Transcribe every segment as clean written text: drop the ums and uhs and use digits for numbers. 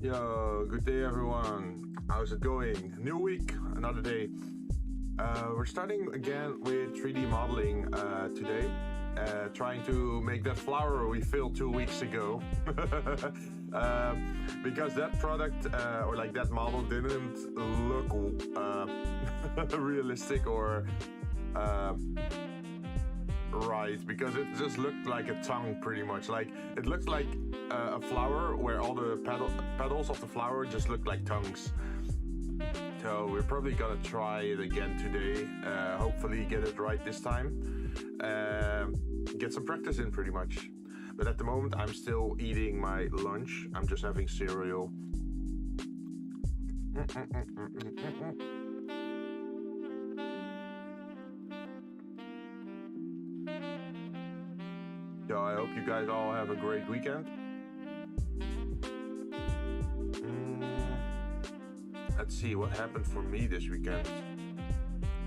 Yo, good day everyone. How's it going? New week, another day. We're starting again with 3D modeling today. Trying to make that flower we filled 2 weeks ago. Because that product, or like that model didn't look realistic or right, because it just looked like a tongue pretty much. Like it looked like a flower where all the petals of the flower just look like tongues. So we're probably gonna try it again today. Hopefully get it right this time. Get some practice in pretty much. But at the moment I'm still eating my lunch. I'm just having cereal. So I hope you guys all have a great weekend. Let's see what happened for me this weekend.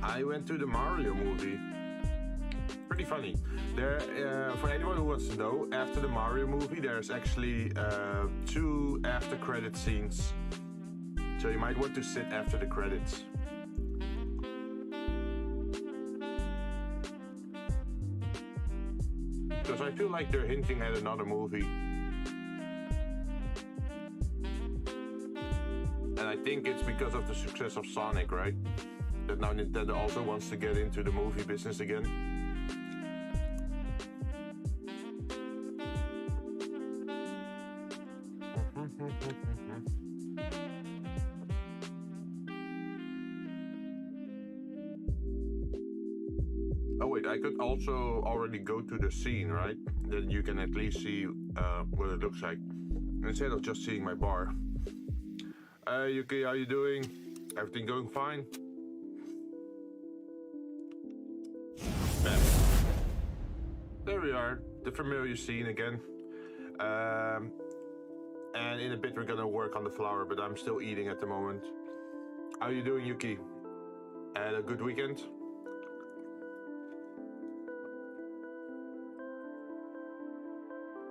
I went to the Mario movie. Pretty funny. There, for anyone who wants to know, after the Mario movie, there's actually 2 after credit scenes. So you might want to sit after the credits. Because I feel like they're hinting at another movie. And I think it's because of the success of Sonic, right? That now Nintendo also wants to get into the movie business again. Oh wait, I could also already go to the scene, right? Then you can at least see what it looks like, instead of just seeing my bar. Yuki, how you doing? Everything going fine? Yeah. There we are, the familiar scene again. And in a bit we're gonna work on the flower, but I'm still eating at the moment. How you doing, Yuki? Had a good weekend?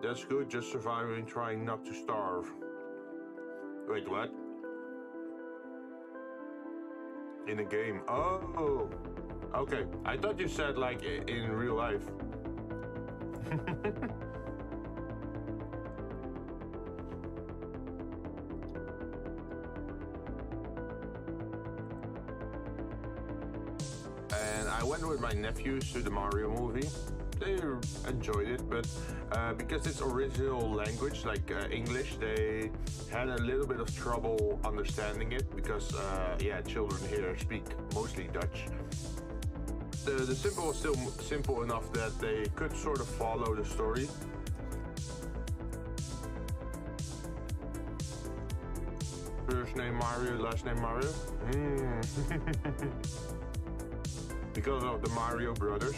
That's good, just surviving, trying not to starve. Wait, what? In a game. Oh, okay. I thought you said like in real life. And I went with my nephews to the Mario movie. They enjoyed it, but because it's original language, like English, they had a little bit of trouble understanding it because, yeah, children here speak mostly Dutch. The symbol was still simple enough that they could sort of follow the story. First name Mario, last name Mario. Because of the Mario brothers.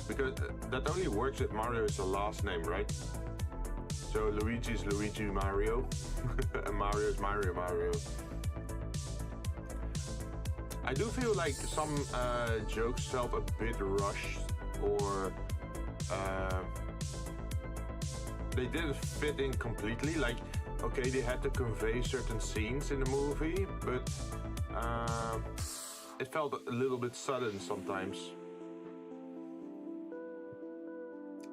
Because that only works if Mario is the last name, right? So Luigi is Luigi Mario, and Mario is Mario Mario. I do feel like some jokes felt a bit rushed, or they didn't fit in completely. Like, okay, they had to convey certain scenes in the movie, but it felt a little bit sudden sometimes.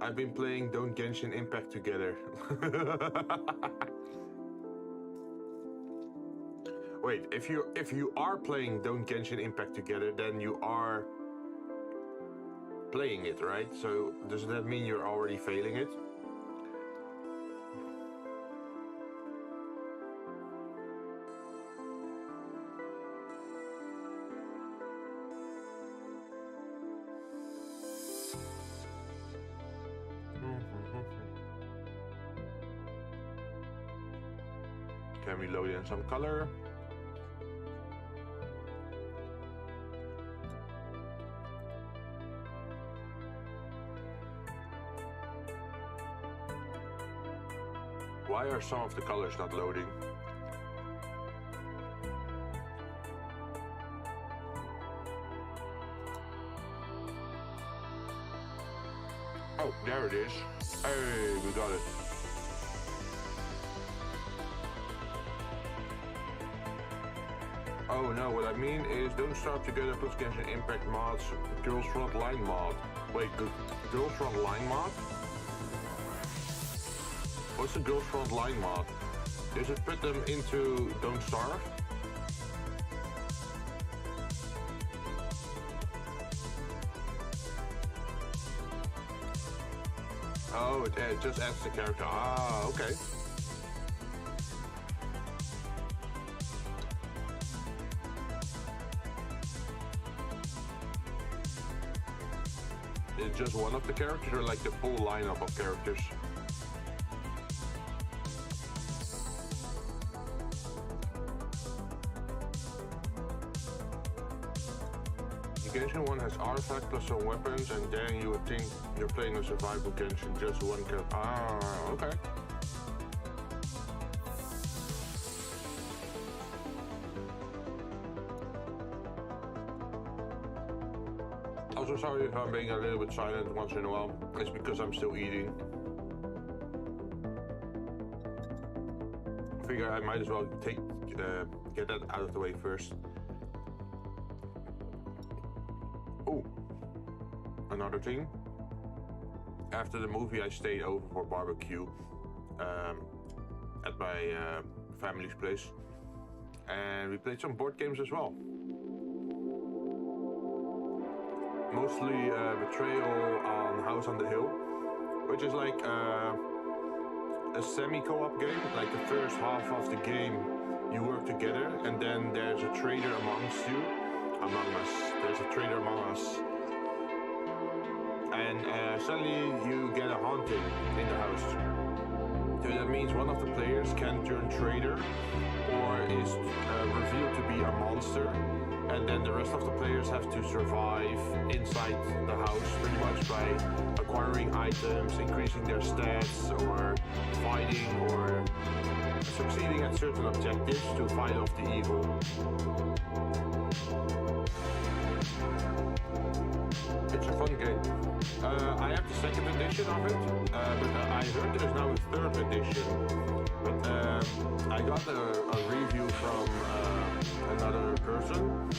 I've been playing Don't Genshin Impact together. Wait, if you are playing Don't Genshin Impact together, then you are playing it, right? So does that mean you're already failing it? Can we load in some color? Why are some of the colors not loading? Oh, there it is. Hey, we got it. Oh no, what I mean is don't start together plus Genshin Impact mods, Girls Front Line mod. Wait, Girls Front Line mod? What's the Girls Front Line mod? Does it put them into Don't Starve? Oh, it just adds the character. Ah, okay. It's just one of the characters, or like the full lineup of characters? The Genshin one has artifact plus some weapons, and then you would think you're playing a survival Genshin, just one character. Ah, okay. Also, sorry if I'm being a little bit silent once in a while. It's because I'm still eating. I figure I might as well get that out of the way first. Oh, another thing. After the movie, I stayed over for barbecue at my family's place, and we played some board games as well. Mostly Betrayal on House on the Hill, which is like a semi-co-op game. Like the first half of the game, you work together, and then there's a traitor amongst you. Among us. There's a traitor among us. And suddenly you get a haunting in the house. So that means one of the players can turn traitor, or is revealed to be a monster. And then the rest of the players have to survive inside the house pretty much by acquiring items, increasing their stats, or fighting, or succeeding at certain objectives to fight off the evil. It's a fun game. I have the second edition of it, but I heard there's now a third edition, But I got a review from another person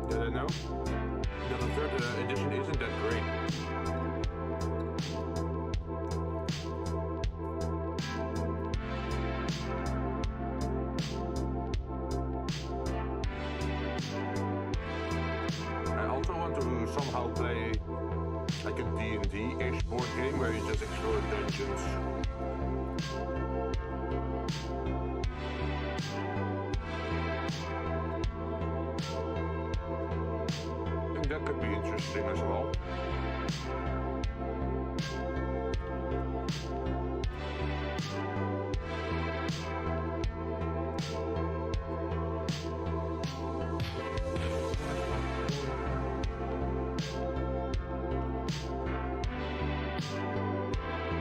that I know that the third edition isn't that great. I also want to somehow play like a D&D-ish board game where you just explore dungeons. I think that could be interesting as well.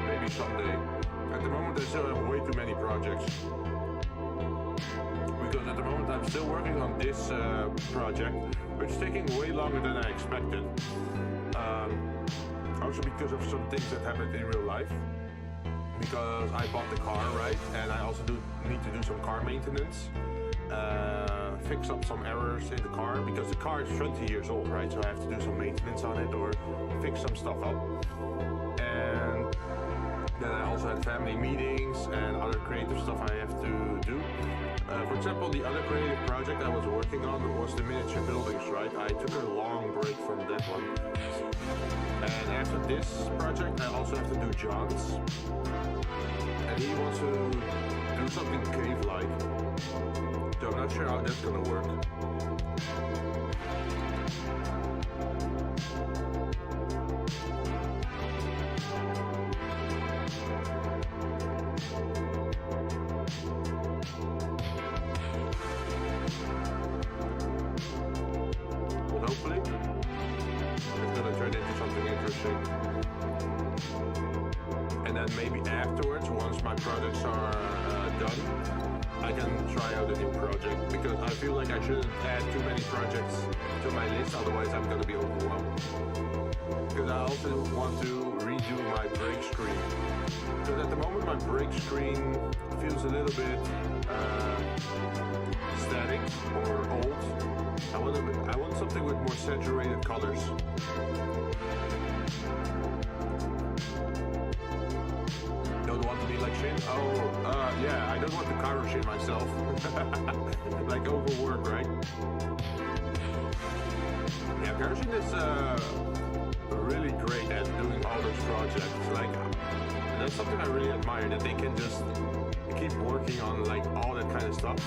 Maybe someday. At the moment I still have way too many projects. Because at the moment I'm still working on this project, which is taking way longer than I expected. Also because of some things that happened in real life. Because I bought the car, right? And I also need to do some car maintenance. Fix up some errors in the car, because the car is 20 years old, right? So I have to do some maintenance on it or fix some stuff up. And then I also had family meetings and other creative stuff I have to do. For example, the other creative project I was working on was the miniature buildings, right? I took a long break from that one. And after this project, I also have to do John's. And he wants to do something cave-like. So I'm not sure how that's gonna work. But hopefully, it's gonna turn into something interesting. And then maybe afterwards, once my projects are done, I can try out a new project, because I feel like I shouldn't add too many projects to my list, otherwise I'm gonna be overwhelmed. Because I also want to redo my break screen. Because at the moment my break screen feels a little bit static or old. I want something with more saturated colors. Don't want to be like Jinn? Oh, yeah, I don't want to Cairo Jinn myself. Like overwork, right? Yeah, Cairo Jinn is really great at doing all those projects. Like, that's something I really admire, that they can just keep working on like all that kind of stuff.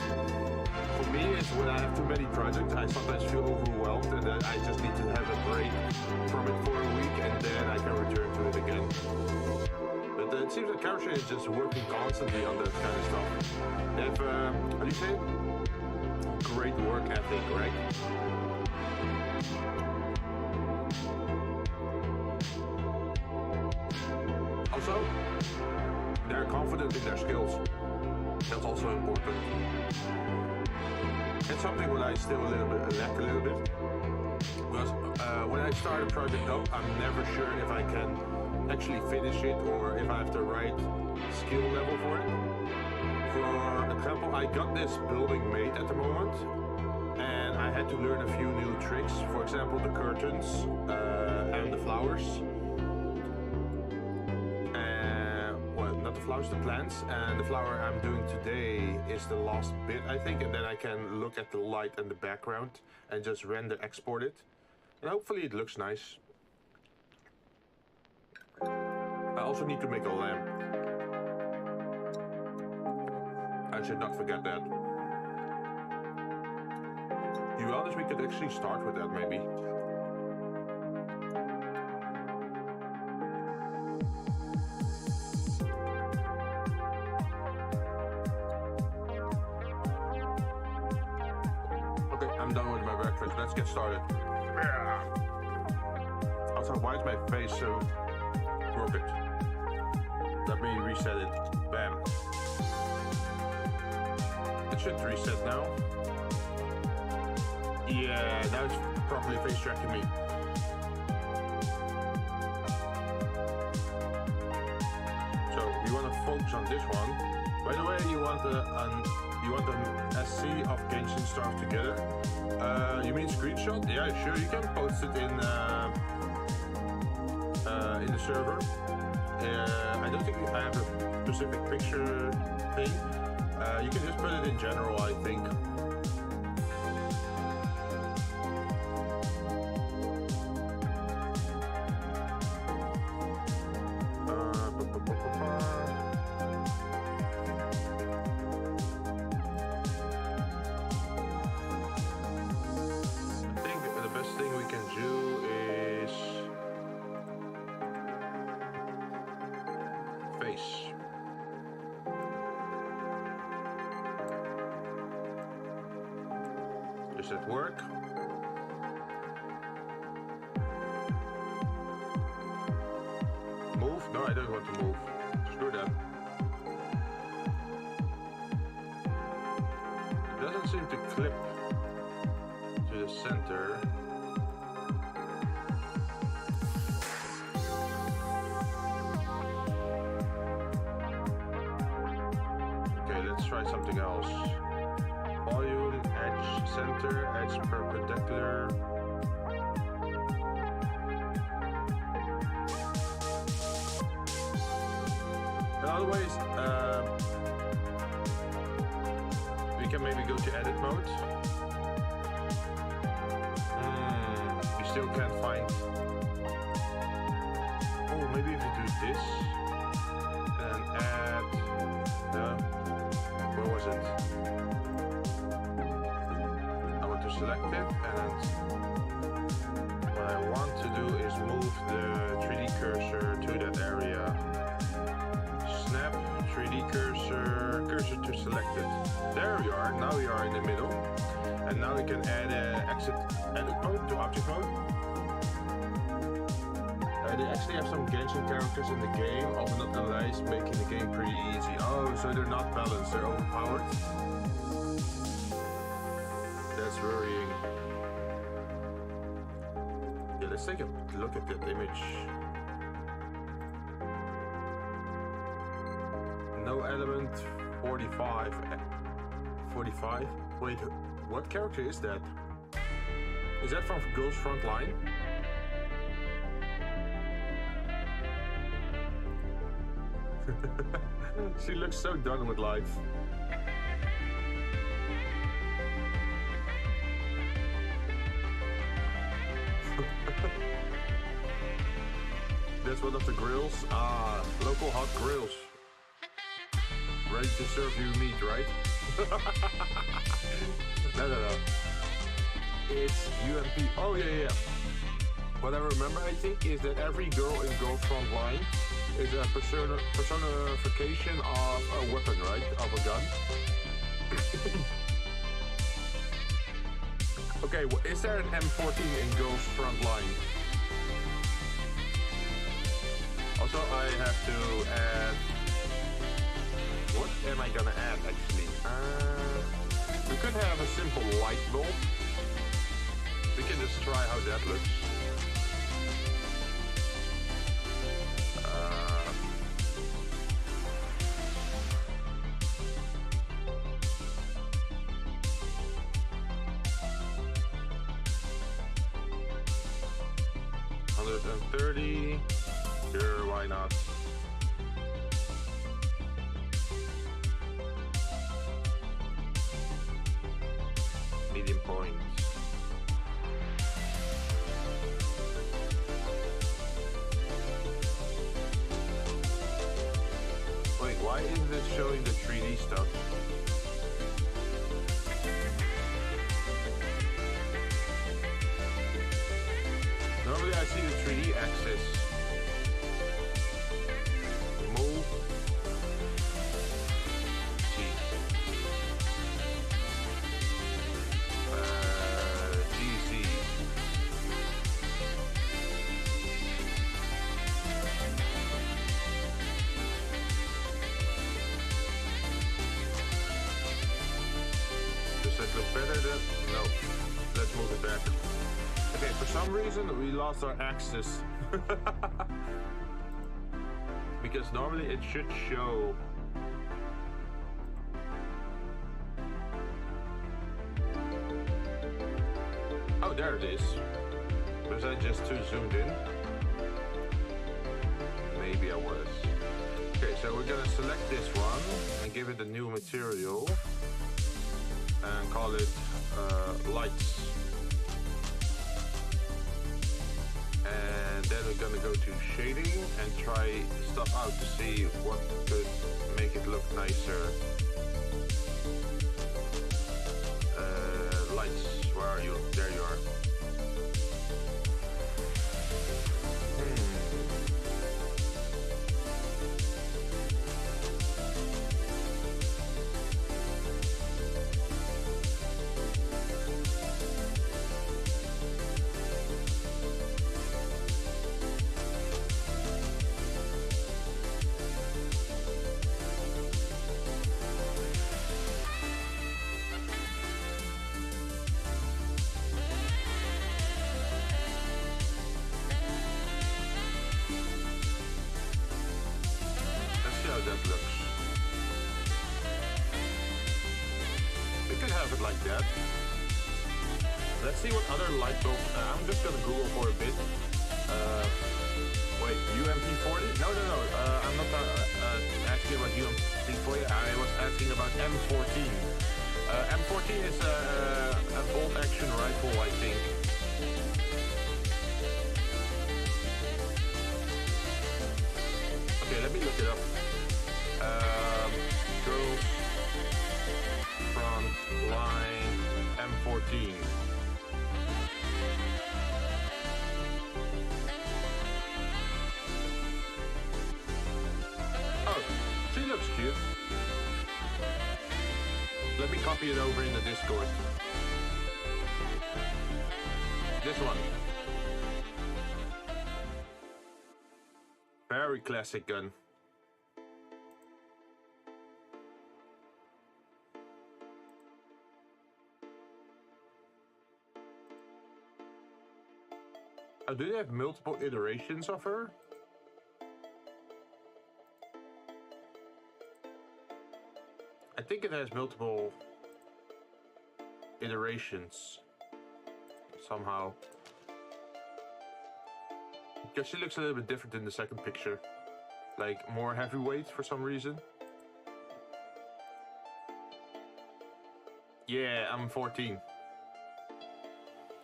For me, it's when I have too many projects, I sometimes feel overwhelmed, and then I just need to have a break from it for a week, and then I can return to it again. But it seems that Cairo Jinn is just working constantly on that kind of stuff. They have, how do you say it? Great work ethic, right? Also, they're confident in their skills. That's also important. It's something that I still lack a little bit. Because when I start a project up, I'm never sure if I can actually finish it or if I have the right skill level for it. For example, I got this building made at the moment, and I had to learn a few new tricks. For example, the curtains and the flowers. Not the flowers, the plants. And the flower I'm doing today is the last bit, I think, and then I can look at the light and the background and just render export it. And hopefully it looks nice. I also need to make a lamp. I should not forget that. To be honest, we could actually start with that, maybe. Okay, I'm done with my breakfast. Let's get started. Also, why is my face so crooked? Let me reset it. Bam. It should reset now. Yeah, now it's properly face tracking me. So we want to focus on this one. By the way, you want an SC of Genshin Stars together? You mean screenshot? Yeah, sure. You can post it in the server. I don't think I have a specific picture thing. You can just put it in general, I think. Does that work? Move? No, I don't want to move. Screw that. It doesn't seem to clip to the center. Okay, let's try something else. Volume, edge, center, edge perpendicular. In other ways, we can maybe go to edit mode. We still can't find. Oh, maybe if you do this and add. No, where was it? Selective, and what I want to do is move the 3D cursor to that area. Snap 3D cursor to selected. There we are. Now we are in the middle, and now we can add exit edit mode to object mode. They actually have some Genshin characters in the game, also not utilise, making the game pretty easy. Oh, so they're not balanced; they're overpowered. That's worrying. Yeah, let's take a look at that image. No element 45. 45? Wait, what character is that? Is that from Girls Frontline? She looks so done with life. That's one of the grills. Local hot grills. Ready to serve you meat, right? No. It's UMP. Oh, yeah. What I remember, I think, is that every girl in Girls Frontline is a personification of a weapon, right? Of a gun. Okay, well, is there an M14 in Girls Frontline? Also, I have to add... What am I gonna add, actually? We could have a simple light bulb. We can just try how that looks. $130. Sure, why not? Medium points. Wait, why isn't it showing the 3D stuff? Normally I see the 3D axis. Move. G. GC. Does that look better then? No. Let's move it back. Okay, for some reason we lost our axis. Because normally it should show Oh, there it is. Was I just too zoomed in? Maybe I was. Okay, so we're gonna select this one and give it a new material and call it lights. And then we're gonna go to shading and try stuff out to see what could make it look nicer. Lights, where are you? There you are. That looks. We could have it like that. Let's see what other light bulbs. I'm just gonna Google for a bit. Wait, UMP40? No. I'm not asking about UMP40. I was asking about M14. M14 is a bolt action rifle, I think. Okay, let me look it up. Girls front line M14. Oh, she looks cute. Let me copy it over in the Discord. This one. Very classic gun. Oh, do they have multiple iterations of her? I think it has multiple iterations somehow. Because she looks a little bit different in the second picture. Like more heavyweight for some reason. Yeah, I'm 14.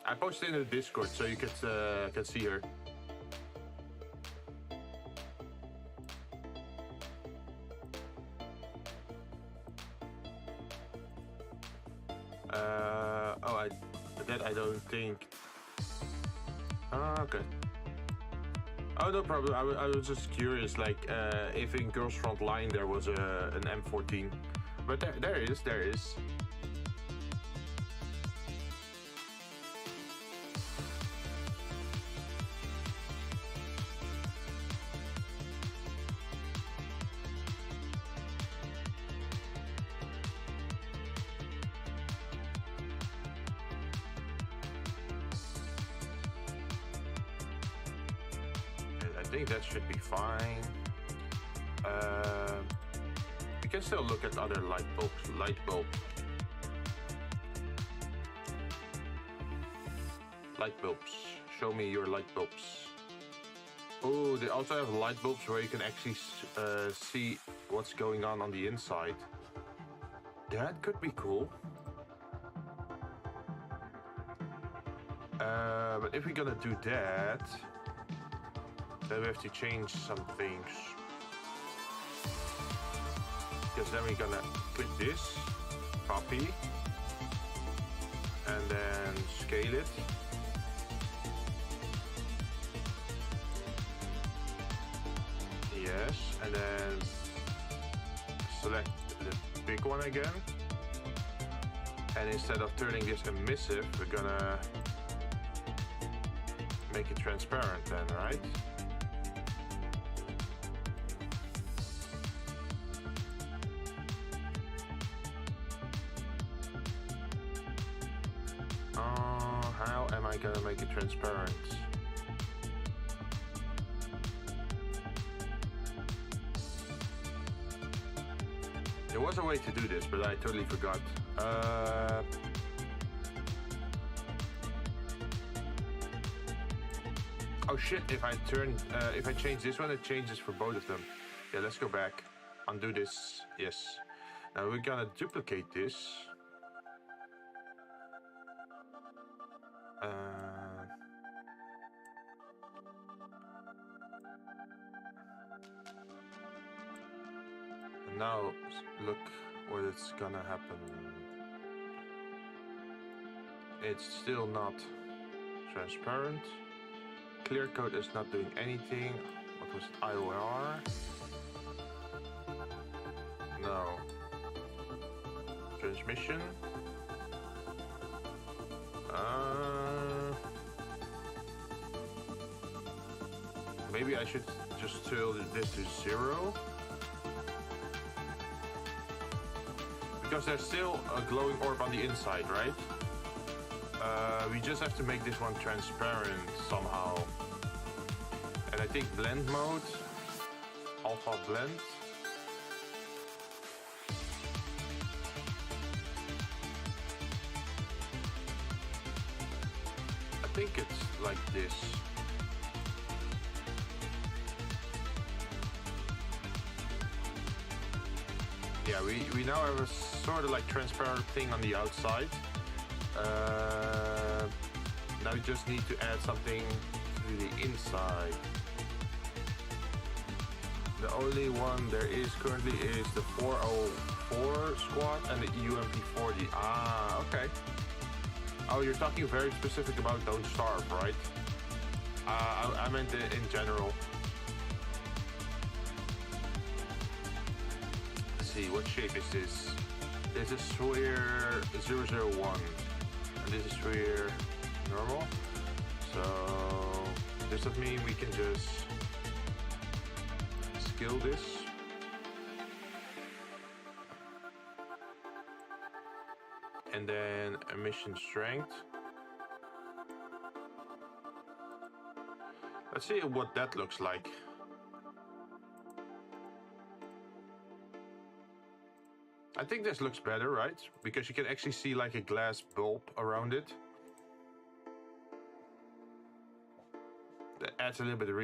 I posted in the Discord so you can see her. I don't think. Okay. Oh, no problem. I was just curious, like if in Girls Front Line there was an M14, but there is. I think that should be fine. We can still look at other light bulbs. Light bulbs. Show me your light bulbs. Oh, they also have light bulbs where you can actually see what's going on the inside. That could be cool. But if we're gonna do that, then we have to change some things. Because then we're gonna click this, copy, and then scale it. Yes, and then select the big one again. And instead of turning this emissive, we're gonna make it transparent then, right? How am I gonna make it transparent? There was a way to do this, but I totally forgot. Oh shit, if I change this one, it changes for both of them. Yeah, let's go back. Undo this. Yes. Now we're gonna duplicate this. And now look what it's gonna happen. It's still not transparent. Clear code is not doing anything. What was it? IOR? No. Transmission. Maybe I should just tell this to 0. Because there's still a glowing orb on the inside, right? We just have to make this one transparent somehow. And I think blend mode, alpha blend. I think it's like this. Yeah, we now have a sort of like transparent thing on the outside. Now we just need to add something to the inside. The only one there is currently is the 404 squad and the UMP40. Ah, okay. Oh, you're talking very specific about Don't Starve, right? I meant in general. Let's see, what shape is this? This is sphere 001. And this is sphere normal. So does that mean we can just scale this? And then emission strength. Let's see what that looks like. I think this looks better, right? Because you can actually see like a glass bulb around it. That adds a little bit of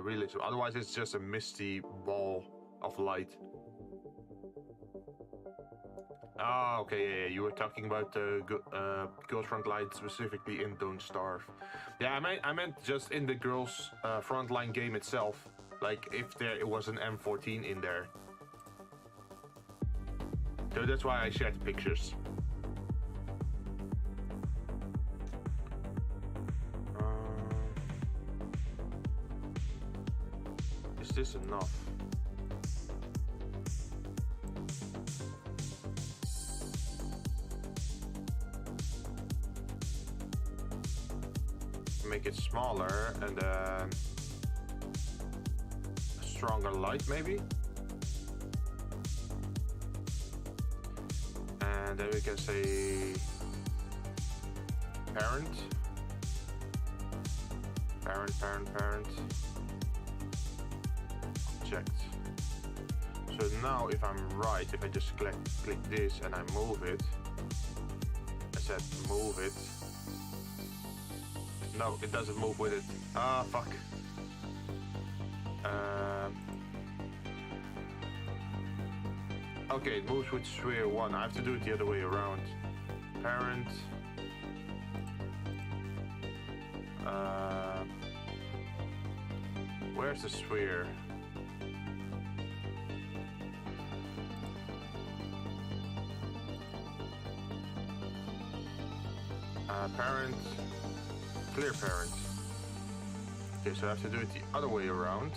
realism. Otherwise, it's just a misty ball of light. Ah, okay, yeah, you were talking about girls' front line specifically in Don't Starve. Yeah, I meant just in the girls' frontline game itself. Like if there was an M14 in there. So that's why I shared the pictures. Is this enough? Make it smaller and then a stronger light maybe? And then we can say parent, object. So now if I'm right, if I just click this and I move it, I said move it. No, it doesn't move with it. Ah, fuck. Okay, it moves with sphere 1. I have to do it the other way around. Parent. Where's the sphere? Parent. Clear parent. Okay, so I have to do it the other way around.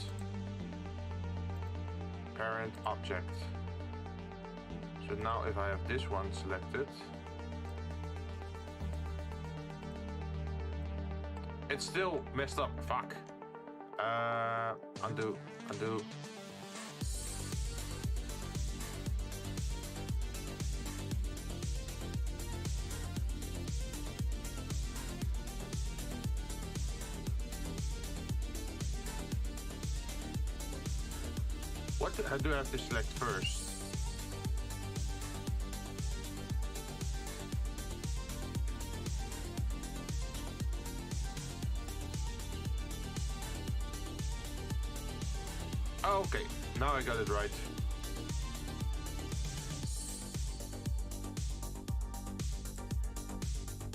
Parent object. So now if I have this one selected, it's still messed up. Fuck. Undo. What do I have to select first? Oh, okay, now I got it right.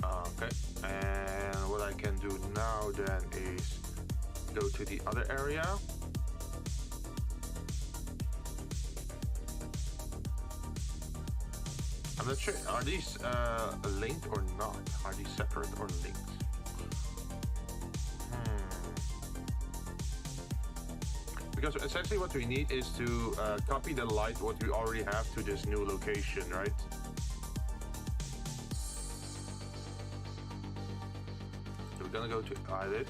Okay, and what I can do now then is go to the other area. I'm not sure, are these linked or not? Are these separate or linked? Because essentially what we need is to copy the light, what we already have, to this new location, right? So we're gonna go to edit.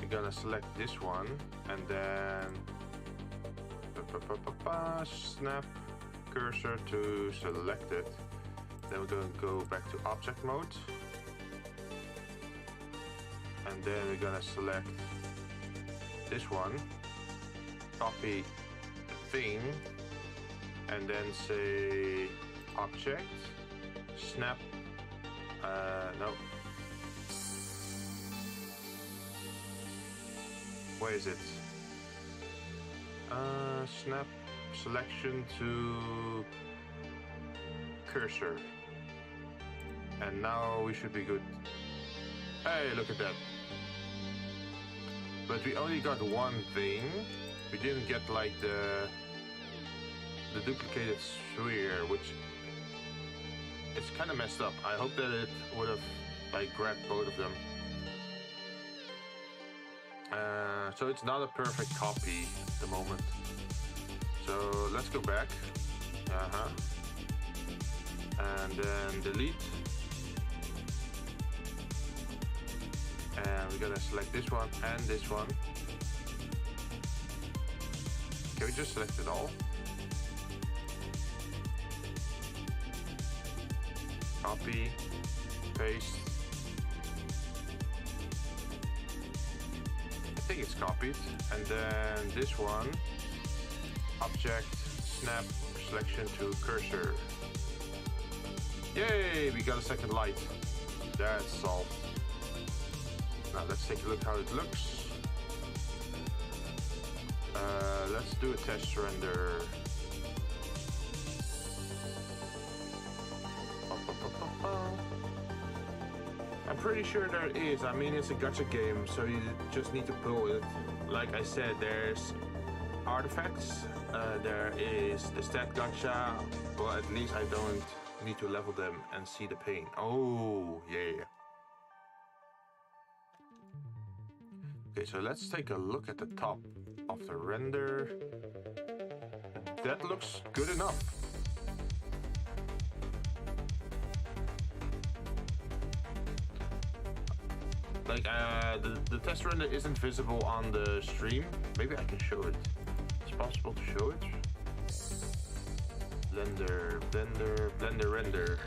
We're gonna select this one and then snap cursor to select it. Then we're going to go back to object mode. And then we're gonna select this one. Copy the thing and then say object, snap, no. Where is it? Snap selection to cursor. And now we should be good. Hey, look at that. But we only got one thing. We didn't get like the duplicated sphere, which it's kind of messed up. I hope that it would have like grabbed both of them. So it's not a perfect copy at the moment. So let's go back. And then delete. And we're gonna select this one and this one. Can we just select it all? Copy, paste. I think it's copied. And then this one, object, snap, selection to cursor. Yay, we got a second light. That's solved. Now let's take a look how it looks. Let's do a test render. I'm pretty sure there is. I mean, it's a gacha game, so you just need to pull it. Like I said, there's artifacts. There is the stat gacha. Well, at least I don't need to level them and see the pain. Oh, yeah. Okay, so let's take a look at the top of the render. That looks good enough. Like, the test render isn't visible on the stream. Maybe I can show it. It's possible to show it. Blender, render.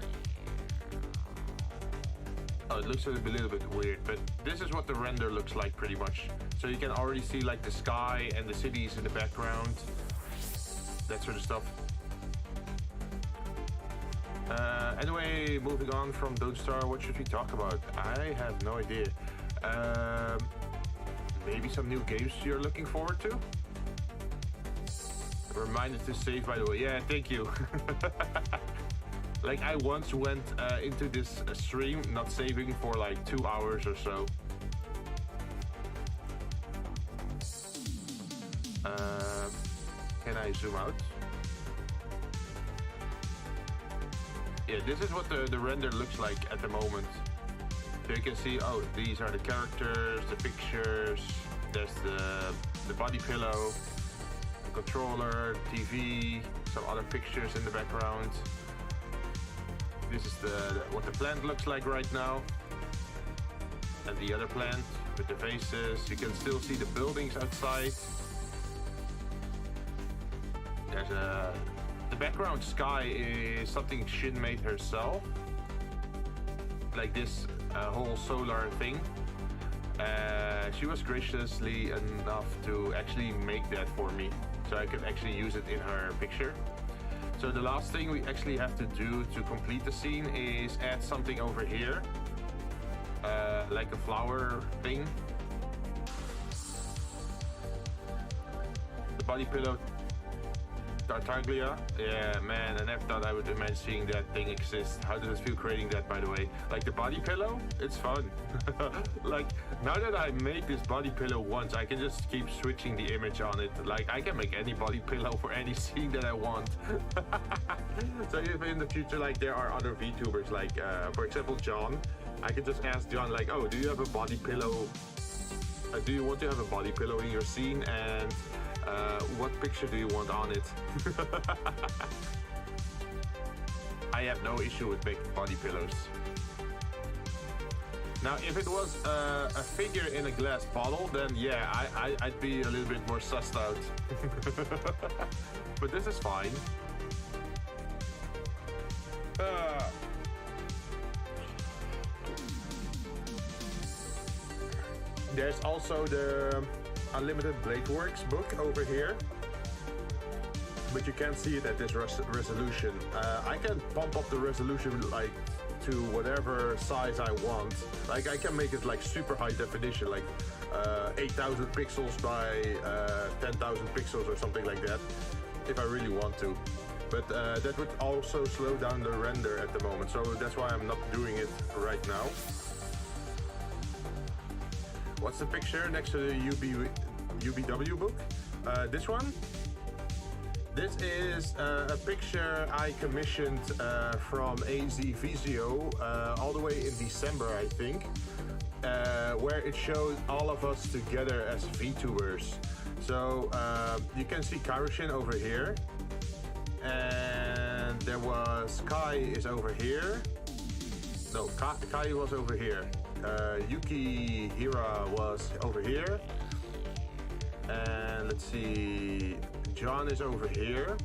Oh, it looks a little bit weird, but this is what the render looks like pretty much. So you can already see like the sky and the cities in the background, that sort of stuff. Anyway, moving on from Don't Starve, what should we talk about? I have no idea. Maybe some new games you're looking forward to? Reminded to save, by the way. Yeah, thank you. Like, I once went into this stream not saving for like 2 hours or so. Can I zoom out? Yeah, this is what the render looks like at the moment. So you can see, oh, these are the characters, the pictures, there's the body pillow, the controller, TV, some other pictures in the background. This is what the plant looks like right now. And the other plant with the faces. You can still see the buildings outside. There's the background sky is something Jinn made herself. Like this whole solar thing. She was graciously enough to actually make that for me. So I could actually use it in her picture. So the last thing we actually have to do to complete the scene is add something over here. Like a flower thing. body pillow Tartaglia. Yeah, man, I never thought I would imagine seeing that thing exist. How does it feel creating that, by the way? Like the body pillow, it's fun. Like, now that I made this body pillow once, I can just keep switching the image on it. Like, I can make any body pillow for any scene that I want. So if in the future, like, there are other VTubers, like, for example, John, I could just ask John, like, oh, do you have a body pillow? Do you want to have a body pillow in your scene? And what picture do you want on it? I have no issue with making body pillows. Now, if it was a figure in a glass bottle, then yeah, I'd be a little bit more sussed out. But this is fine. There's also the Unlimited Blade Works book over here, but you can't see it at this resolution. I can pump up the resolution like to whatever size I want. Like, I can make it like super high definition, like 8,000 pixels by 10,000 pixels or something like that, if I really want to. But that would also slow down the render at the moment, so that's why I'm not doing it right now. What's the picture next to the UBW book? This one? This is a picture I commissioned from AZ Visio all the way in December, I think, where it shows all of us together as VTubers. So you can see Karushin over here, and there was Kai is over here. No, Kai was over here. Yuki Hira was over here, and let's see, John is over here.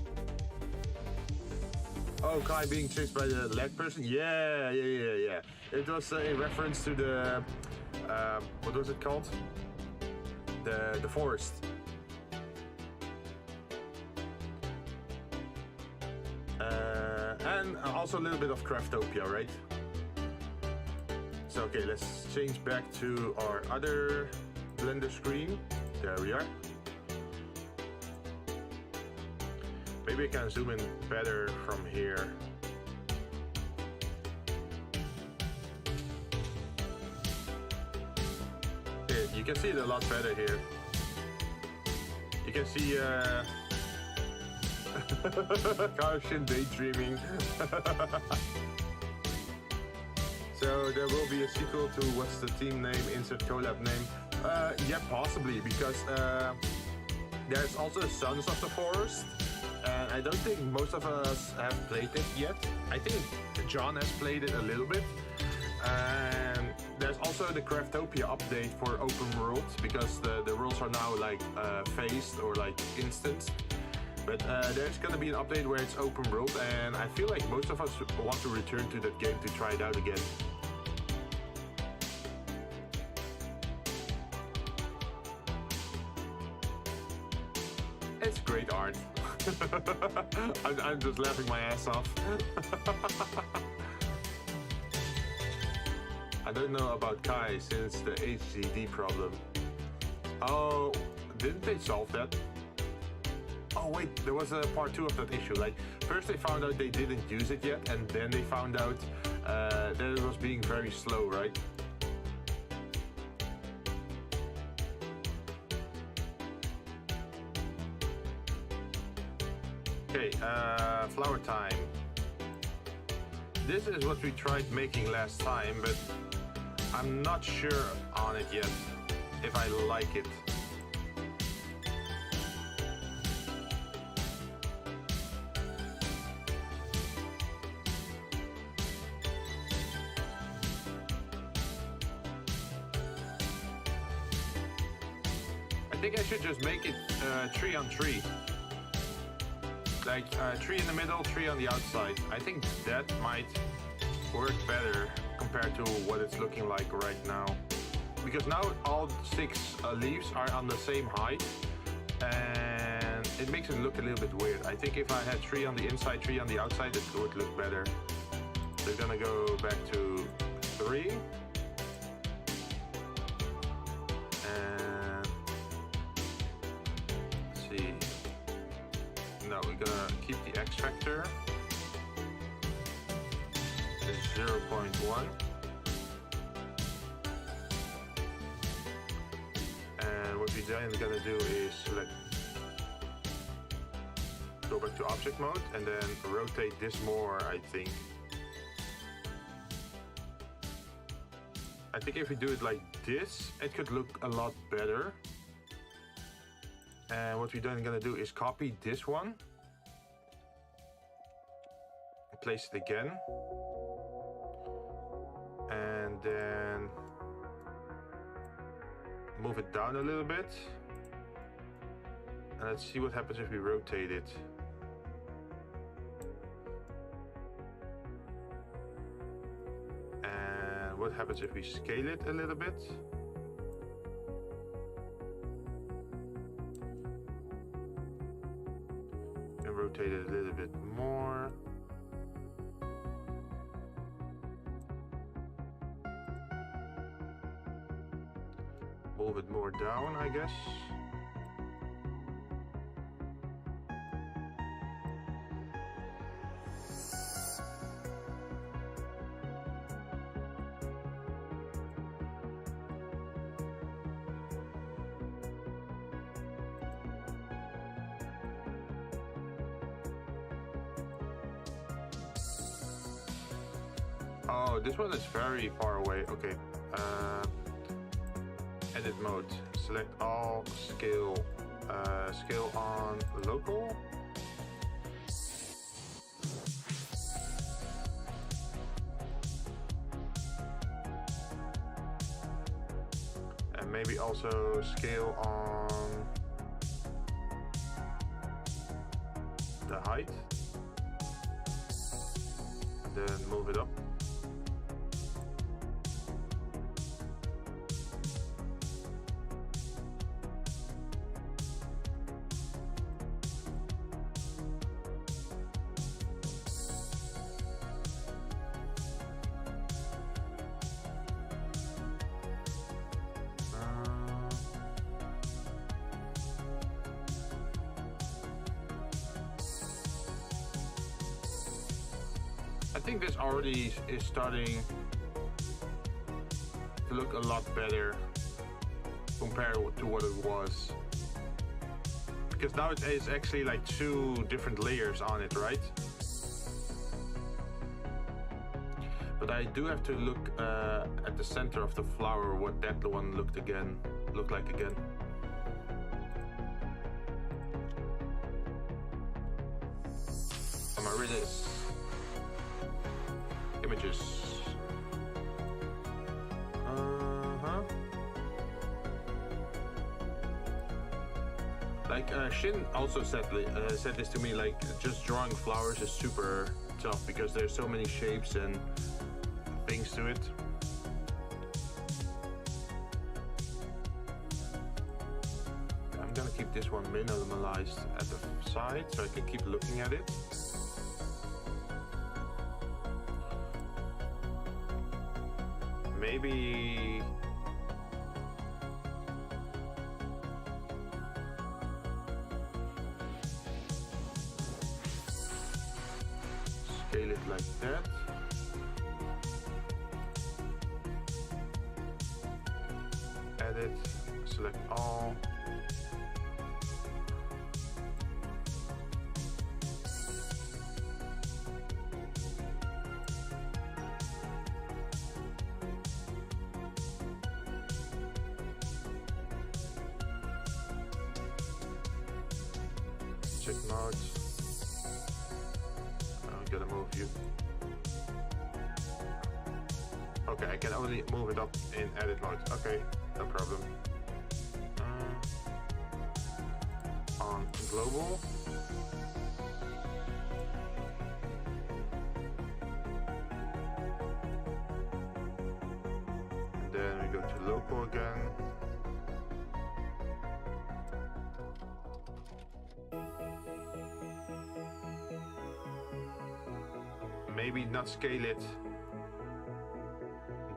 Oh, Kai being chased by the leg person. Yeah. It was in reference to the what was it called? The forest. And also a little bit of Craftopia, right? So okay, let's change back to our other Blender screen. There we are. Maybe I can zoom in better from here. Okay, you can see it a lot better here. You can see Karushin daydreaming. So there will be a sequel to what's the team name, insert collab name. Yeah, possibly, because there's also Sons of the Forest, and I don't think most of us have played it yet. I think John has played it a little bit. And there's also the Craftopia update for open worlds, because the worlds are now like phased or like instant. But there's gonna be an update where it's open world, and I feel like most of us want to return to that game to try it out again. It's great art. I'm just laughing my ass off. I don't know about Kai since the HDD problem. Oh, didn't they solve that? Oh wait, there was a part 2 of that issue. Like, first they found out they didn't use it yet, and then they found out that it was being very slow, right? Okay, flower time. This is what we tried making last time, but I'm not sure on it yet, if I like it. I think I should just make it 3 on 3. Like 3 in the middle, 3 on the outside. I think that might work better compared to what it's looking like right now. Because now all 6 leaves are on the same height, and it makes it look a little bit weird. I think if I had 3 on the inside, 3 on the outside, it would look better. We're gonna go back to 3. And let's see. we're gonna keep the X factor at 0.1. And what we're then gonna do is go back to object mode and then rotate this more, I think. I think if we do it like this, it could look a lot better. And what we're then gonna do is copy this one, place it again, and then move it down a little bit. And let's see what happens if we rotate it. And what happens if we scale it a little bit? And rotate it a little bit more. Move it more down, I guess. Oh, this one is very far away. Okay. Edit mode. Select all. Scale. Scale on local. And maybe also scale on the height. Then move it up. I think this already is starting to look a lot better compared to what it was. Because now it is actually like 2 different layers on it, right? But I do have to look at the center of the flower, what that one looked like again. Amaryllis. Images. Like Jinn also said this to me, like just drawing flowers is super tough because there's so many shapes and things to it. I'm gonna keep this one minimalized at the side so I can keep looking at it. Maybe scale it like that. Edit, select all. Check mode. I'm gonna move you. Okay, I can only move it up in edit mode. Okay, no problem. On global. And then we go to local again. Maybe not scale it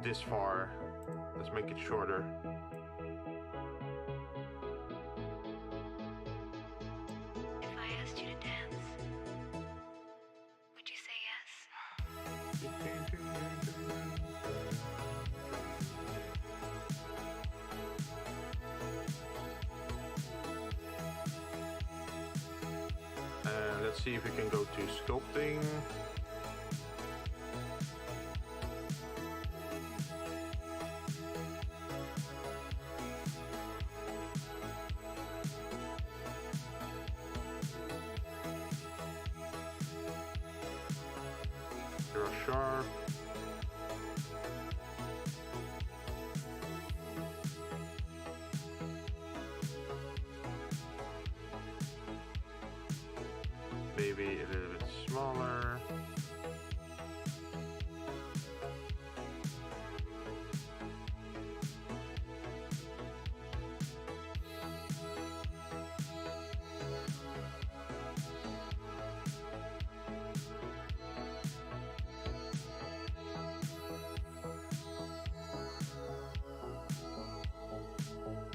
this far. Let's make it shorter. If I asked you to dance, let's see if we can go to sculpting. Draw sharp. Maybe a little bit smaller.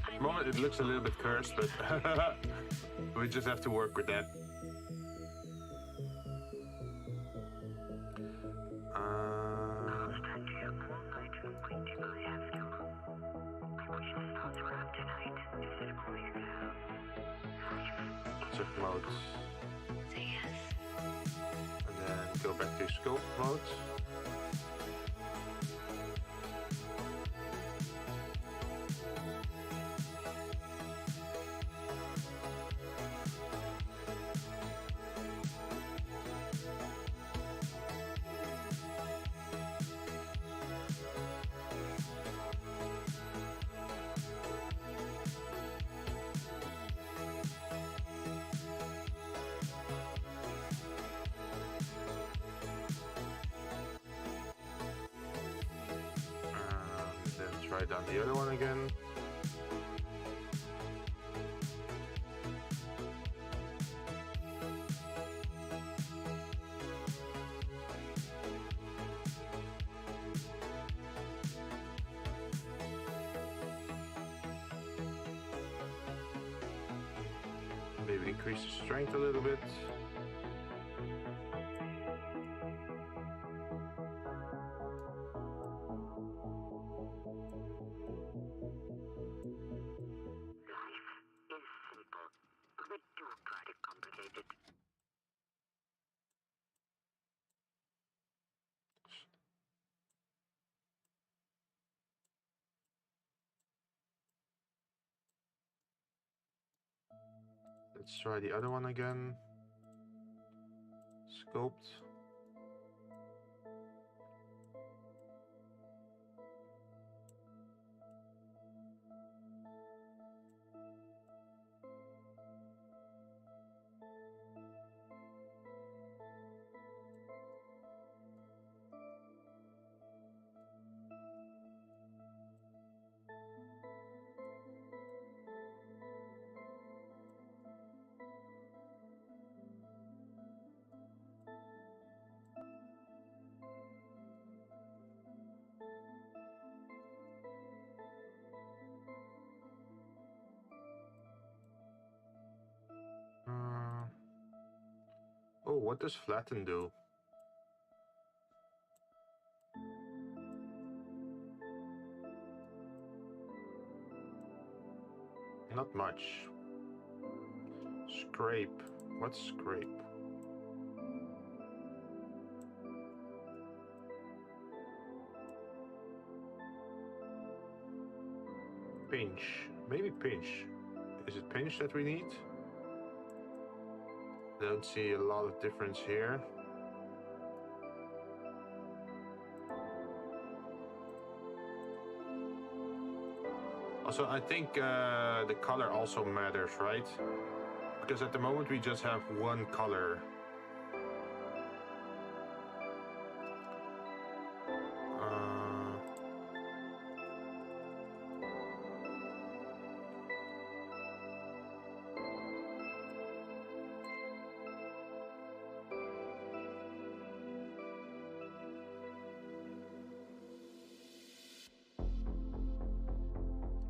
At the moment it looks a little bit cursed, but we just have to work with that. Modes. Say yes. And then go back to scope mode. Try down the other one again. Maybe increase the strength a little bit. Let's try the other one again. Scoped. Oh, what does flatten do? Not much. Scrape. What's scrape? Pinch. Maybe pinch. Is it pinch that we need? Don't see a lot of difference here. Also, I think the color also matters, right? Because at the moment we just have one color.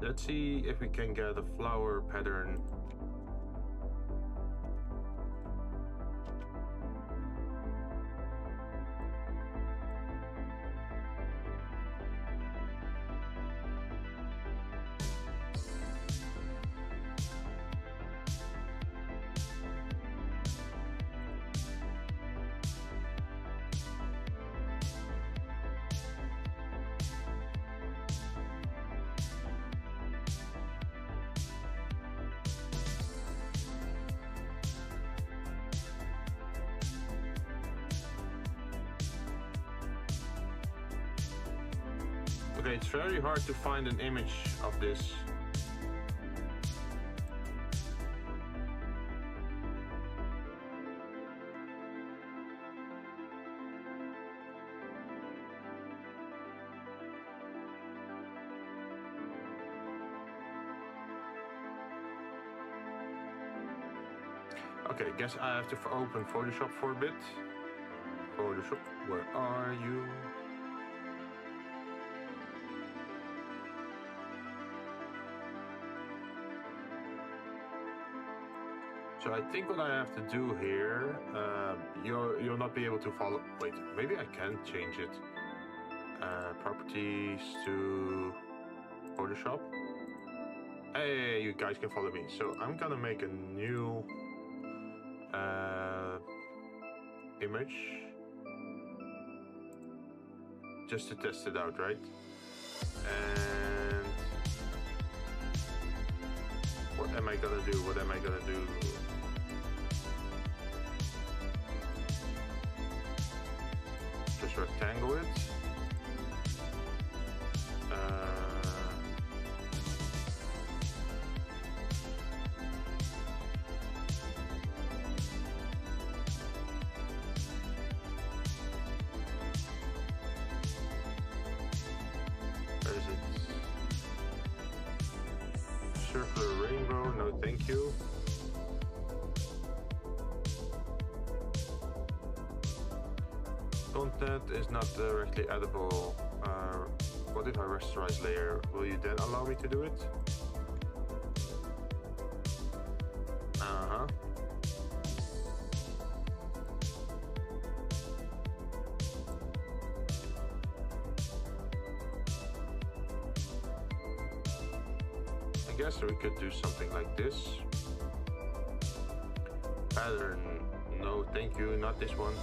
Let's see if we can get a flower pattern. Okay, it's very hard to find an image of this. Okay, guess I have to open Photoshop for a bit. Photoshop, where are you? So I think what I have to do here, you'll not be able to follow. Wait, maybe I can change it. Properties to Photoshop. Hey, you guys can follow me. So I'm gonna make a new image just to test it out, right? And what am I gonna do? What am I gonna do? Just rectangle it. Where is it? Circular rainbow, no thank you. Content is not directly editable. What if I rasterize layer? Will you then allow me to do it? Uh-huh. I guess we could do something like this. Pattern, no thank you, not this one.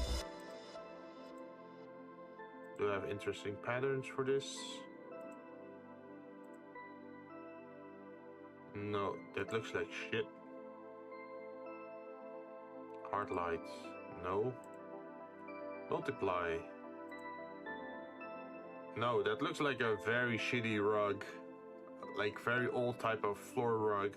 Do I have interesting patterns for this? No, that looks like shit. Hard lights, no. Multiply. No, that looks like a very shitty rug. Like very old type of floor rug.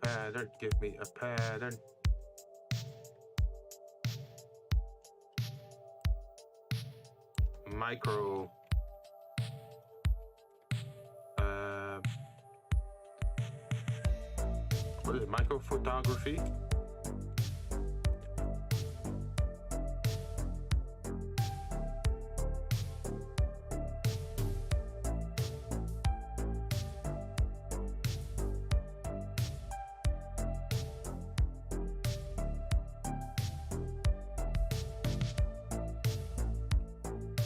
Pattern, give me a pattern. Micro. What is micro photography?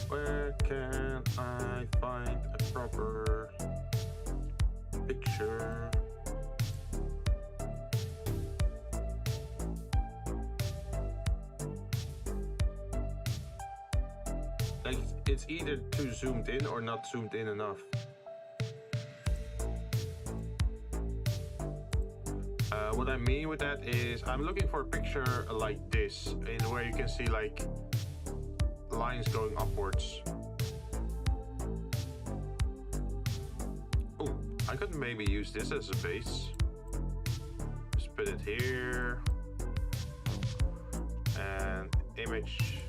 Where can I find a proper picture? Like, it's either too zoomed in or not zoomed in enough. What I mean with that is I'm looking for a picture like this, in where you can see like lines going upwards. Oh, I could maybe use this as a base. Just put it here. And image.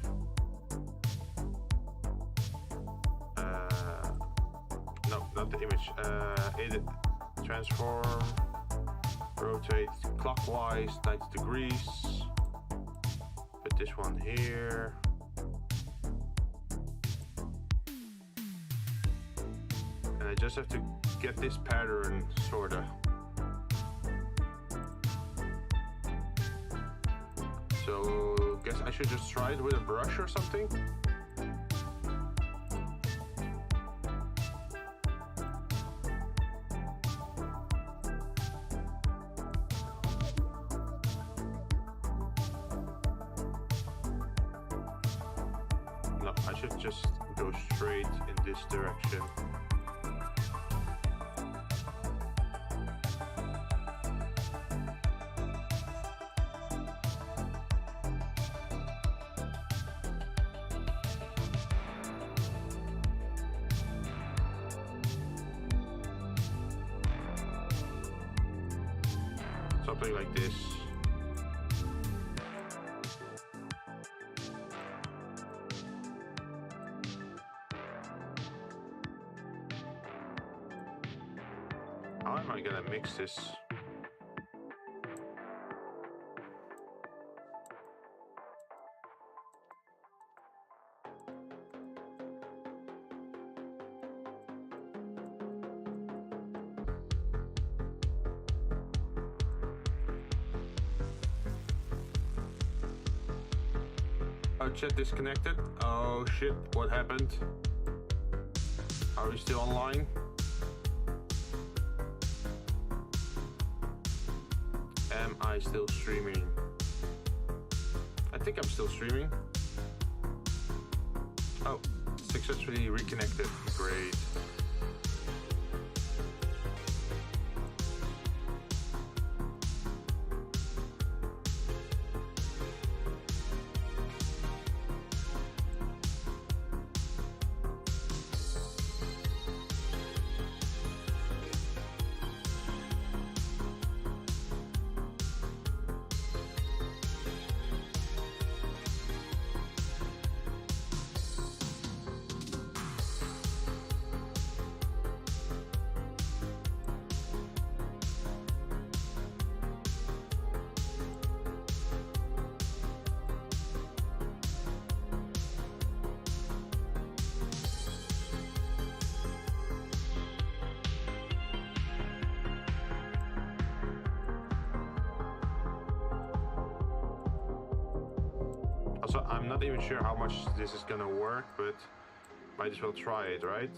No, not the image. Edit, transform, rotate clockwise 90 degrees. Put this one here. And I just have to get this pattern sorta. So guess I should just try it with a brush or something. No, I should just go straight in this direction. Something like this. How am I gonna mix this? Oh, chat disconnected. Oh shit, what happened? Are we still online? Am I still streaming? I think I'm still streaming. Oh, successfully reconnected. Great. Also, I'm not even sure how much this is gonna work, but might as well try it, right?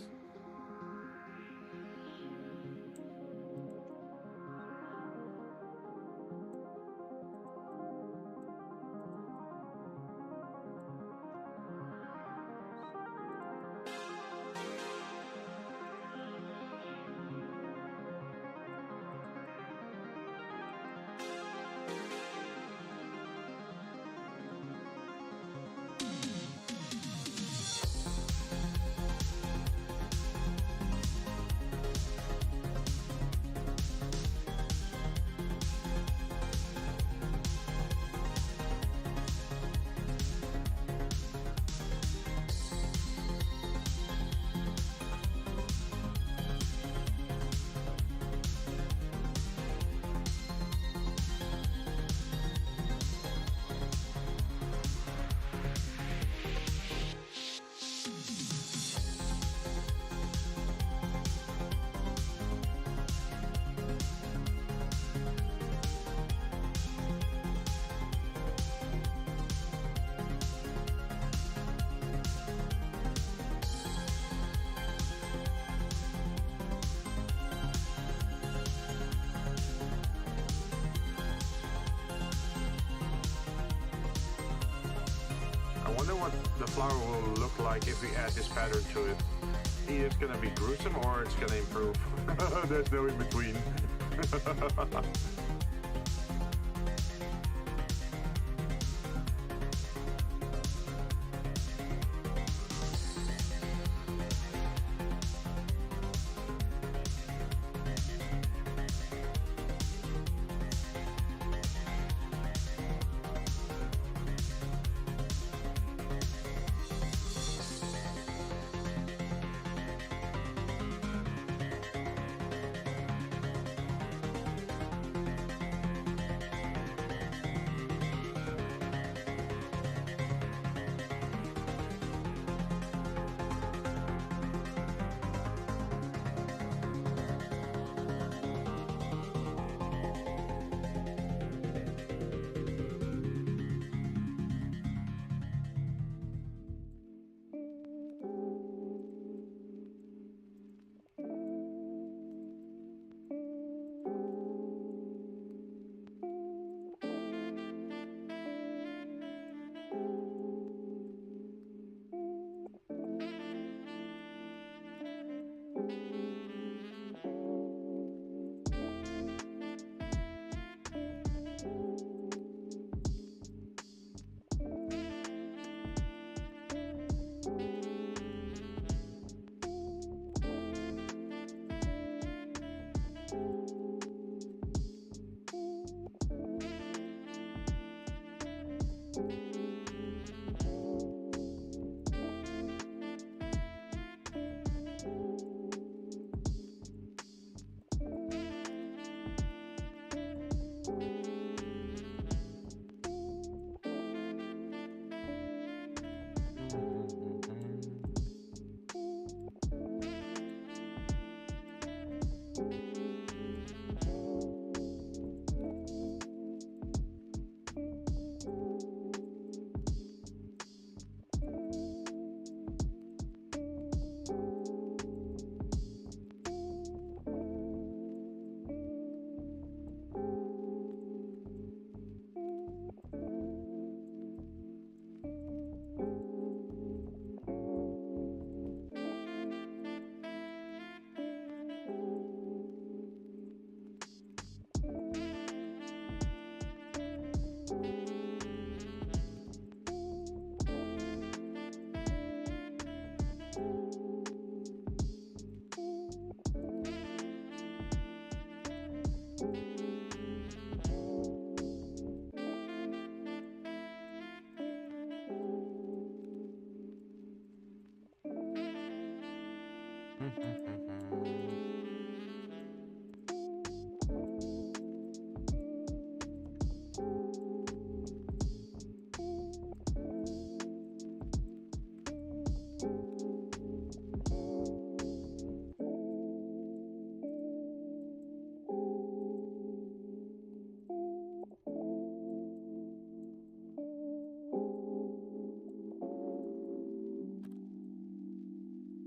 I wonder what the flower will look like if we add this pattern to it. Either it's gonna be gruesome or it's gonna improve. There's no in between.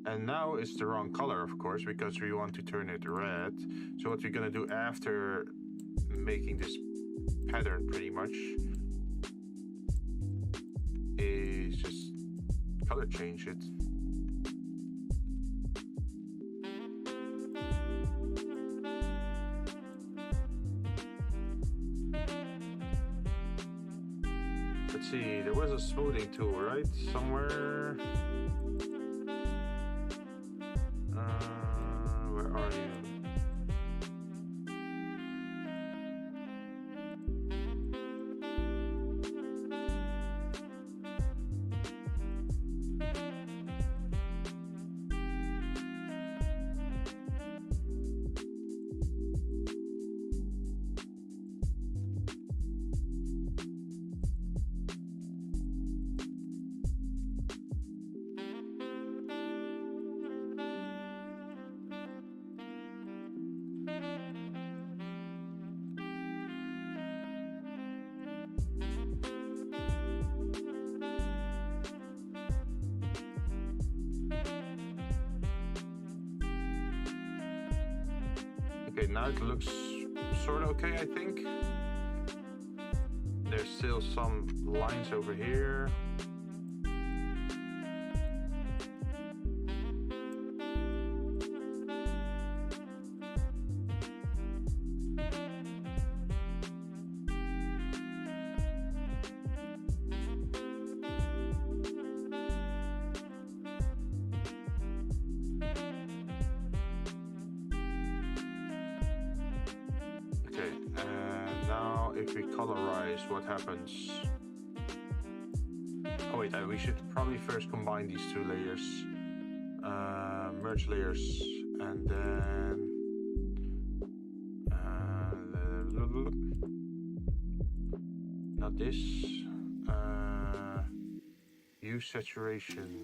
And now it's the wrong color, of course, because we want to turn it red. So what we're gonna do after making this pattern pretty much is just color change it. Let's see, there was a smoothing tool, right? Somewhere. Where are you? Okay, now it looks sort of okay, I think. There's still some lines over here. If we colorize, what happens? Oh wait, we should probably first combine these two layers. Merge layers, and then not this. Use saturation.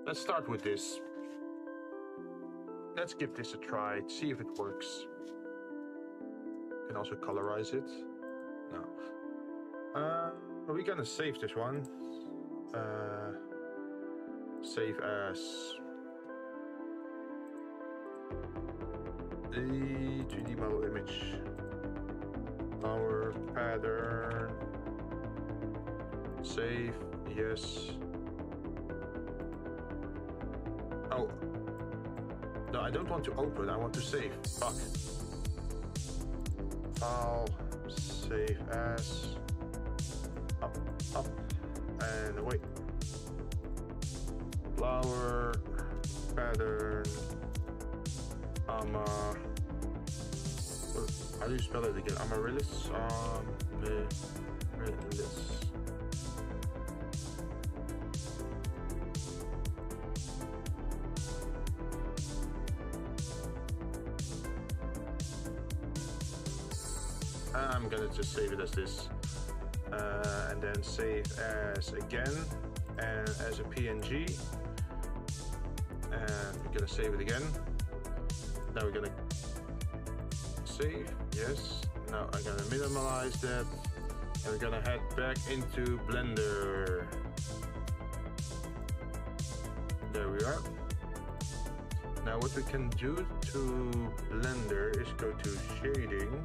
Let's start with this. Let's give this a try, see if it works. You can also colorize it. No. We're gonna save this one. Save as the 3D model image. Flower pattern. Save, yes. Oh, no, I don't want to open, I want to save. Fuck. File, save as, up, and wait. Flower, pattern, how do you spell it again? Amaryllis, amaryllis. I'm gonna just save it as this, and then save as again, and as a PNG, and we're gonna save it again. Now we're gonna save, yes. Now I'm gonna minimize that, and we're gonna head back into Blender. There we are. Now what we can do to Blender is go to shading.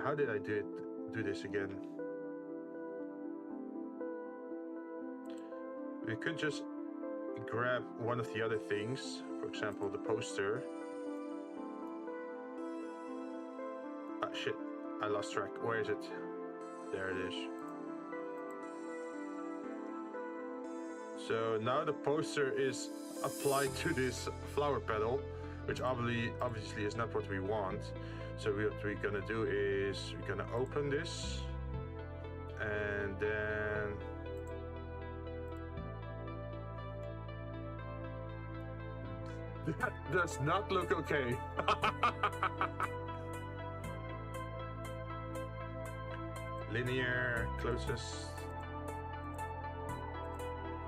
How did I do this again? We could just grab one of the other things, for example, the poster. Ah, shit, I lost track. Where is it? There it is. So now the poster is applied to this flower petal, which obviously is not what we want. So what we're gonna do is we're gonna open this, and then That does not look okay. Linear, closest.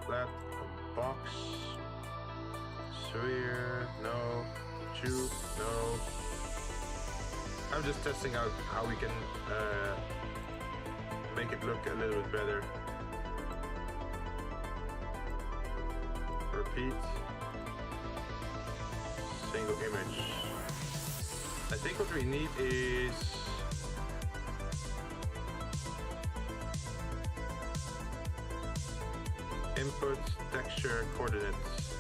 Flat, box. Sphere, no. Tube, no. I'm just testing out how we can make it look a little bit better. Repeat. Single image. I think what we need is input, texture, coordinates.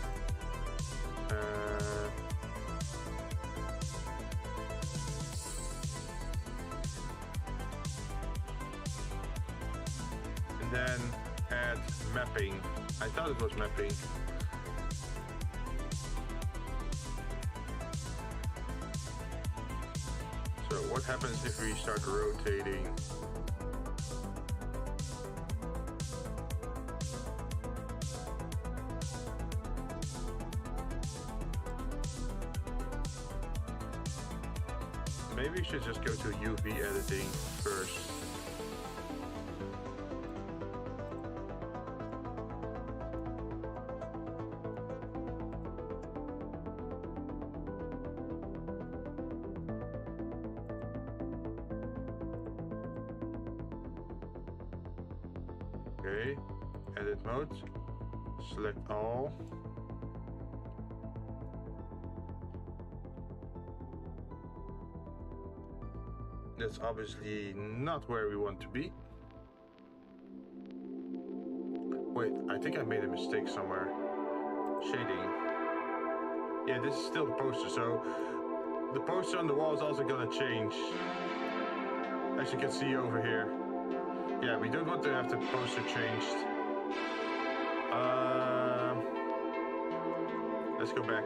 And then add mapping. I thought it was mapping. So what happens if we start rotating? Maybe we should just go to UV editing first. Okay, edit mode, select all. That's obviously not where we want to be. Wait, I think I made a mistake somewhere. Shading. Yeah, this is still the poster, so the poster on the wall is also gonna change. As you can see over here. Yeah, we don't want to have the poster changed. Let's go back.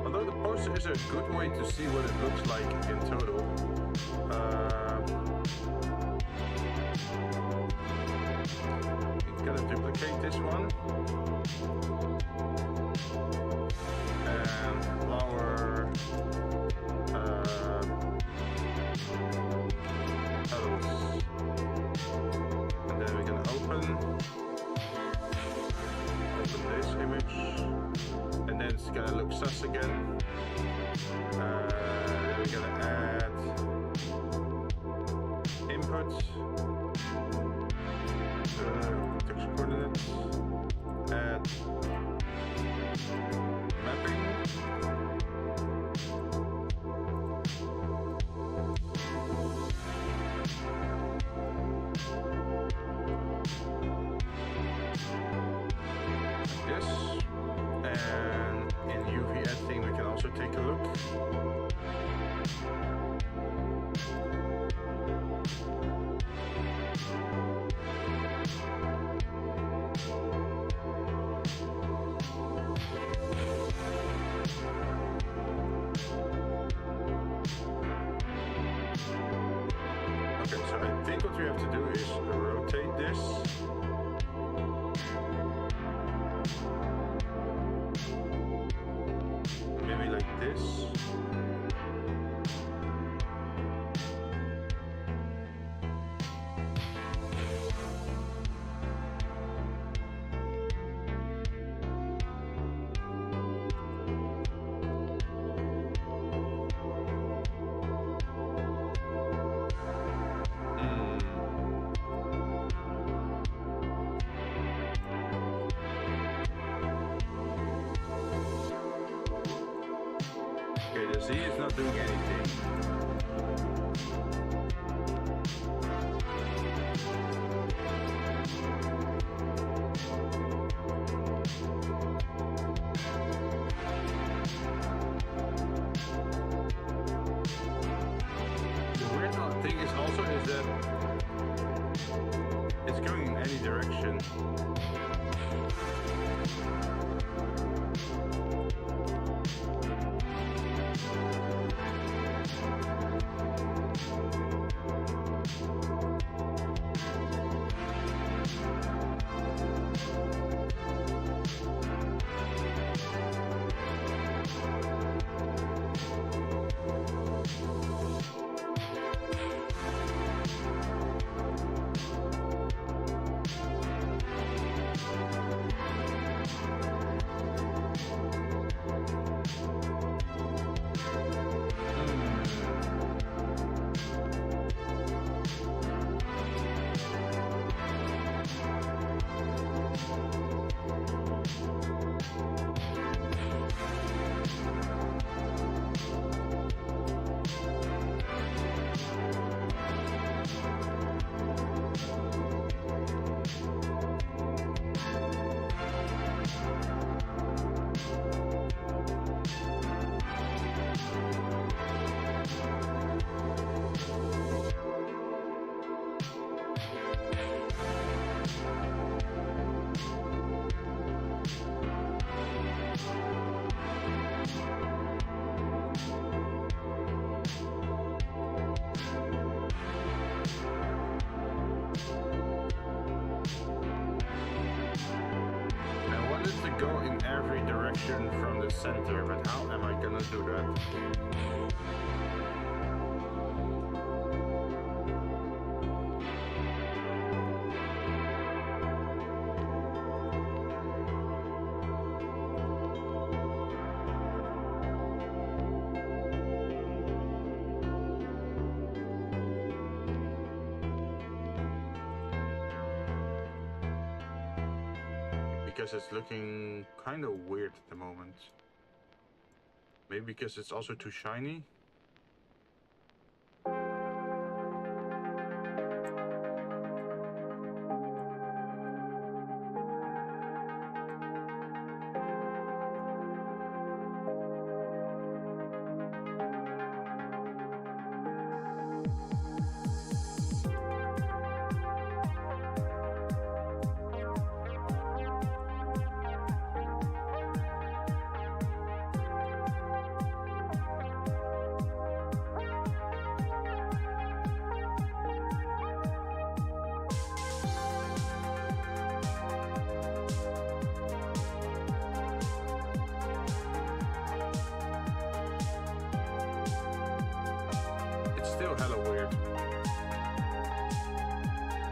Although the poster is a good way to see what it looks like in total. Gonna duplicate this one and flower petals, and then we're gonna open this image, and then it's gonna look sus again. Then we're gonna add input. Texture coordinates, add mapping, yes, and in UV editing we can also take a look. Okay, so I think what we have to do is rotate this. Maybe like this. Okay, the Z is not doing anything. The weird thing is also that it's going in any direction. go in every direction from the center, but how am I gonna do that? Because it's looking kind of weird at the moment. Maybe because it's also too shiny. Still hella weird.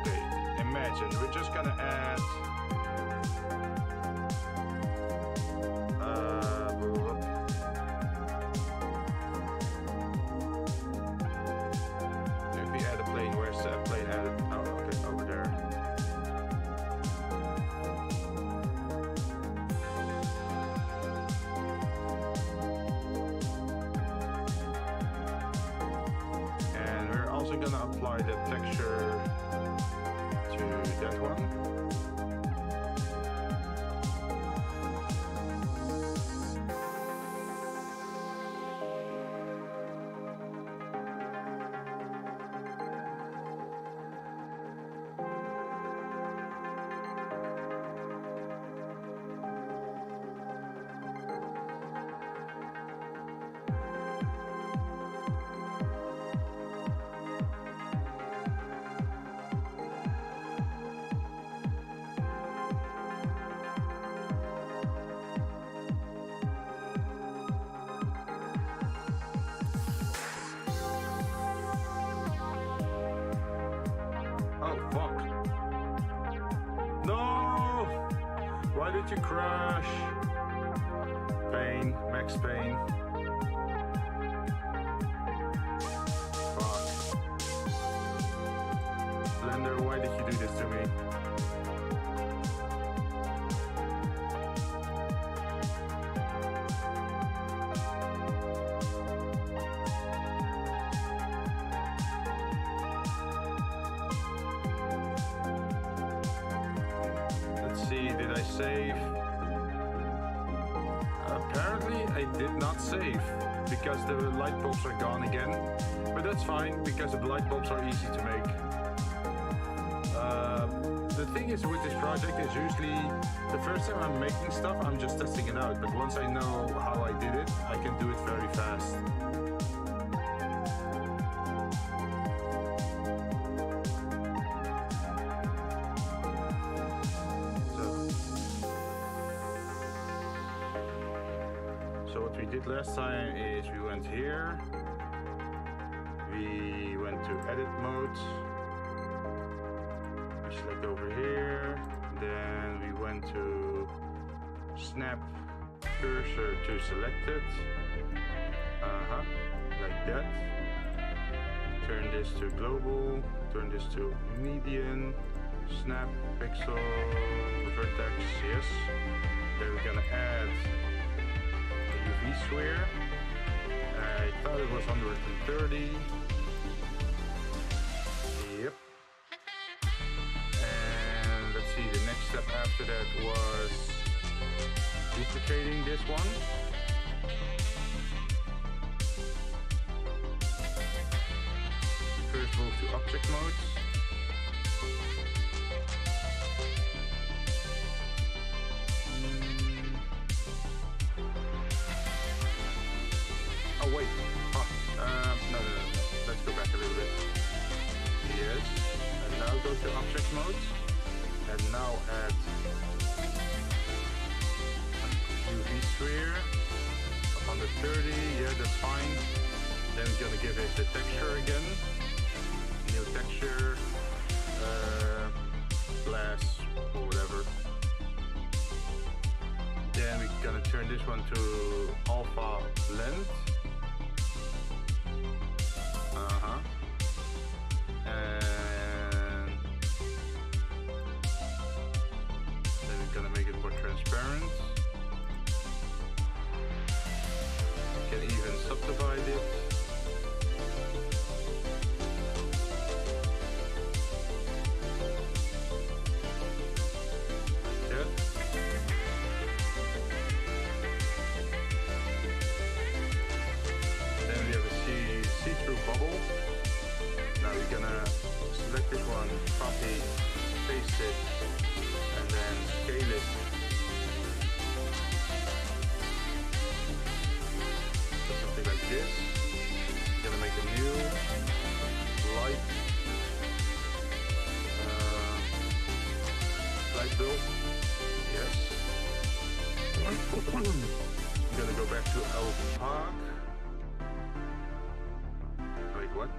Okay, imagine we're just gonna add if we add a plane, where's that plane added? Oh, okay, over there. Also gonna apply the texture to that one. Fuck. No! Why did you crash? Pain, max pain. Fuck. Blender, why did you do this to me? Did I save? Apparently I did not save because the light bulbs are gone again, but that's fine because the light bulbs are easy to make. The thing is with this project is usually the first time I'm making stuff I'm just testing it out, but once I know how I did it I can do it very fast. So what we did last time is we went here, we went to edit mode, we select over here, then we went to snap cursor to selected, like that, turn this to global, turn this to median, snap, pixel, vertex, yes, then we're gonna add UV sphere. I thought it was 130. Yep. And let's see, the next step after that was duplicating this one. First move to object mode. Oh wait, no, let's go back a little bit. Yes, and now go to object mode, and now add sphere. 130, yeah, that's fine. Then we're gonna give it the texture again. New texture, glass, or whatever. Then we're gonna turn this one to alpha length. And then we're gonna make it more transparent. Can even subdivide it. Yeah. Then we have a see-through bubble. Now we're gonna select this one, copy, paste it, and then scale it. Something like this. We're gonna make a new light bulb. Yes. I'm gonna go back to opaque. Wait, what?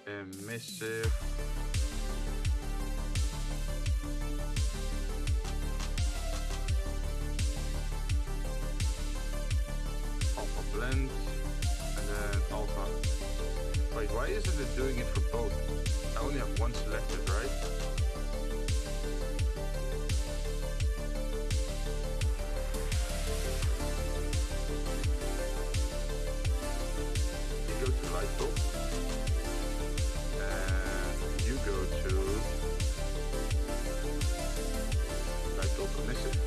Emissive. Alpha blend, and then alpha. Wait, why isn't it doing it for both? I only have one selected, right? You go to light bulb. Go to light bulb emissive,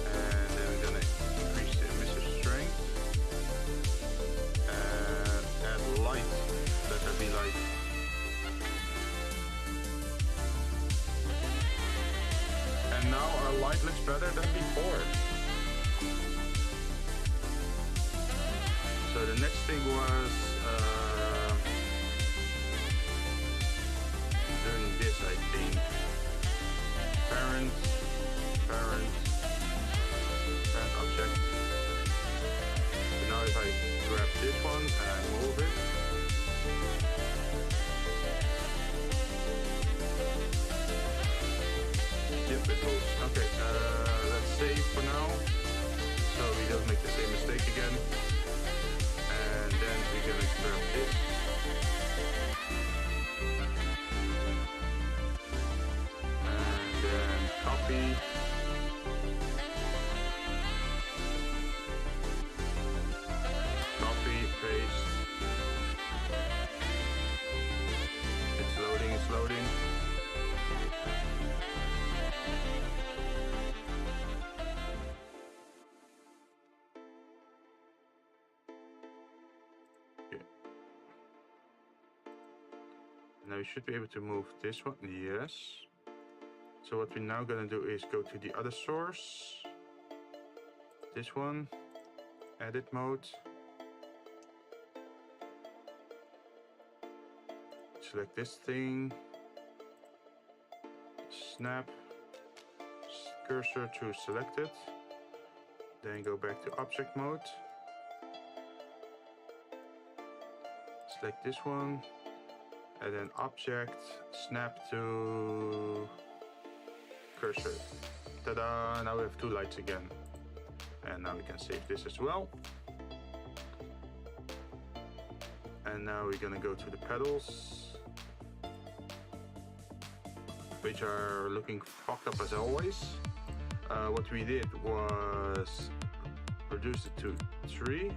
and then we're gonna increase the emissive strength and add light. Let there be light. And now our light looks better than before. So the next thing was this, I think. Parent object. So now if I grab this one and I move it, yep, it moves. Okay, let's save for now, so we don't make the same mistake again. And then we're gonna grab this. Copy. Copy, paste. It's loading, it's loading. Okay. Now we should be able to move this one, yes. So what we're now gonna do is go to the other source, this one, edit mode, select this thing, snap cursor to selected, then go back to object mode, select this one, and then object, snap to cursor. Ta-da! Now we have two lights again. And now we can save this as well. And now we're gonna go to the pedals, which are looking fucked up as always. What we did was reduce it to 3.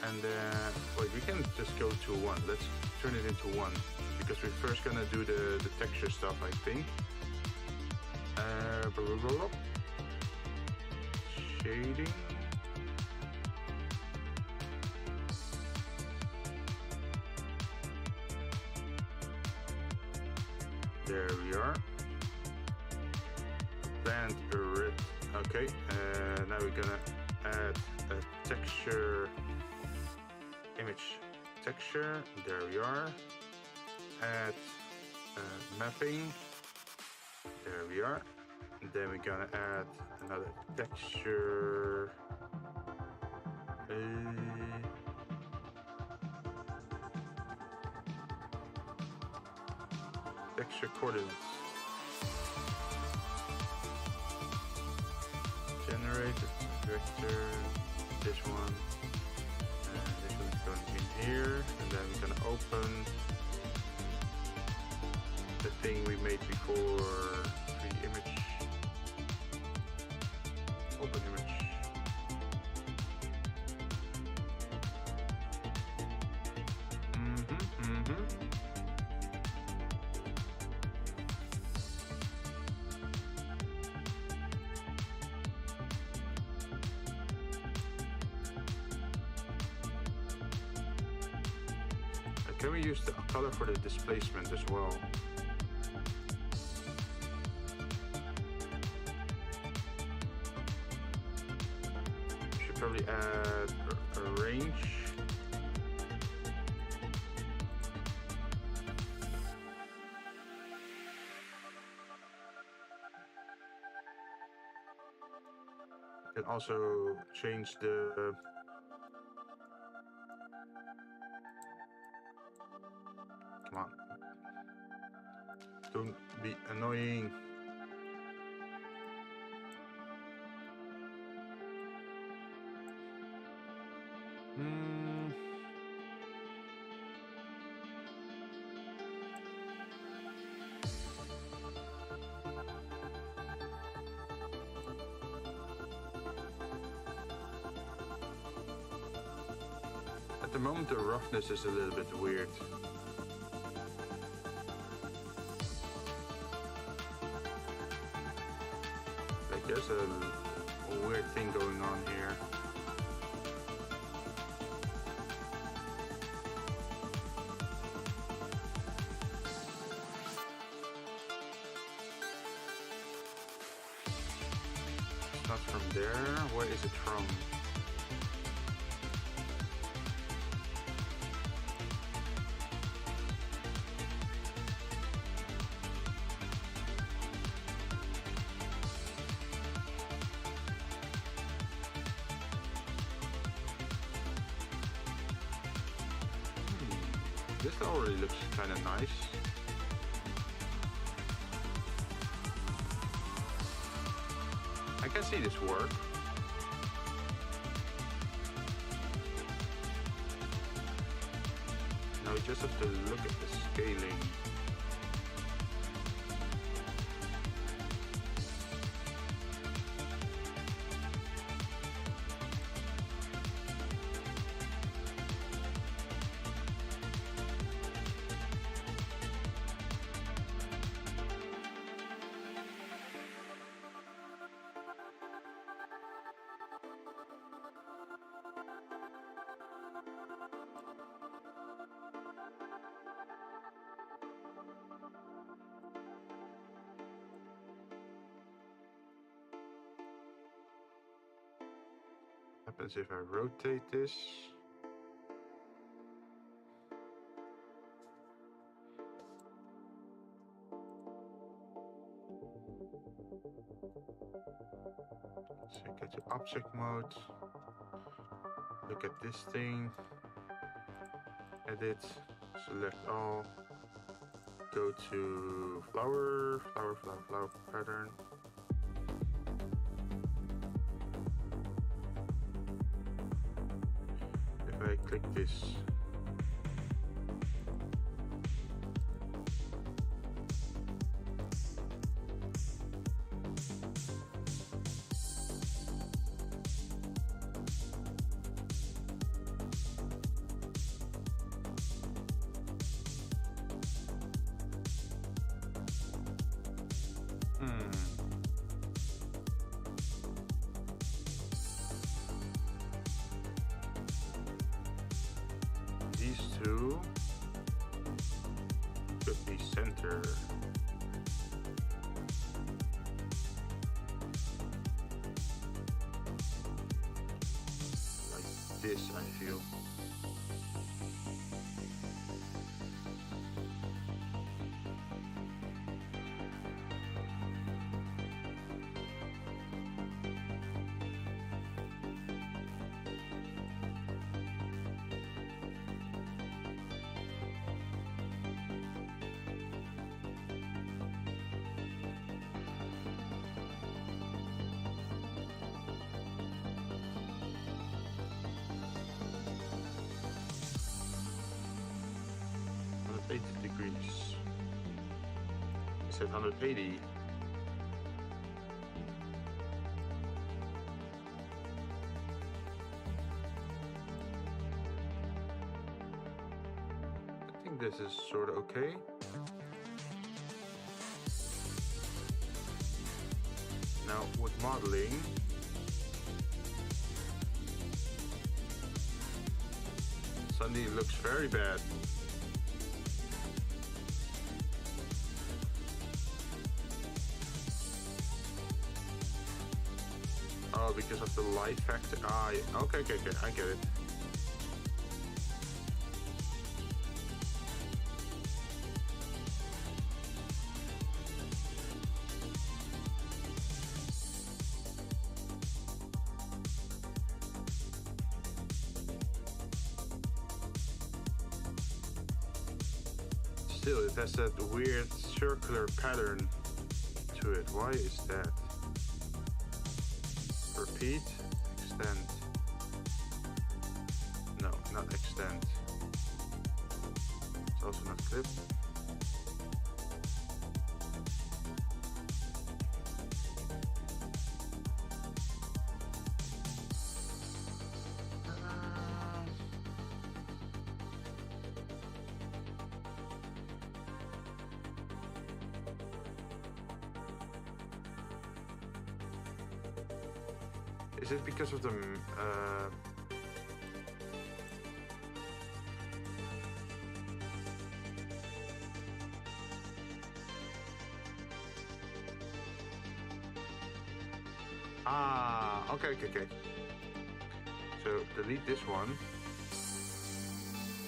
And then, wait, we can just go to 1. Let's turn it into 1, because we're first gonna do the texture stuff, I think. Shading. There we are. Plant a red. Okay, now we're gonna add a texture, image texture. There we are. Add mapping. There we are. And then we're gonna add another texture. Texture coordinates. Generated vector. This one. And this one's going in here. And then we're gonna open the thing we made before. 3D image. Open image. Can we use the color for the displacement as well? Should probably add a range. Can also change the come on. Don't be annoying. At the moment the roughness is a little bit weird. Like there's a weird thing going on here. It's not from there. Where is it from? This already looks kind of nice. I can see this work. Now we just have to look at the scaling. Happens if I rotate this. So get to object mode. Look at this thing. Edit. Select all. Go to flower pattern. If I click this, this, I feel. Degrees. Is that 180? I think this is sort of okay. Now with modeling, suddenly it looks very bad. Oh, because of the light factor. Ah, yeah. Okay, I get it. Still, it has that weird circular pattern to it. Why is that? Repeat, extend. No, not extend. It's also not clip. Is it because of the okay. So delete this one.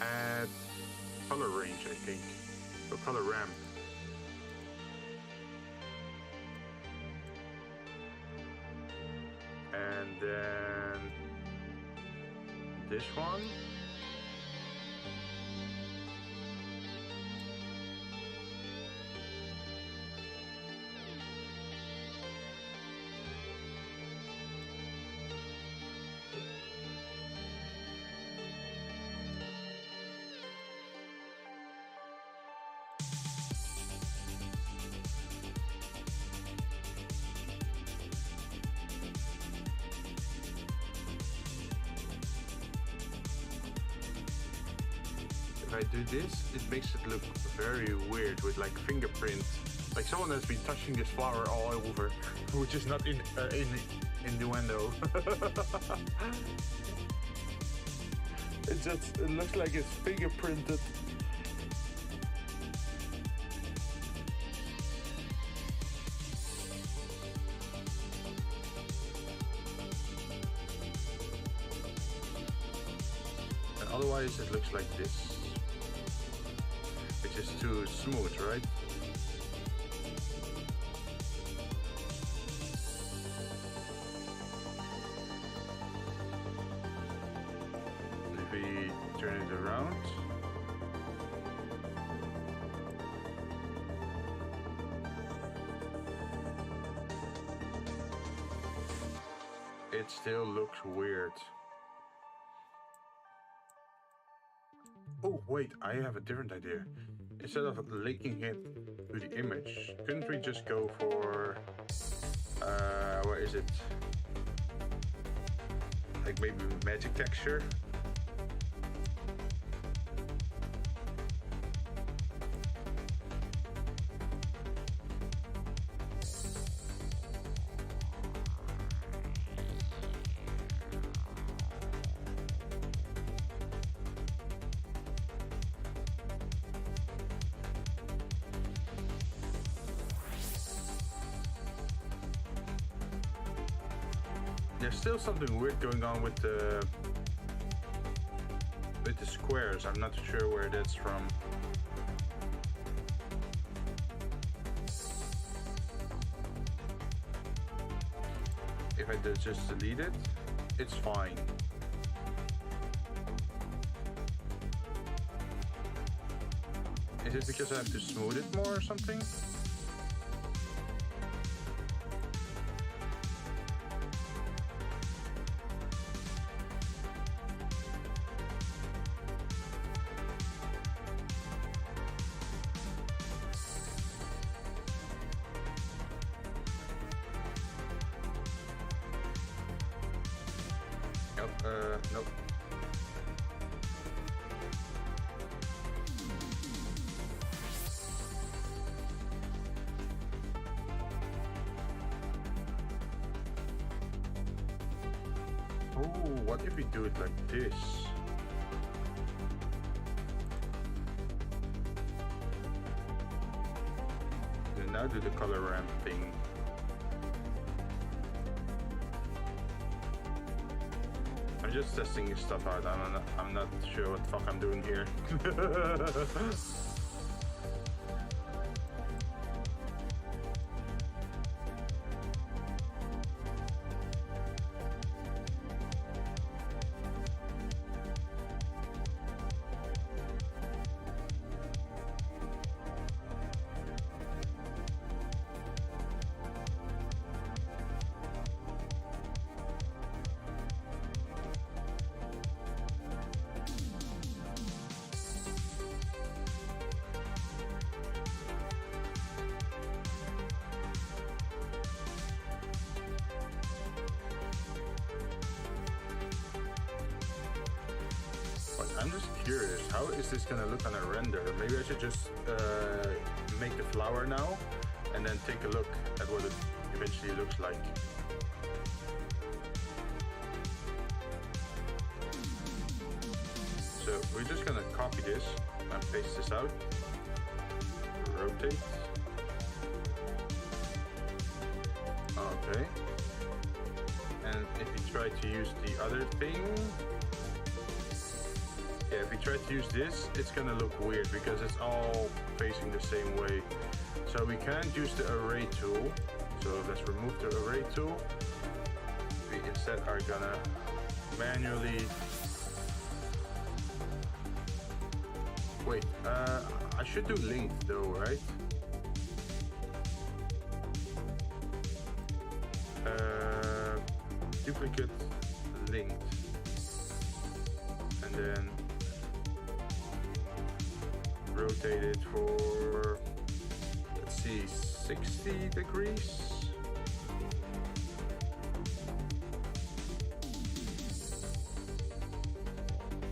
Add color range, I think. Or color ramp. And then this one. If I do this, it makes it look very weird with like fingerprints. Like someone has been touching this flower all over, which is not in innuendo. It looks like it's fingerprinted. And otherwise it looks like this, which is too smooth, right? If we turn it around, it still looks weird. Oh wait, I have a different idea. Instead of linking it to the image, couldn't we just go for what is it? Like maybe magic texture? There's still something weird going on with the with the squares. I'm not sure where that's from. If I just delete it, it's fine. Is it because I have to smooth it more or something? Nope. Oh, what if we do it like this? And now do the color ramp thing. I'm just testing this stuff out. I'm not sure what the fuck I'm doing here. I'm just curious, how is this gonna look on a render? Maybe I should just make the flower now and then take a look at what it eventually looks like. So we're just gonna copy this and paste this out, rotate. Okay. And if we try to use the other thing, yeah, if we try to use this, it's gonna look weird because it's all facing the same way. So we can't use the array tool. So let's remove the array tool. We instead are gonna manually... Wait, I should do linked though, right? Duplicate linked. And then rotate it for, let's see, 60 degrees.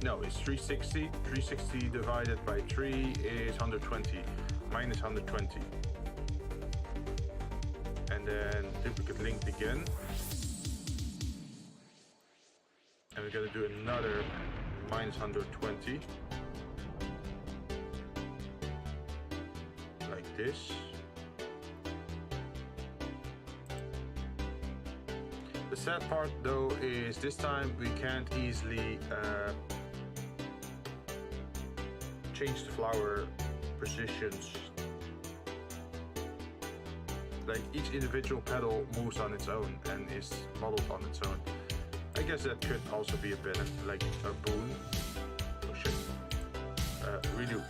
No, it's 360. 360 divided by 3 is 120. Minus 120. And then duplicate linked again. And we're gonna do another minus 120. Like this. The sad part though is this time we can't easily change the flower positions. Like each individual petal moves on its own and is modeled on its own. I guess that could also be a bit like a boon. Oh shit. Redo.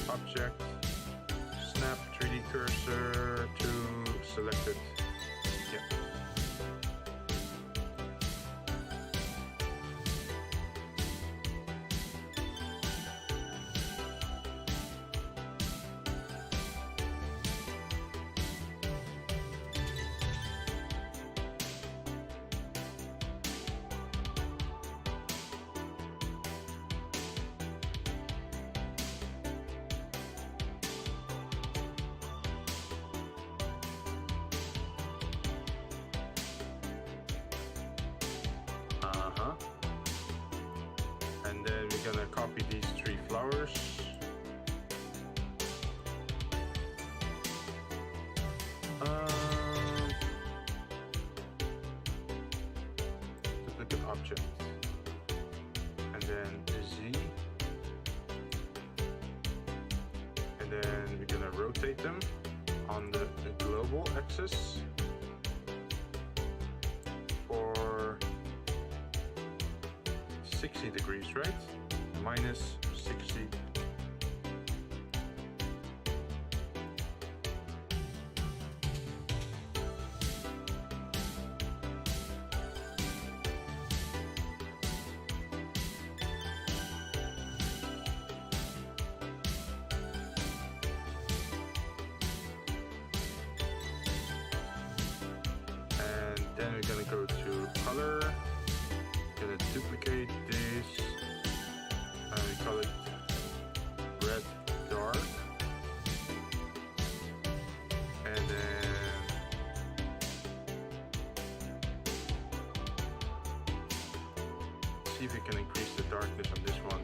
Object. Snap 3D cursor to selected. Yeah. rotate them on the global axis for 60 degrees, right? Minus 60. Then we're gonna go to color, gonna duplicate this, and we call it red dark, and then see if we can increase the darkness on this one.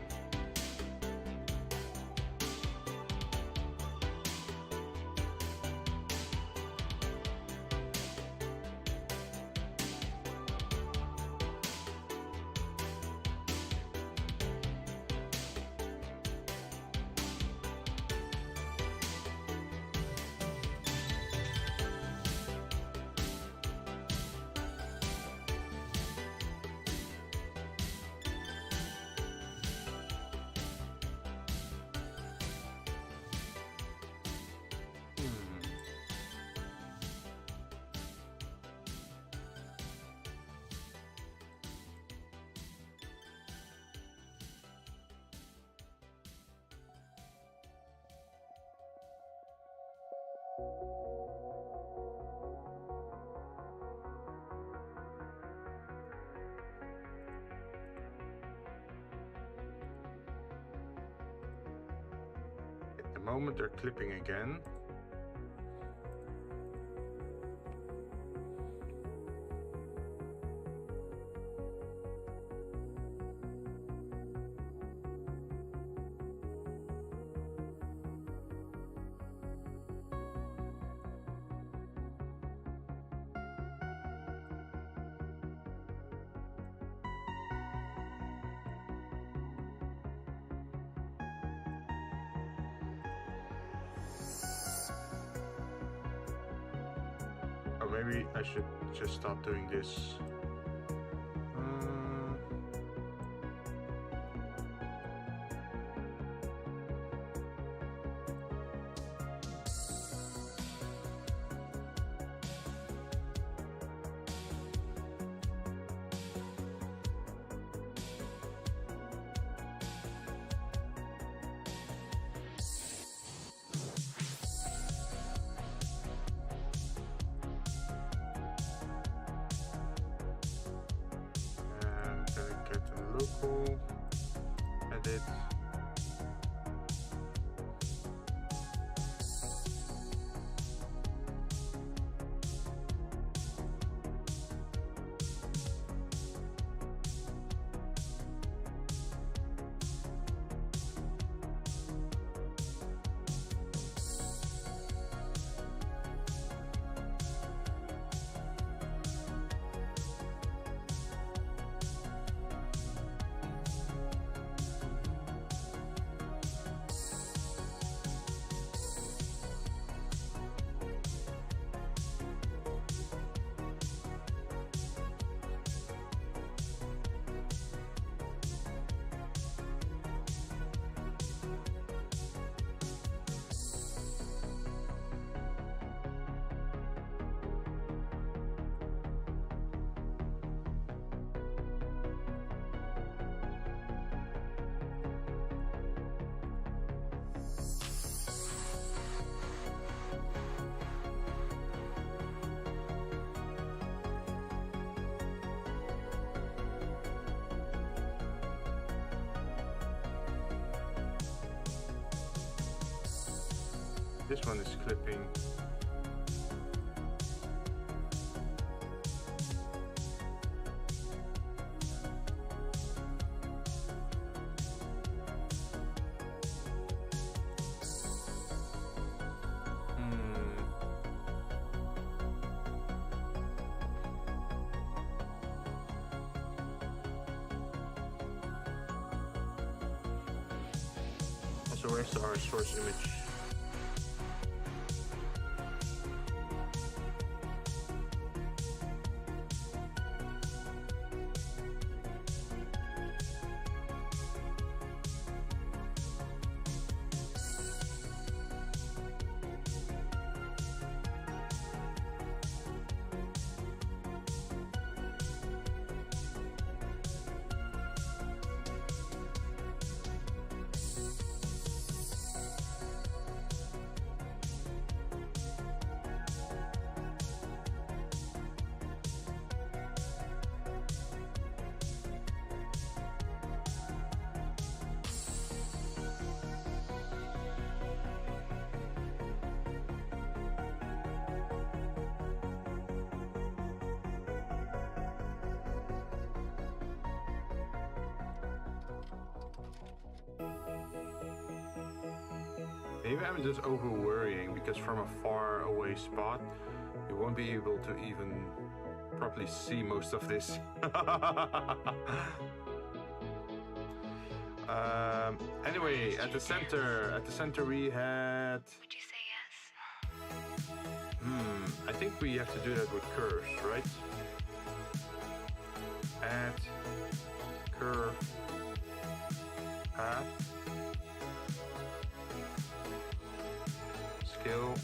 At the moment they're clipping again. Or maybe I should just stop doing this. Local, edit. This one is clipping. So where's our source image? Maybe I'm just over worrying because from a far away spot, you won't be able to even properly see most of this. Anyway, at the center we had. Would you say yes? I think we have to do that with curves, right? Add curve path. Scale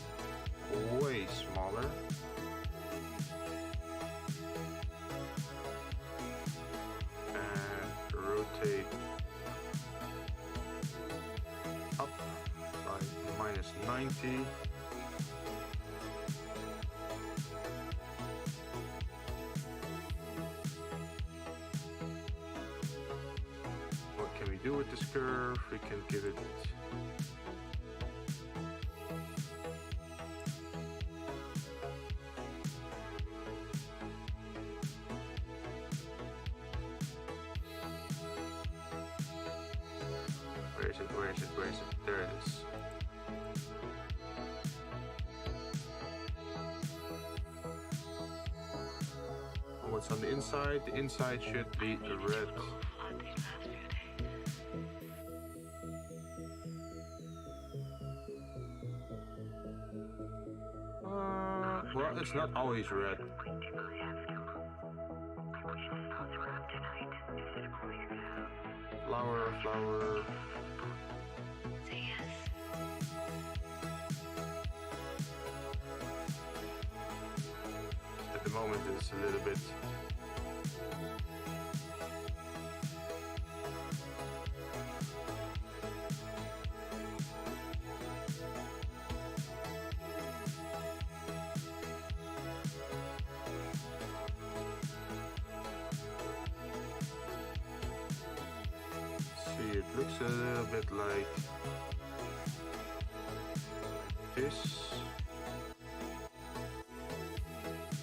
way smaller. And rotate up by -90. What can we do with this curve? We can give it Where is it? There it is. What's on the inside? The inside should be red. Well, it's not always red. Flower. Say yes. At the moment, it's a little bit. See, it looks a little bit like this.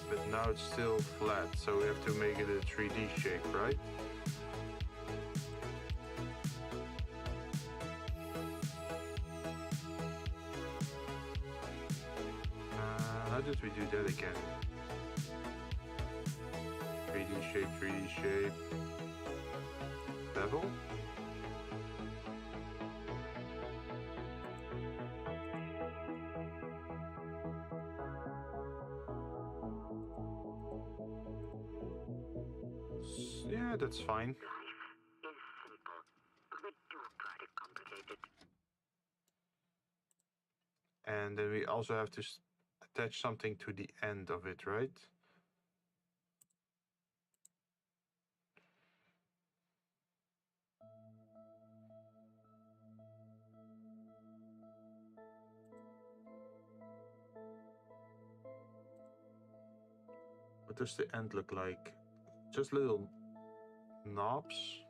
But now it's still flat, so we have to make it a 3D shape, right? How did we do that again? 3D shape. Bevel? Yeah, that's fine. And then we also have to attach something to the end of it, right? What does the end look like? Just little knobs.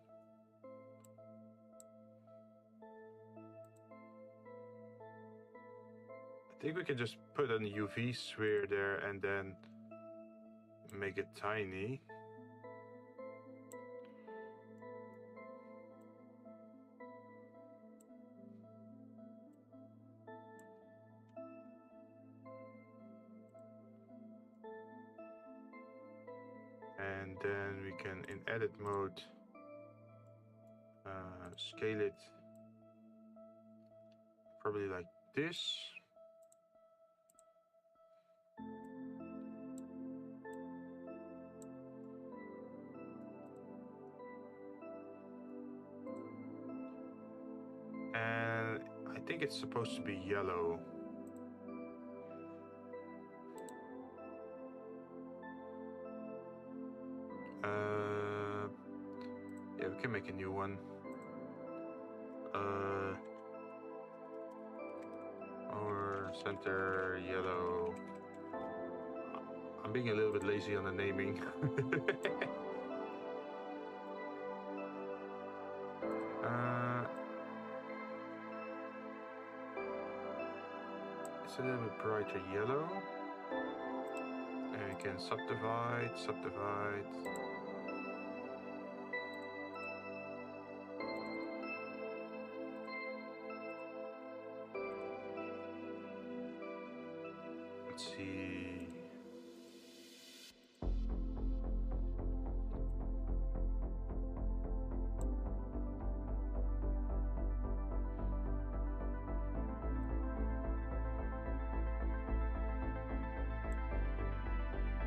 I think we can just put an UV sphere there and then make it tiny. And then we can, in edit mode, scale it probably like this. And I think it's supposed to be yellow. Yeah, we can make a new one. Or center yellow. I'm being a little bit lazy on the naming. It's a little bit brighter yellow. And we can subdivide. Let's see.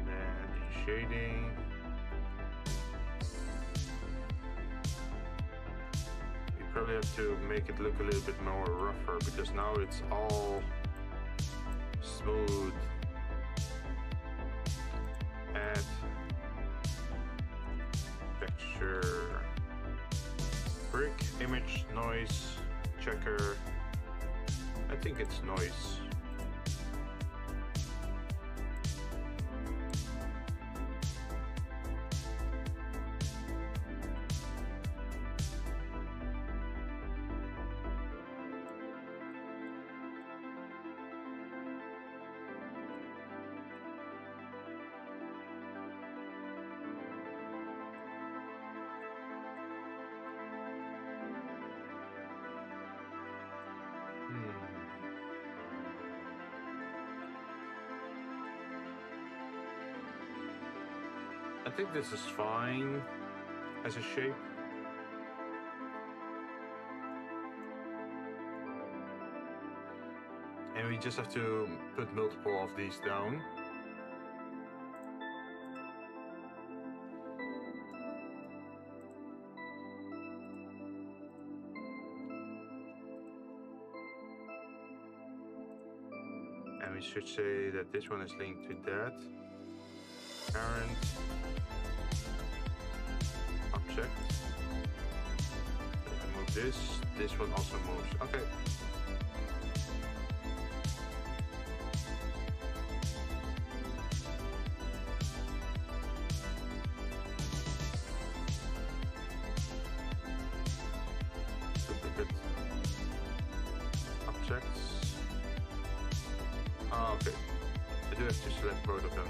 Then in shading. We probably have to make it look a little bit more rougher because now it's all smooth. Add texture, brick, image, noise, checker. I think it's noise. I think this is fine as a shape. And we just have to put multiple of these down. And we should say that this one is linked to that. Parent. Object. Move this. This one also moves. Okay. Duplicate objects. Ah, okay. I do have to select both of them.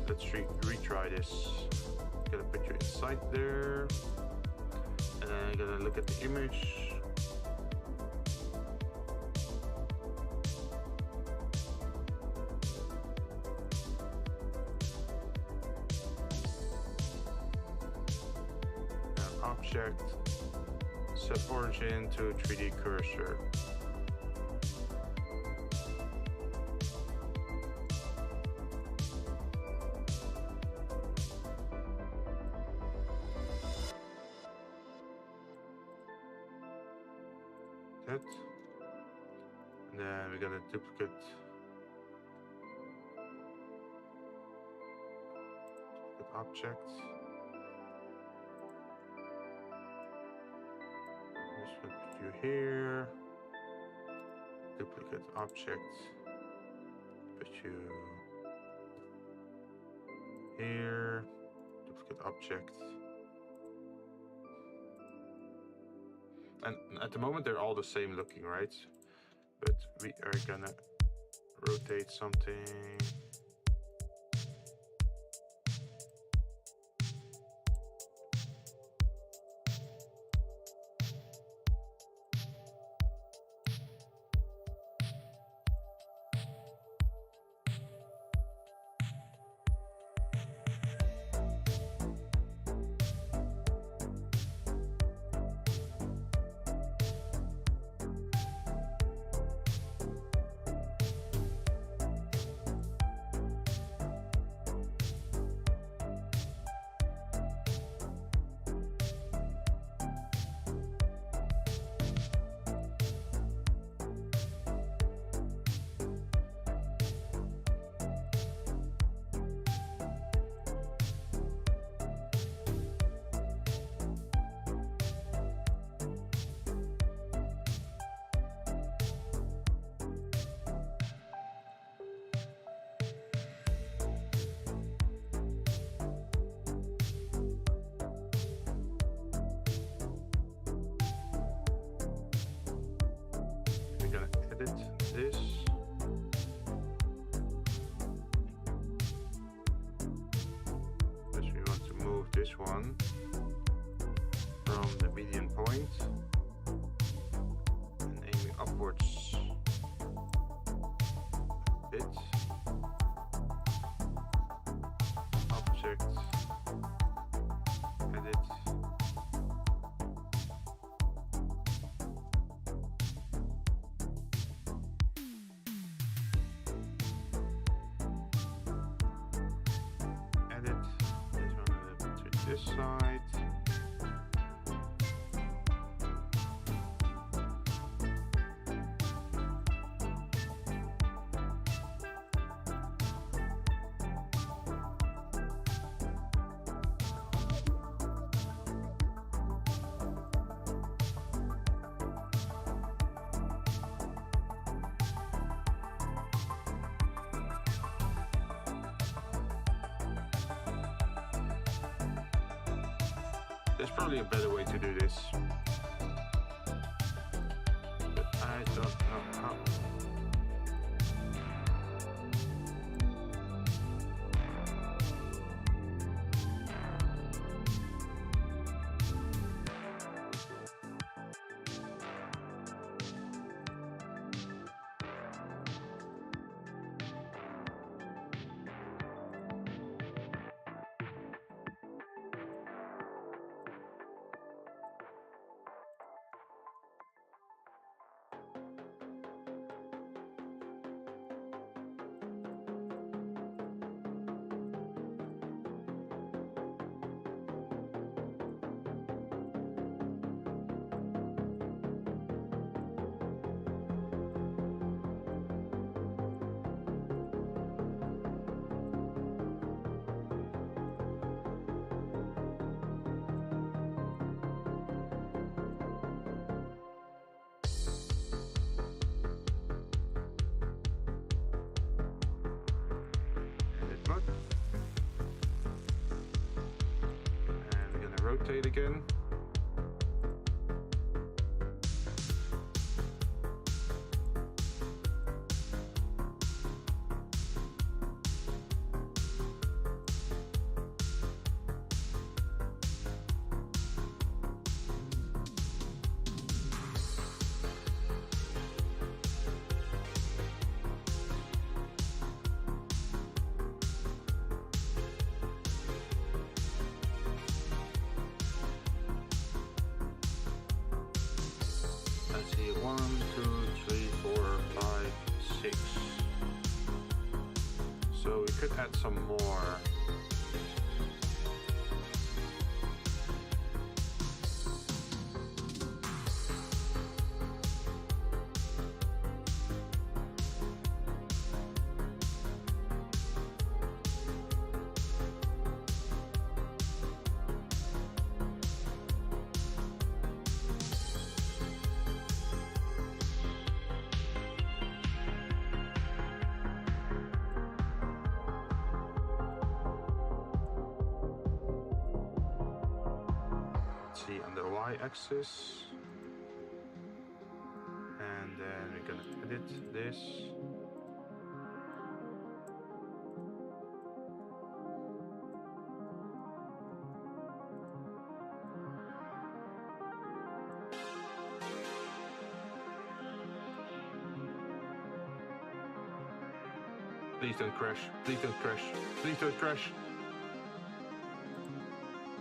Let's retry this. Gotta put you inside there. And then I'm gonna look at the image. And object. Set origin to 3D cursor. That. And then we're gonna duplicate object. This one put you here. Duplicate object. Put you here. Duplicate object. And at the moment they're all the same looking, right? But we are gonna rotate something. This. Because we want to move this one from the median point upwards bit. Object, edit. Edit this one a little bit to this side. There's probably a better way to do this, but I don't know how. And we're gonna rotate again. Let's see, 1, 2, 3, 4, 5, 6. So we could add some more. See on the y-axis, and then we're gonna edit this. Please don't crash, please don't crash, please don't crash.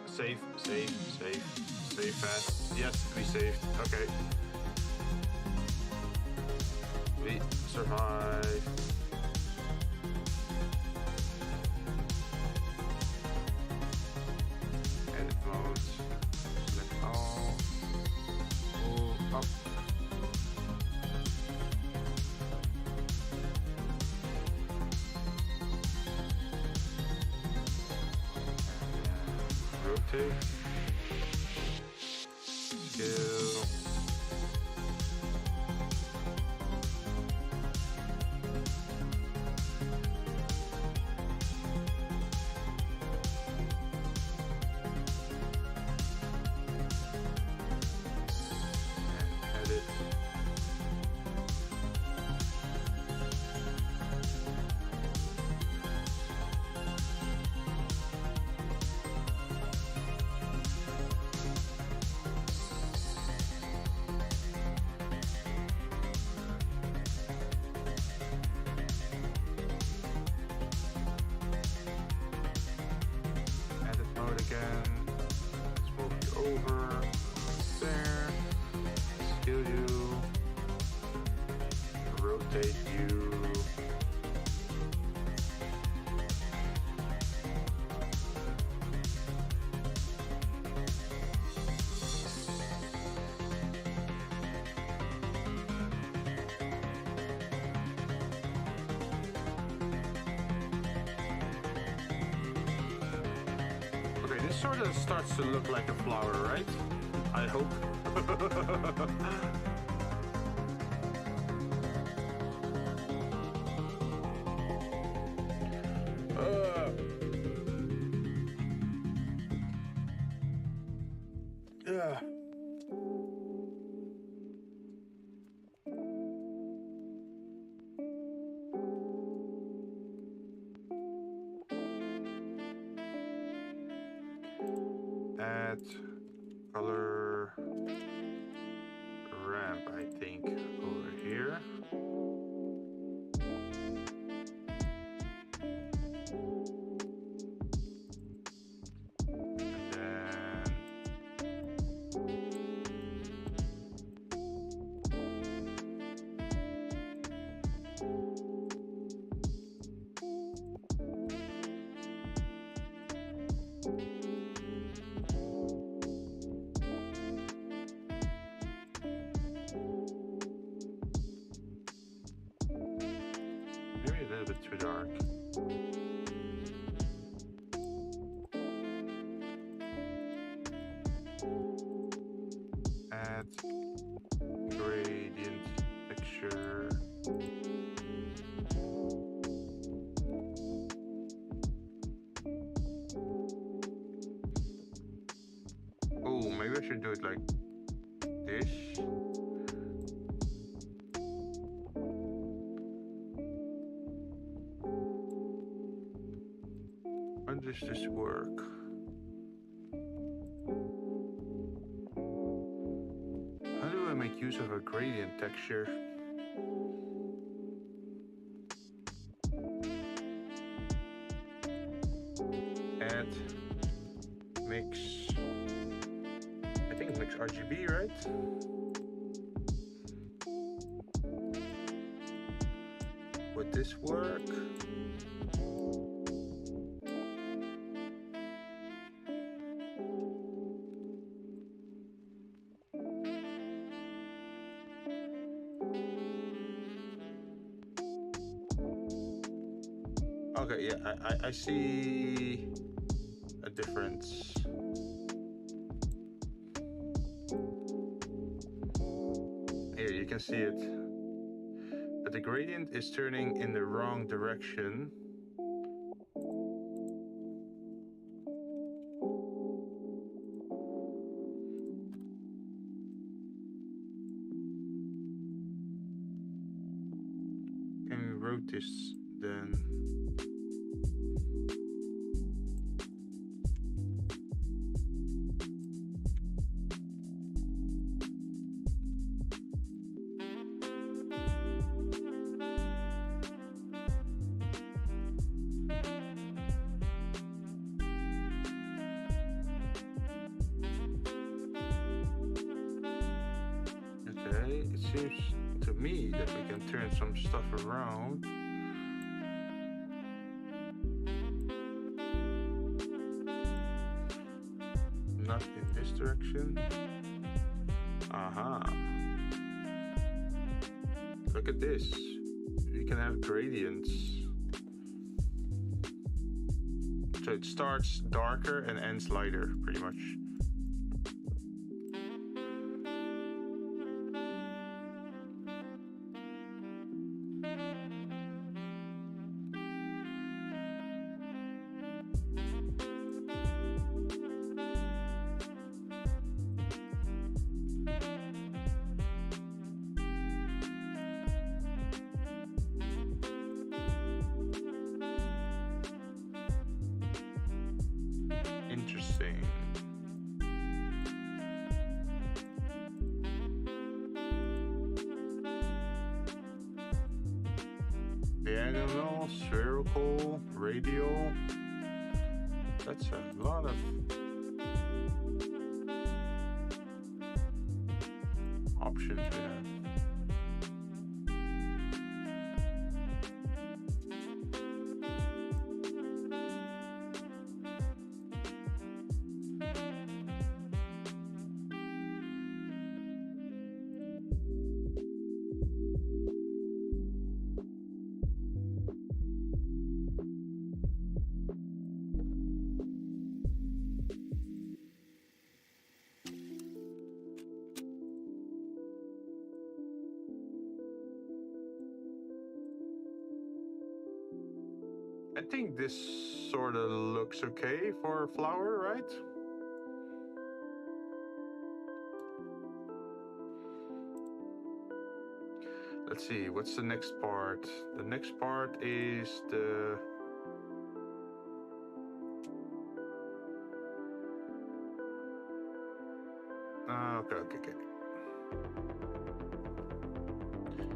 Save, save, save, save fast. Yes, we saved. Okay. We survived. Edit mode. Select all. Move up. Rotate. Scale. And edit. mode again. Let's move you over. There. Skew you. Rotate you. Sort of starts to look like a flower, right? I hope. Yeah. Add color ramp, I think, over here. Maybe a little bit too dark. Add gradient texture. Oh, maybe I should do it like this. How does this work? How do I make use of a gradient texture? Add, mix, I think mix RGB, right? Would this work? Okay, yeah, I see a difference. Here, you can see it. But the gradient is turning in the wrong direction. Can we rotate this then? Okay, it seems to me that we can turn some stuff around. Not in this direction. Aha. Look at this. We can have gradients. So it starts darker and ends lighter, pretty much. Interesting. Diagonal, spherical, radial. That's a lot of options we have. I think this sort of looks okay for a flower, right? Let's see, what's the next part? The next part is the... Okay.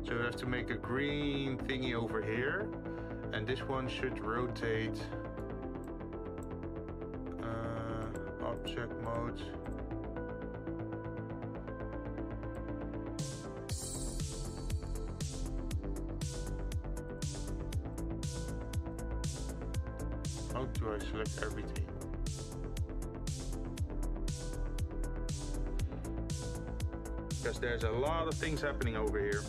So we have to make a green thingy over here. And this one should rotate object mode. How do I select everything? Because there's a lot of things happening over here.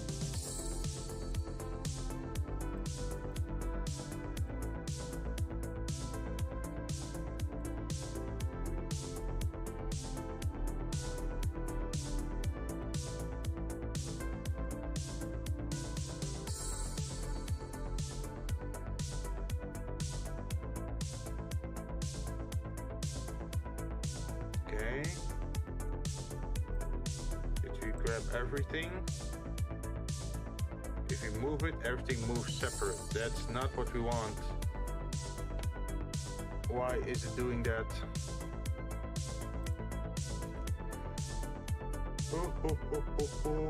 Okay. Did we grab everything? If we move it, everything moves separate. That's not what we want. Why is it doing that? Oh.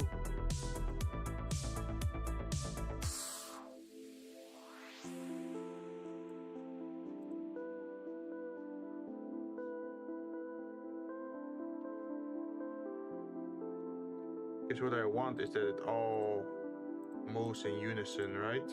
Because what I want is that it all moves in unison, right?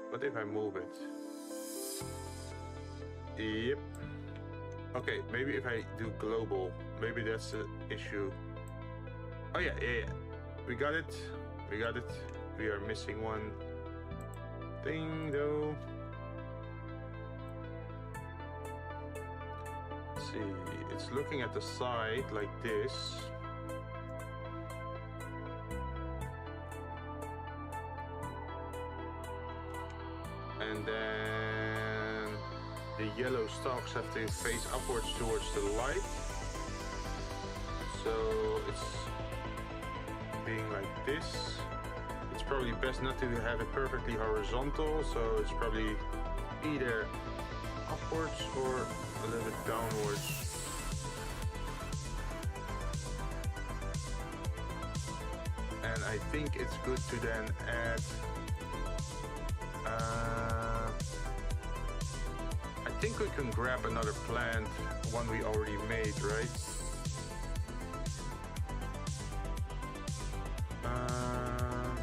What if I move it? Yep. Okay, maybe if I do global, maybe that's the issue. Oh yeah. We got it. We are missing one thing though. Let's see, it's looking at the side like this. And then the yellow stalks have to face upwards towards the light. So it's being like this. It's probably best not to have it perfectly horizontal, so it's probably either upwards or a little bit downwards. And I think it's good to then add I think we can grab another plant, one we already made, right?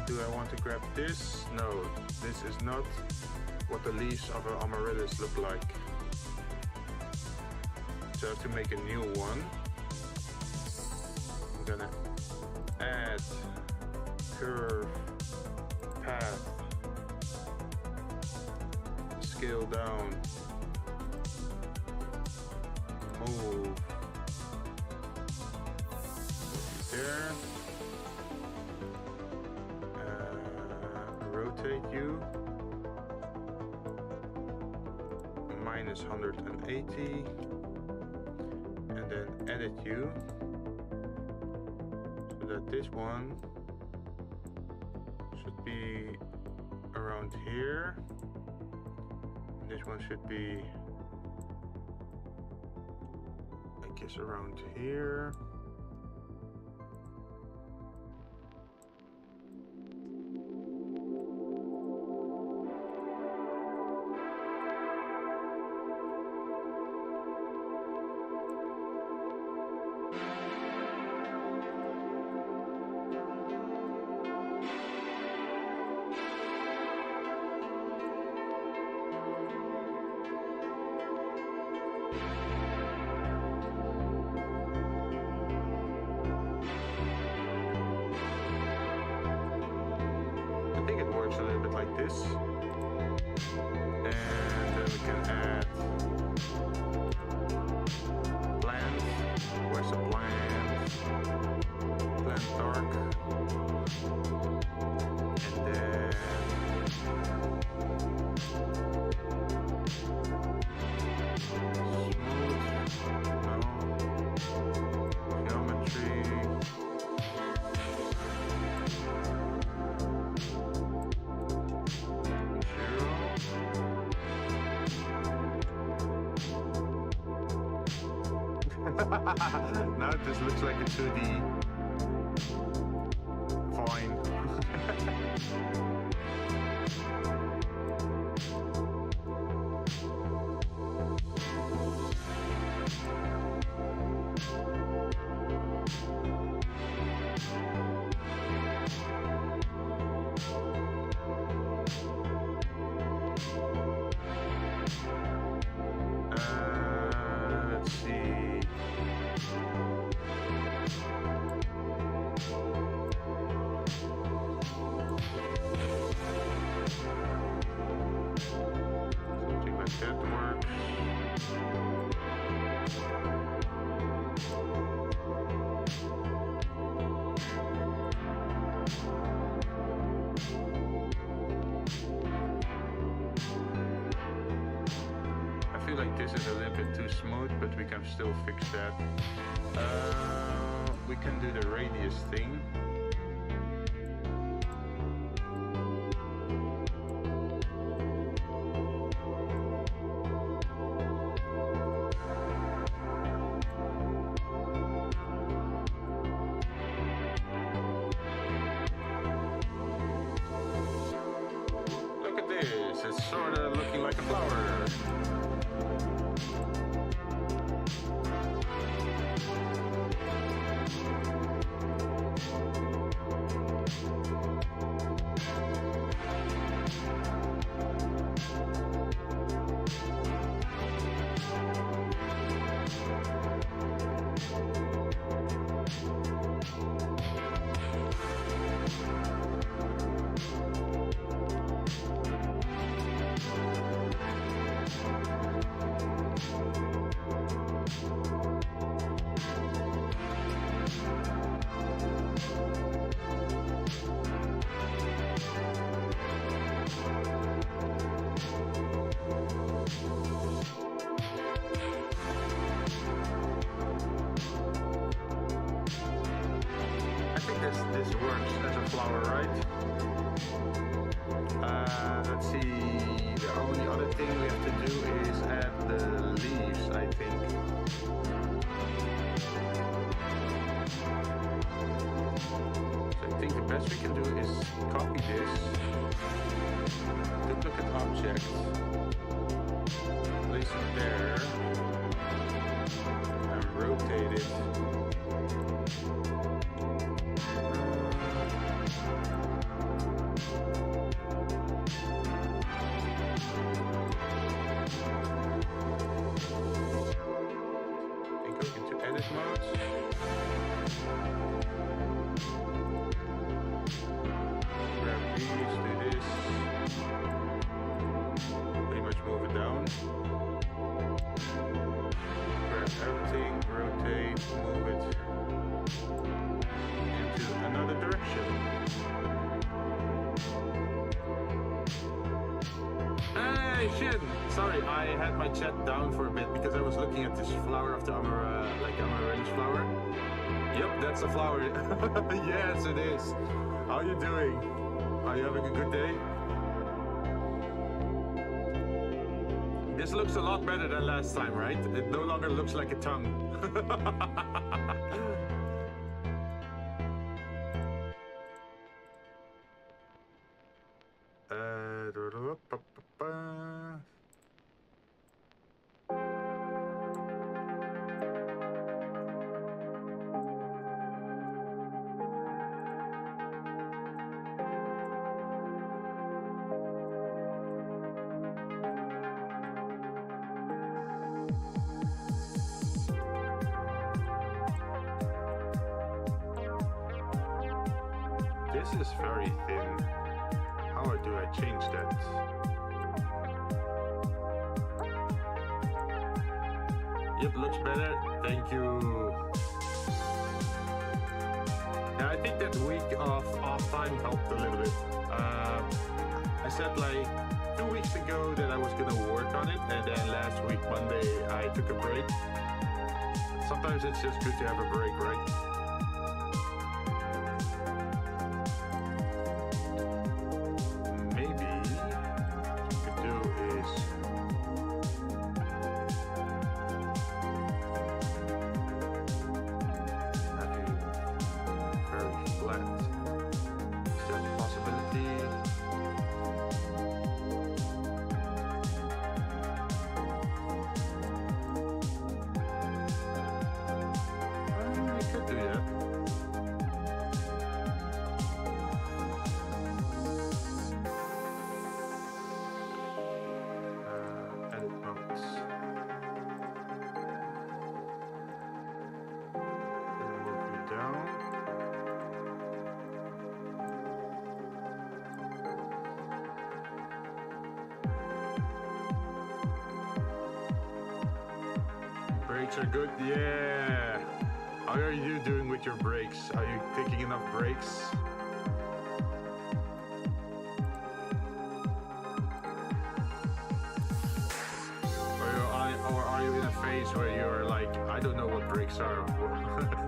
Do I want to grab this? No, this is not what the leaves of an amaryllis look like. So I have to make a new one. I'm gonna add curve, path, scale down, move there, rotate you, minus 180, and then edit you, so that this one should be around here, and this one should be is around here. I think it works a little bit like this. And then we can add plant. Where's the plant? Plant dark. And then smooth. No. Geometry. Now this looks like a 2D. Fine. Let's see. Something like that works. I feel like this is a little bit too smooth, but we can still fix that. We can do the radius thing. Look at this, it's sort of looking like a flower. This works as a flower, right? Let's see, the only other thing we have to do is add the leaves, I think. So I think the best we can do is copy this, duplicate object, place it there, and rotate it. Edit modes. Grab these, do this. Pretty much move it down. Grab everything, rotate, move it into another direction. Hey, shit! Sorry, I had my chat down for a bit because I was looking at this flower of the amaryllis flower. Yep, that's a flower. Yes, it is. How you doing? Are you having a good day? This looks a lot better than last time, right? It no longer looks like a tongue. This is very thin. How do I change that? Yep, looks better. Thank you. Yeah, I think that week of off time helped a little bit. I said like 2 weeks ago that I was gonna work on it, and then last week Monday I took a break. Sometimes it's just good to have a break, right? Brakes are good, yeah. How are you doing with your brakes? Are you taking enough breaks? Or are you in a phase where you're like, I don't know what brakes are.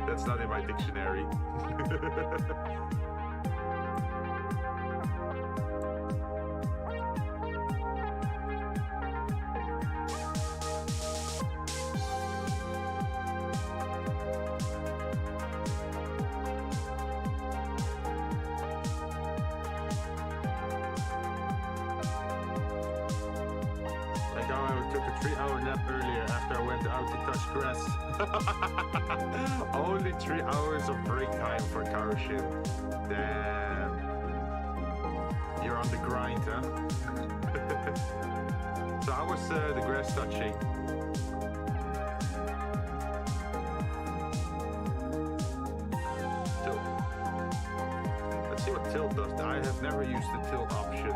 That's not in my dictionary. Only 3 hours of break time for Karshin. Damn. You're on the grind, huh? So how was the grass touching? Tilt. Let's see what tilt does. I have never used the tilt option.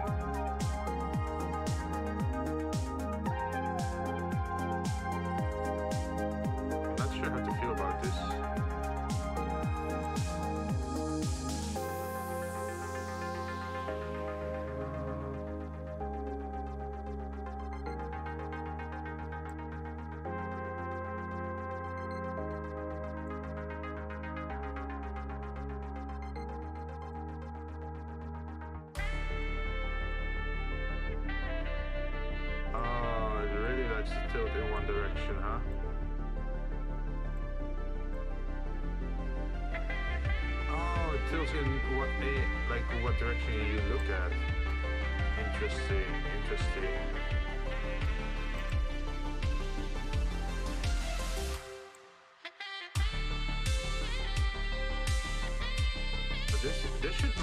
Tilt in one direction, huh? Oh, it tilts in what direction you look at. Interesting, interesting. But this should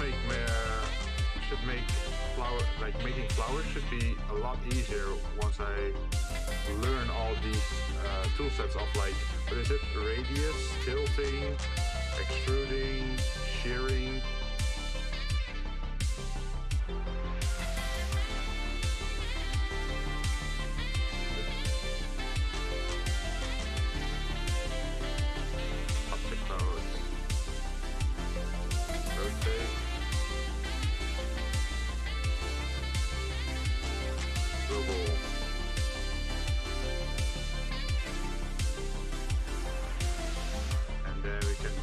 make flower, like making flowers should be a lot easier once I learn all these tool sets of like, what is it? Radius, tilting, extruding, shearing. Object modes. Rotate. Global.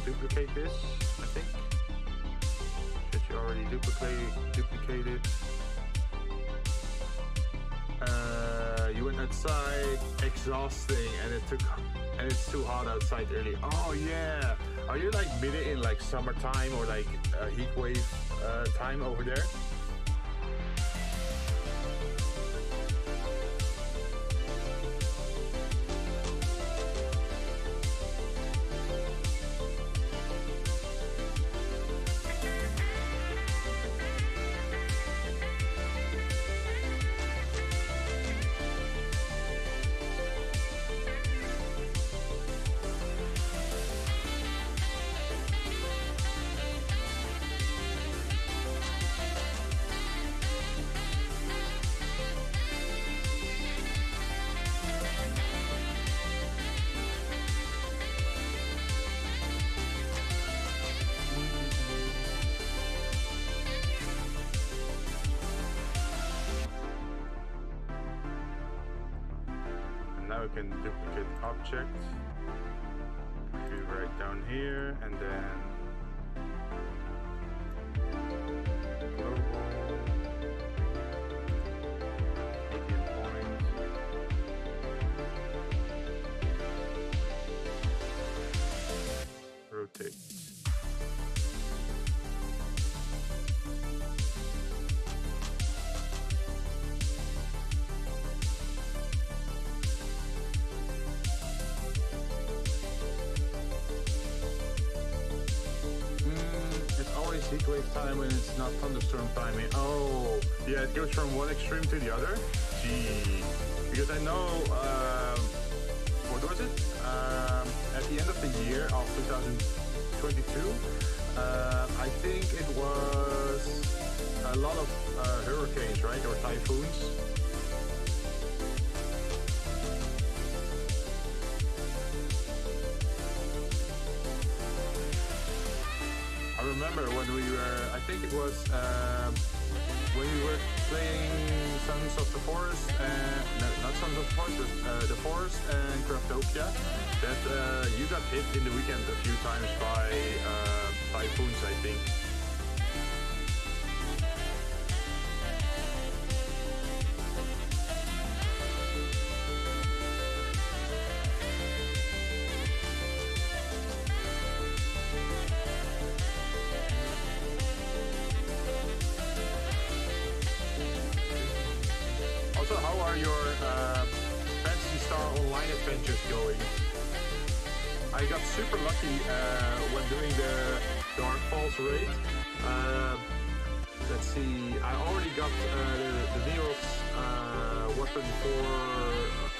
Duplicate this, I think. Should you already duplicate it? You went outside, exhausting, and it's too hot outside early. Oh yeah. Are you like mid in like summertime or like heat wave time over there? Now we can duplicate object. Do right down here and then global, median point, rotate. Heatwave time when it's not thunderstorm timing. Oh, yeah, it goes from one extreme to the other. Gee, because I know, what was it? At the end of the year of 2022, I think it was a lot of hurricanes, right, or typhoons. Remember when we were, I think it was when we were playing Sons of the Forest, no, not Sons of the Forest, but The Forest and Craftopia, that you got hit in the weekend a few times by typhoons, I think. How are your Fantasy Star Online adventures going? I got super lucky when doing the Dark Falls raid. Let's see, I already got the Neos weapon for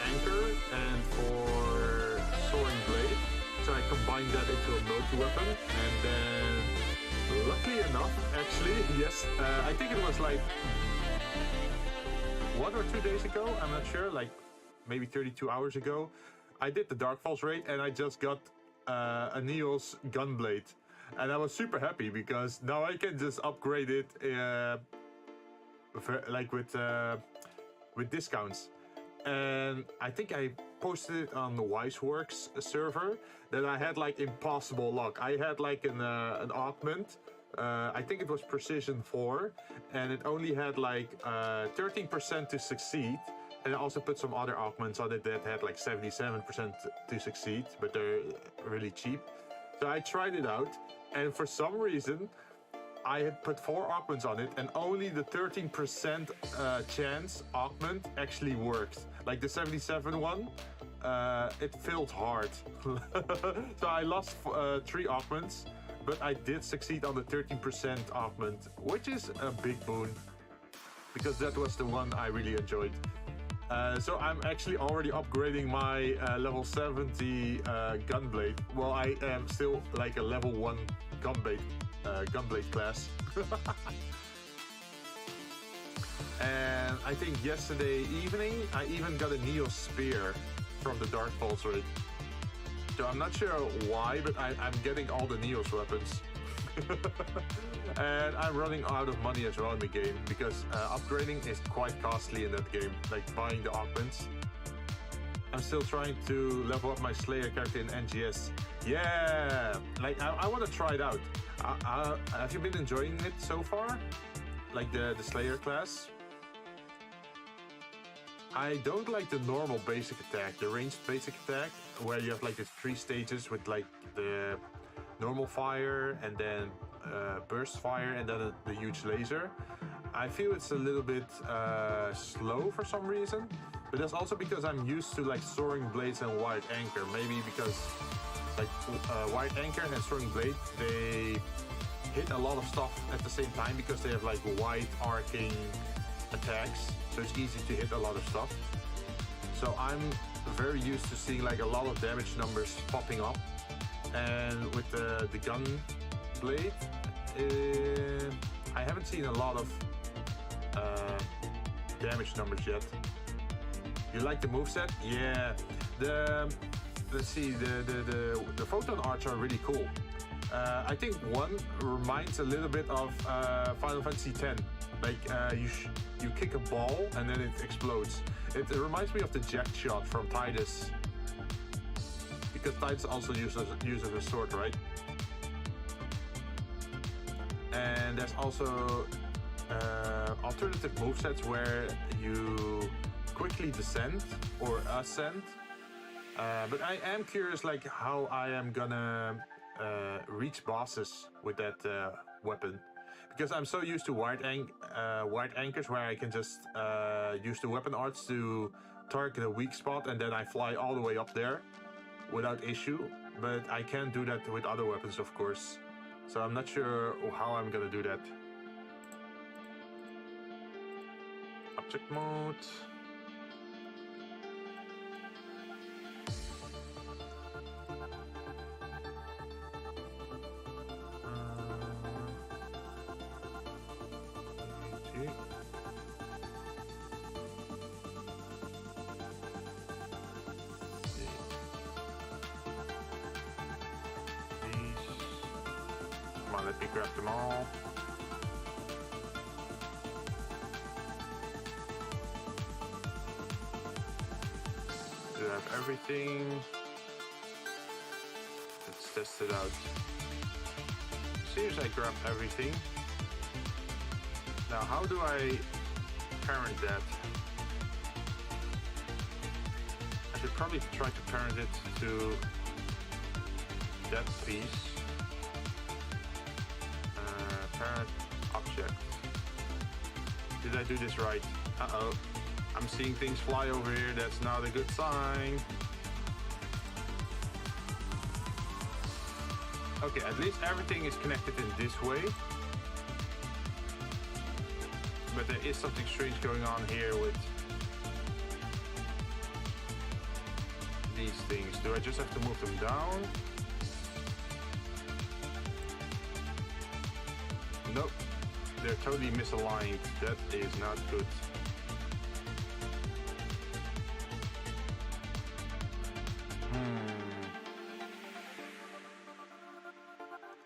Anchor and for Soaring Blade. So I combined that into a multi-weapon, and then luckily enough, actually, yes, I think it was like 1 or 2 days ago, I'm not sure, like maybe 32 hours ago, I did the Dark Falls raid and I just got a Neos Gunblade. And I was super happy because now I can just upgrade it like with discounts. And I think I posted it on the Wiseworks server that I had like impossible luck. I had like an augment. I think it was Precision 4, and it only had like 13% to succeed, and I also put some other augments on it that had like 77% to succeed, but they're really cheap. So I tried it out, and for some reason, I had put 4 augments on it, and only the 13% chance augment actually worked. Like the 77 one, it failed hard. So I lost 3 augments. But I did succeed on the 13% augment, which is a big boon, because that was the one I really enjoyed. So I'm actually already upgrading my level 70 Gunblade. Well, I am still like a level 1 Gunblade class. And I think yesterday evening, I even got a Neos Spear from the Dark Falls raid. So I'm not sure why, but I'm getting all the Neos weapons. And I'm running out of money as well in the game, because upgrading is quite costly in that game, like buying the augments. I'm still trying to level up my Slayer character in NGS. Yeah, like I want to try it out. Have you been enjoying it so far? Like the Slayer class? I don't like the normal basic attack, the ranged basic attack, where you have like these 3 stages with like the normal fire and then burst fire and then the huge laser. I feel it's a little bit slow for some reason, but that's also because I'm used to like soaring blades and wide anchor. Maybe because like wide anchor and soaring blade, they hit a lot of stuff at the same time because they have like wide arcing attacks, so it's easy to hit a lot of stuff. So I'm very used to seeing like a lot of damage numbers popping up, and with the gun blade, I haven't seen a lot of damage numbers yet. You like the moveset? Yeah. Let's see, the photon arts are really cool. I think one reminds a little bit of Final Fantasy X. Like you kick a ball and then it explodes. It reminds me of the jack shot from Titus, because Titus also uses a sword, right? And there's also alternative movesets where you quickly descend or ascend. But I am curious, like how I am gonna reach bosses with that weapon, because I'm so used to wide anchors where I can just use the weapon arts to target a weak spot and then I fly all the way up there without issue. But I can't do that with other weapons, of course. So I'm not sure how I'm gonna do that. Object mode. Come on, let me grab them all. Do I have everything? Let's test it out. Seems I grabbed everything. Now, how do I parent that? I should probably try to parent it to that piece. Parent object. Did I do this right? Uh-oh. I'm seeing things fly over here. That's not a good sign. Okay, at least everything is connected in this way. But there is something strange going on here with these things. Do I just have to move them down? Nope. They're totally misaligned. That is not good.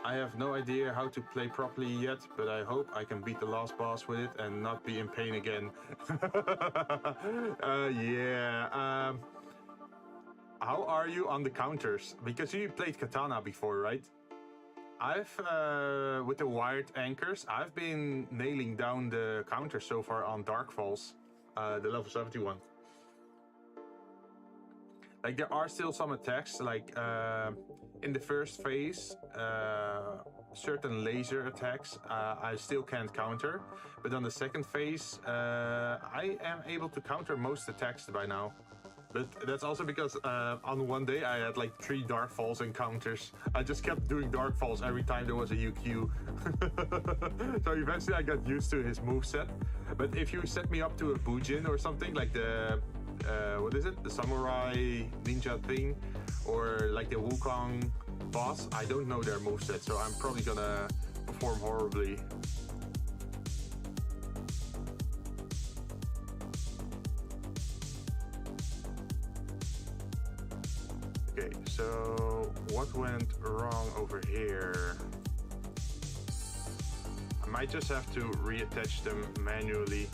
I have no idea how to play properly yet, but I hope I can beat the last boss with it and not be in pain again. Yeah. How are you on the counters? Because you played Katana before, right? I've, with the wired anchors, I've been nailing down the counters so far on Dark Falls, the level 71. Like, there are still some attacks, like in the first phase, certain laser attacks I still can't counter, but on the second phase, I am able to counter most attacks by now. But that's also because on one day I had like 3 Dark Falls encounters. I just kept doing Dark Falls every time there was a UQ. So eventually I got used to his moveset. But if you set me up to a Bujin or something, like the what is it? The samurai ninja thing, or like the Wukong boss, I don't know their moveset, so I'm probably gonna perform horribly. Okay, so what went wrong over here? I might just have to reattach them manually.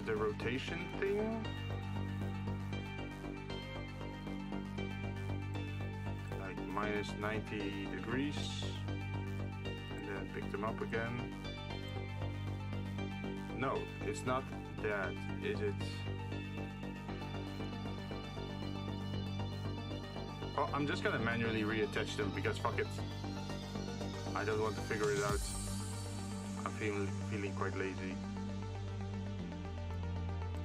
the rotation thing. Like minus 90 degrees. And then pick them up again. No, it's not that, is it? Oh, I'm just gonna manually reattach them because fuck it. I don't want to figure it out. I'm feeling quite lazy.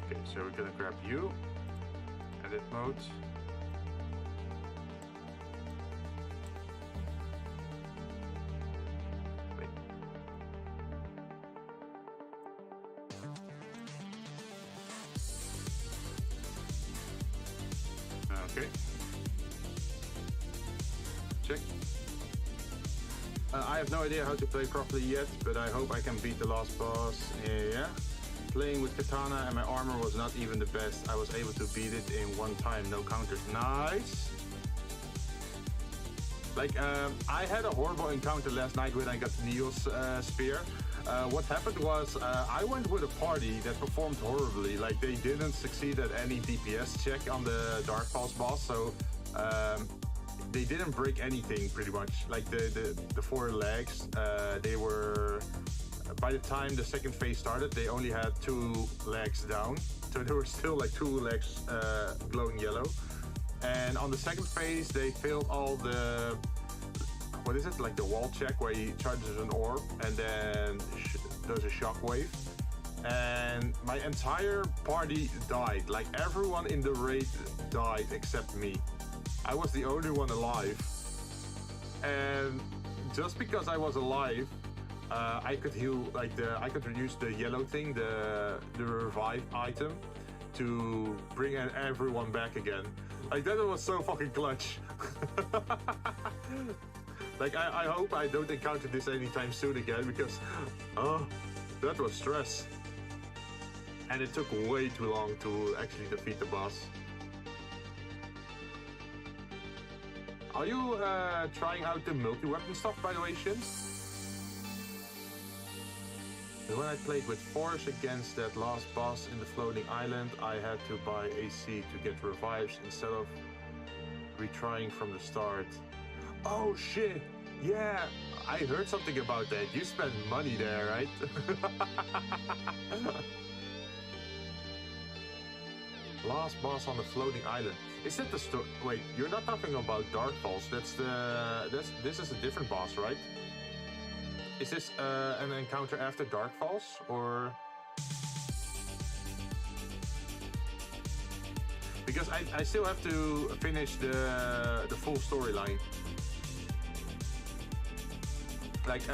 Okay, so we're gonna grab you. Edit mode. Wait. Okay. Check. I have no idea how to play properly yet, but I hope I can beat the last boss. Yeah. Playing with katana and my armor was not even the best. I was able to beat it in one time, no counters. Nice. Like, I had a horrible encounter last night when I got Neil's spear. What happened was, I went with a party that performed horribly. Like, they didn't succeed at any DPS check on the Dark Pulse boss, so they didn't break anything pretty much. Like the four legs, they were, by the time the second phase started, they only had 2 legs down. So there were still like 2 legs glowing yellow. And on the second phase, they failed all the, what is it? Like the wall check where he charges an orb and then does a shockwave. And my entire party died. Like everyone in the raid died except me. I was the only one alive, and just because I was alive, I could heal, like I could use the yellow thing, the revive item, to bring everyone back again. Like that was so fucking clutch. Like I hope I don't encounter this anytime soon again, because that was stress, and it took way too long to actually defeat the boss. Are you trying out the multi-weapon stuff, by the way, Shin? When I played with Force against that last boss in the floating island, I had to buy AC to get revives instead of retrying from the start. Oh shit! Yeah, I heard something about that. You spent money there, right? Last boss on the floating island. Is that the story? Wait, you're not talking about Dark Pulse. This is a different boss, right? Is this an encounter after Dark Pulse, or? Because I still have to finish the full storyline. Like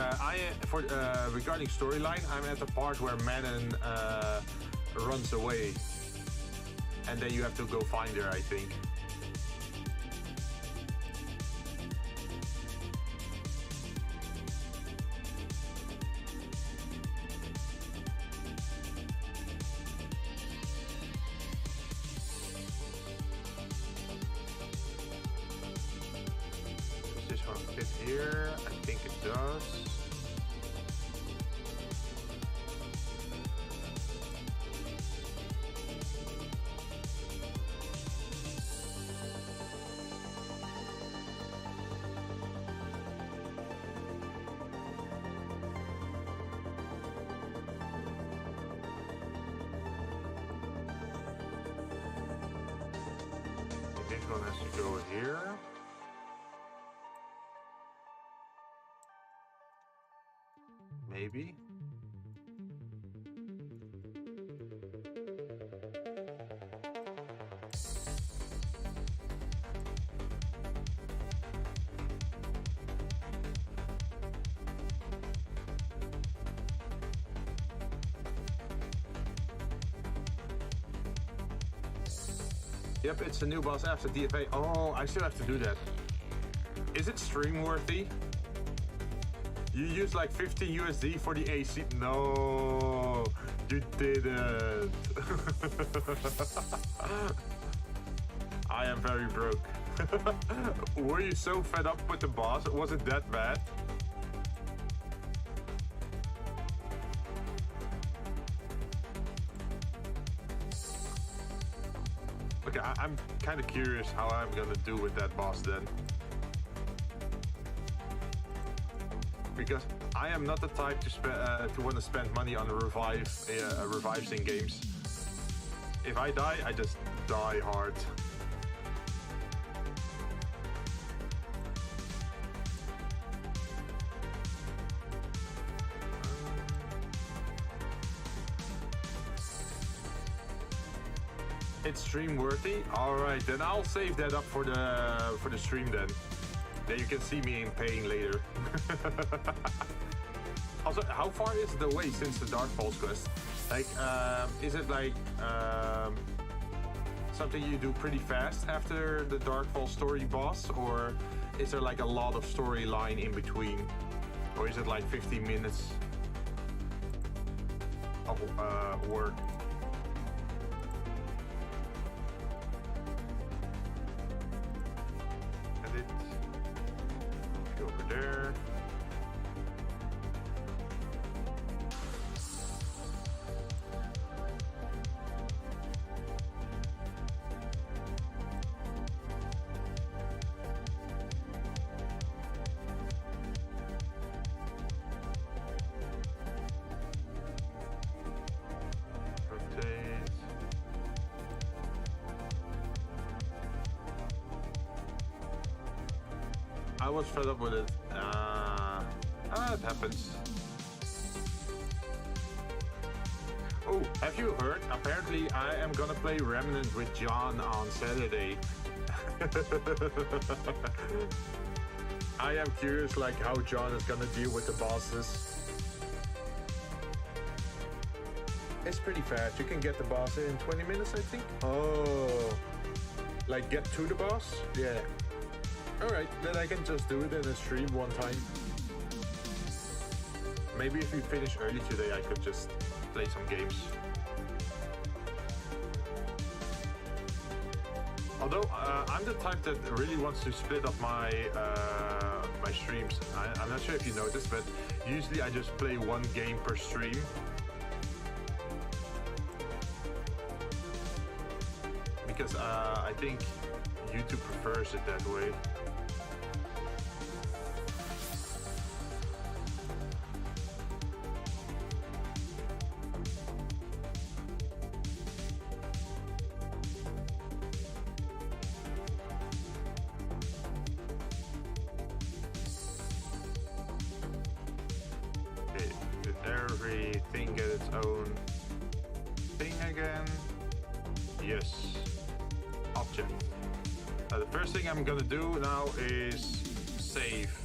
regarding storyline, I'm at the part where Manon runs away. And then you have to go find her, I think. Does this one fit here? I think it does. This one has to go here. Maybe. Yep, it's a new boss after DFA. Oh, I still have to do that. Is it stream worthy? You use like 15 USD for the AC? No, you didn't. I am very broke. Were you so fed up with the boss? Was it that bad? Okay, I'm kind of curious how I'm gonna do with that boss then. Because I am not the type to want to spend money on revives in games. If I die, I just die hard. It's stream worthy. All right, then I'll save that up for the stream then. Then you can see me in pain later. Also, how far is the way since the Dark Falls quest? Like, is it like something you do pretty fast after the Dark Falls story boss, or is there like a lot of storyline in between, or is it like 50 minutes of work? Edit. Go over there. I was fed up with it. It happens. Oh, have you heard? Apparently, I am gonna play Remnant with John on Saturday. I am curious, like, how John is gonna deal with the bosses. It's pretty fast. You can get the boss in 20 minutes, I think. Oh, like get to the boss? Yeah. Alright, then I can just do it in a stream one time. Maybe if we finish early today, I could just play some games. Although, I'm the type that really wants to split up my my streams. I'm not sure if you noticed, but usually I just play one game per stream. Because I think YouTube prefers it that way. Everything get its own thing again. Yes. Object. The first thing I'm gonna do now is save.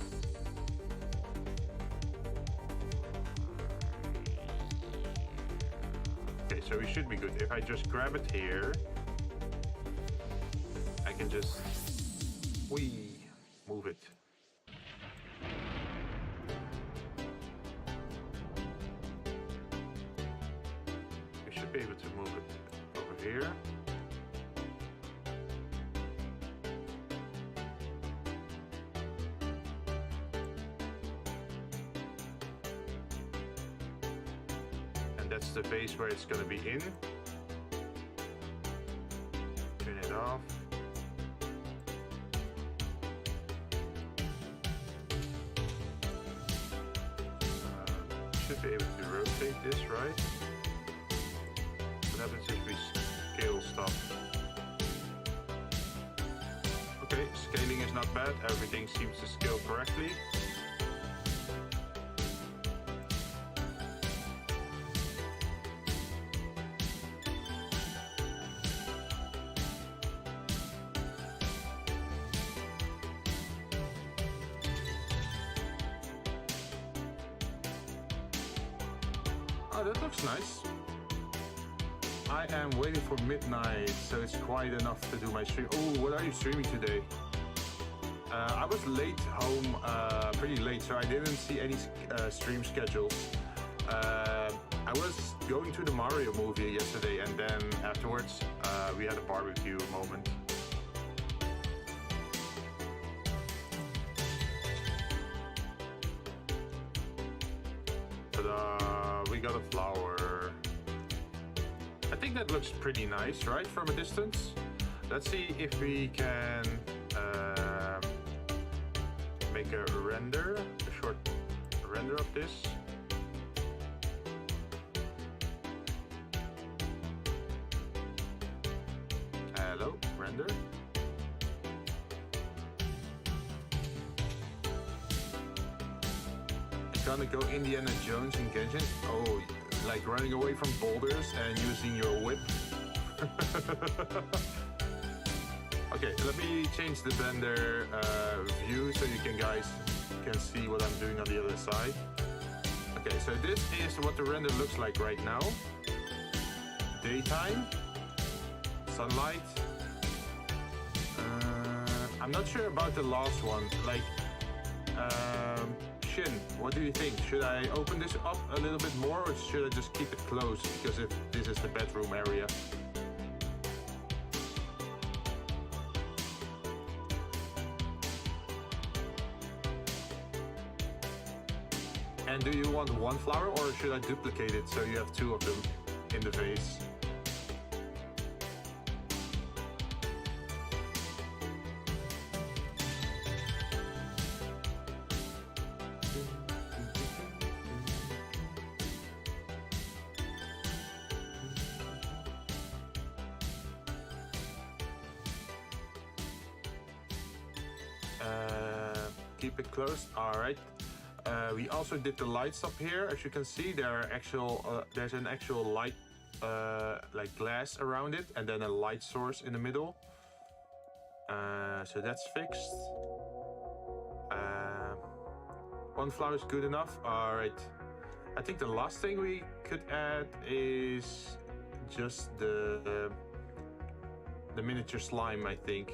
Okay, so we should be good. If I just grab it here, I can just move it. Be able to move it over here. And that's the base where it's going to be in. Turn it off. Should be able to rotate this, right? What happens if we scale stuff? Okay, scaling is not bad. Everything seems to scale correctly. Oh, that looks nice. I am waiting for midnight, so it's quiet enough to do my stream. Oh, what are you streaming today? I was late home, pretty late, so I didn't see any stream schedules. I was going to the Mario movie yesterday, and then afterwards we had a barbecue moment. But we got a flower. I think that looks pretty nice, right, from a distance. Let's see if we can make a render, a short render of this. Hello, render. Gonna go Indiana Jones and Genshin. Oh, like running away from boulders and using your whip. Okay, let me change the blender view so you guys can see what I'm doing on the other side. Okay, so this is what the render looks like right now. Daytime, sunlight. I'm not sure about the last one. Like, Jinn, what do you think? Should I open this up a little bit more, or should I just keep it closed because this is the bedroom area? And do you want one flower, or should I duplicate it so you have two of them in the vase? Keep it closed. All right. We also did the lights up here. As you can see, there's an actual light, like glass around it, and then a light source in the middle. So that's fixed. One flower is good enough. All right. I think the last thing we could add is just the miniature slime, I think.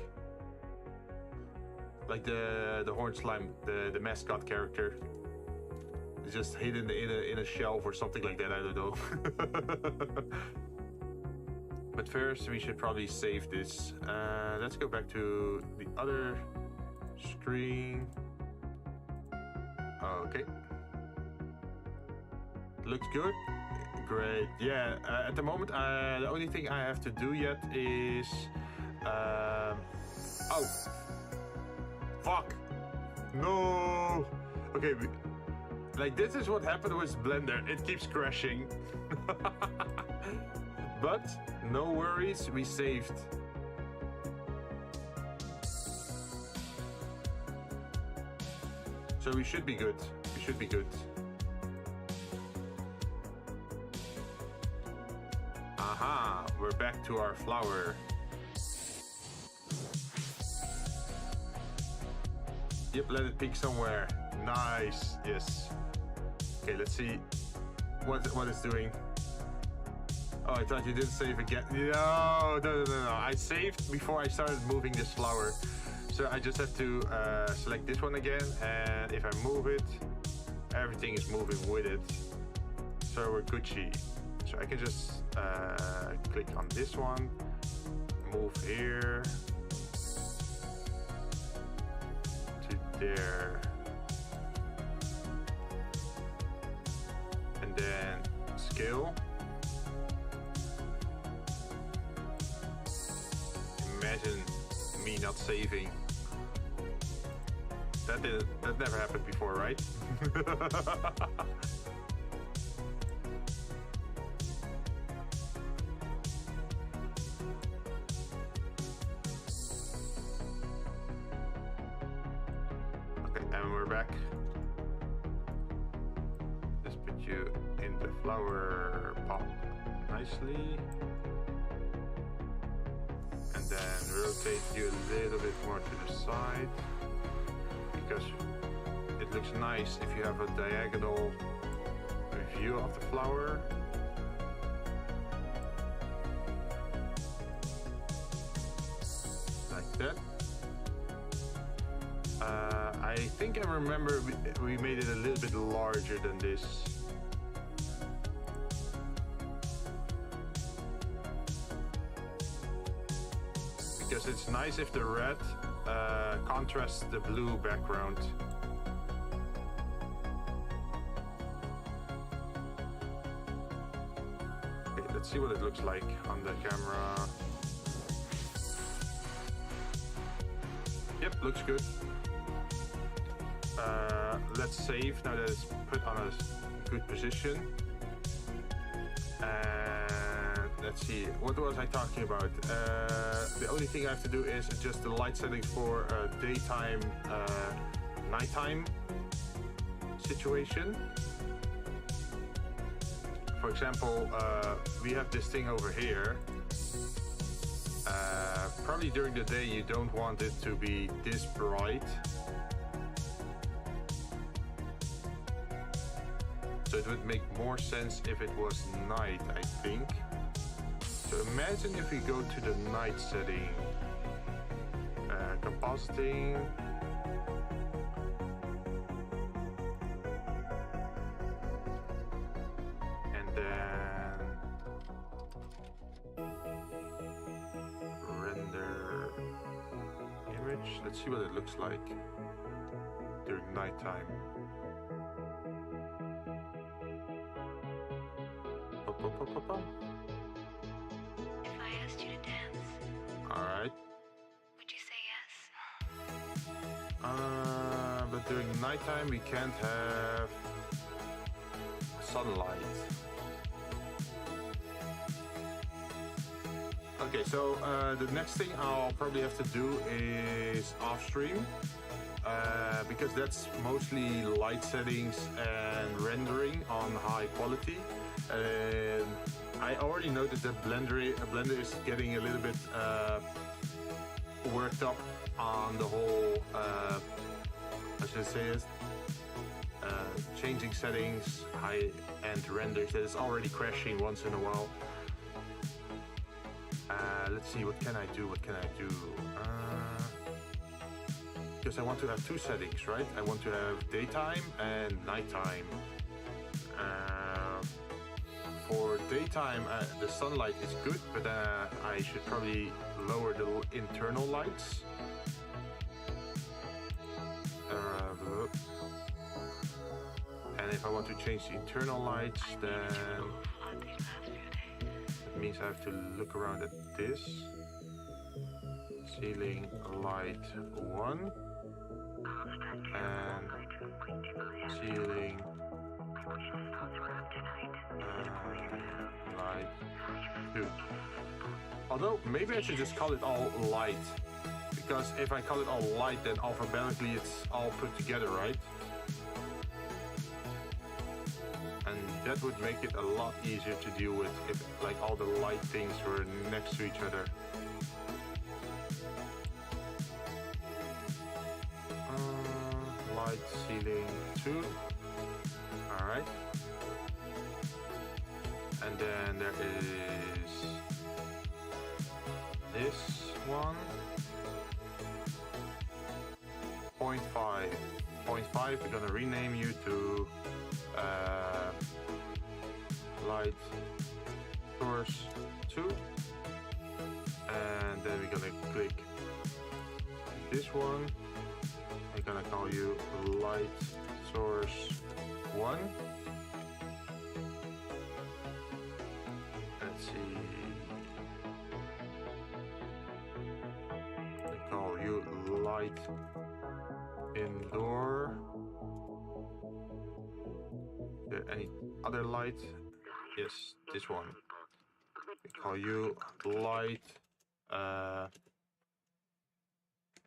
Like the horned slime, the mascot character. It's just hidden in a shelf or something like that, I don't know. But first we should probably save this. Let's go back to the other screen. Okay. Looks good. Great. Yeah, at the moment the only thing I have to do yet is... oh! Fuck! No! Okay, like this is what happened with Blender. It keeps crashing. But no worries, we saved. So we should be good. We should be good. Aha! We're back to our flower. Yep, let it peek somewhere. Nice, yes. Okay, let's see what it's doing. Oh, I thought you didn't save again. No. I saved before I started moving this flower. So I just have to select this one again, and if I move it, everything is moving with it. So we're Gucci. So I can just click on this one, move here, there, and then scale. Imagine me not saving. That never happened before, right? And we're back. Just put you in the flower pot nicely. And then rotate you a little bit more to the side. Because it looks nice if you have a diagonal view of the flower. Like that. I think I remember we made it a little bit larger than this. Because it's nice if the red contrasts the blue background. Okay, let's see what it looks like on the camera. looks good. Let's save now that it's put on a good position. And let's see, what was I talking about? The only thing I have to do is adjust the light settings for daytime, nighttime situation. For example, we have this thing over here. Probably during the day you don't want it to be this bright. So it would make more sense if it was night, I think. So imagine if we go to the night setting. Compositing. And then render image. Let's see what it looks like during nighttime. If I asked you to dance, Alright. would you say yes? But during nighttime we can't have sunlight. Okay, so the next thing I'll probably have to do is off stream. Because that's mostly light settings and rendering on high quality. I already noticed that Blender is getting a little bit worked up on the whole, how should I say it? Changing settings, high-end renders, that is already crashing once in a while. Let's see, what can I do? Because I want to have two settings, right? I want to have daytime and nighttime. For daytime, the sunlight is good, but I should probably lower the internal lights. And if I want to change the internal lights, then it means I have to look around at this. Ceiling light 1 and ceiling light 2. Although maybe I should just call it all light, because if I call it all light, then alphabetically it's all put together, right? And that would make it a lot easier to deal with if like all the light things were next to each other. Light ceiling 2. Alright. And then there is this one. 0.5. 0.5, we're gonna rename you to light source 2. And then we're gonna click this one. I'm gonna call you light source 1. Let's see. I call you light indoor. Any other light? Yes, this one. We call you light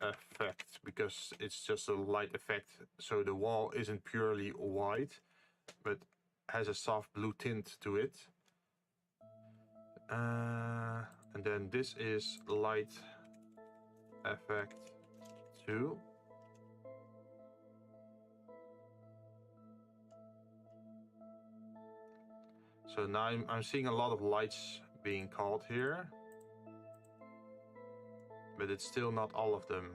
effect, because it's just a light effect, so the wall isn't purely white but has a soft blue tint to it. And then this is light effect 2. So now I'm seeing a lot of lights being called here, but it's still not all of them.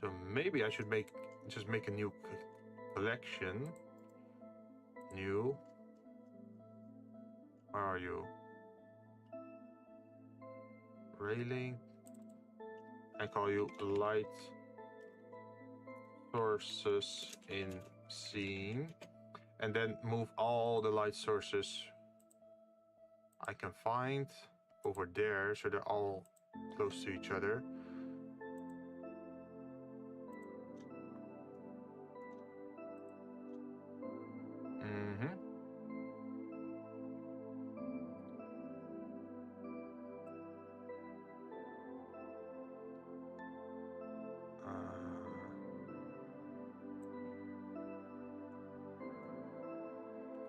So maybe I should just make a new collection. New. Where are you? Railing. I call you light sources in scene, and then move all the light sources I can find over there, so they're all close to each other.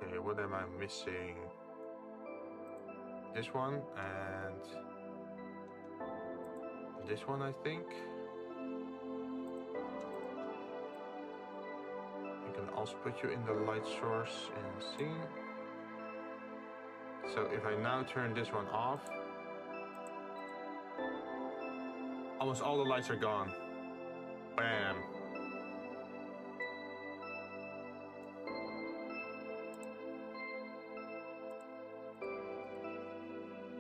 Okay, what am I missing? This one and this one, I think. I can also put you in the light source in scene. So if I now turn this one off, almost all the lights are gone. Bam.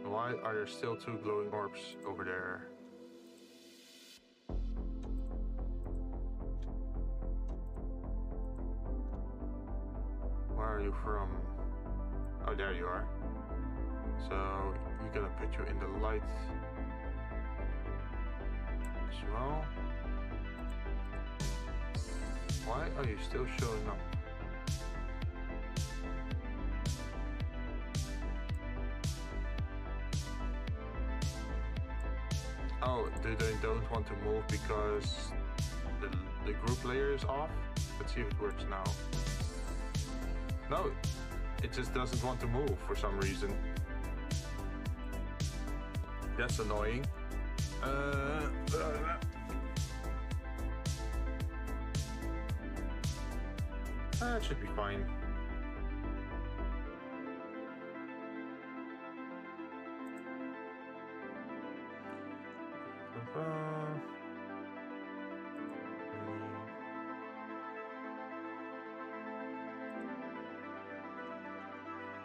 Why are there still two glowing orbs over there? Where are you from? Oh, there you are. So we're gonna put you in the light as well. Why are you still showing up? Oh, they don't want to move because the group layer is off? Let's see if it works now. No, it just doesn't want to move for some reason. That's annoying. That should be fine.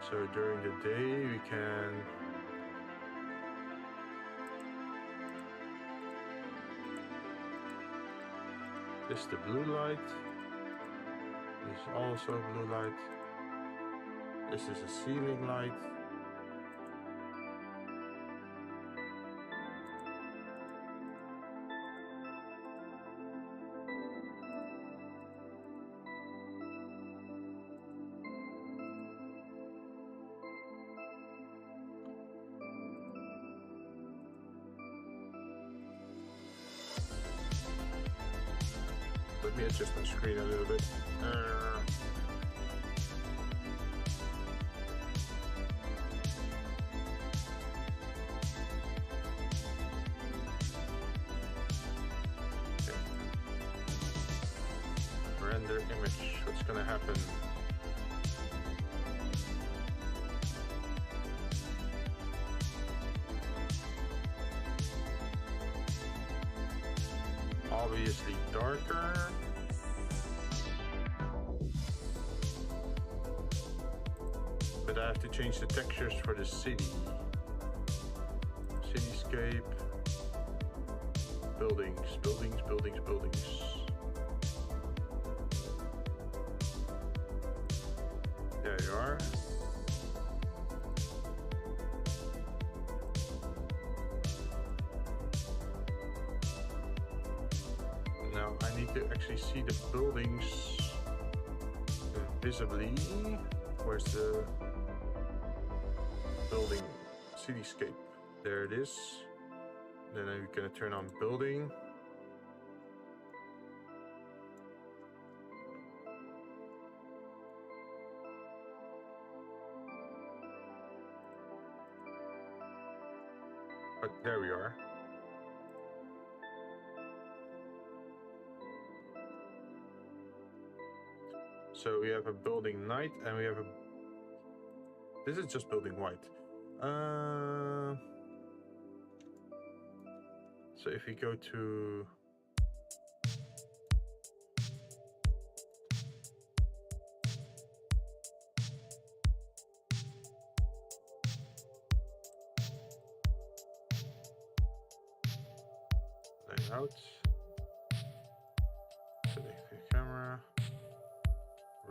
So during the day we can this is the blue light. This is also blue light. This is a ceiling light. Let me adjust my screen a little bit. Okay. Render image. What's gonna happen? Obviously darker. But I have to change the textures for the city. Cityscape. Buildings, buildings, buildings, buildings. There you are. Now I need to actually see the buildings visibly. Where's the building cityscape? There it is. Then I'm gonna turn on building. But there we are. So we have a building night and we have a... This is just building white. So if we go to... Layout. Select the camera.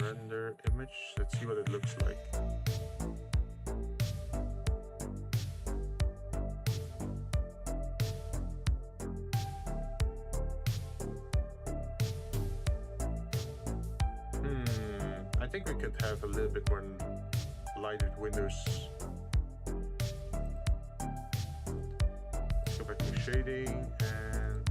Render image. Let's see what it looks like. think we could have a little bit more lighted windows. Let's go back to shading and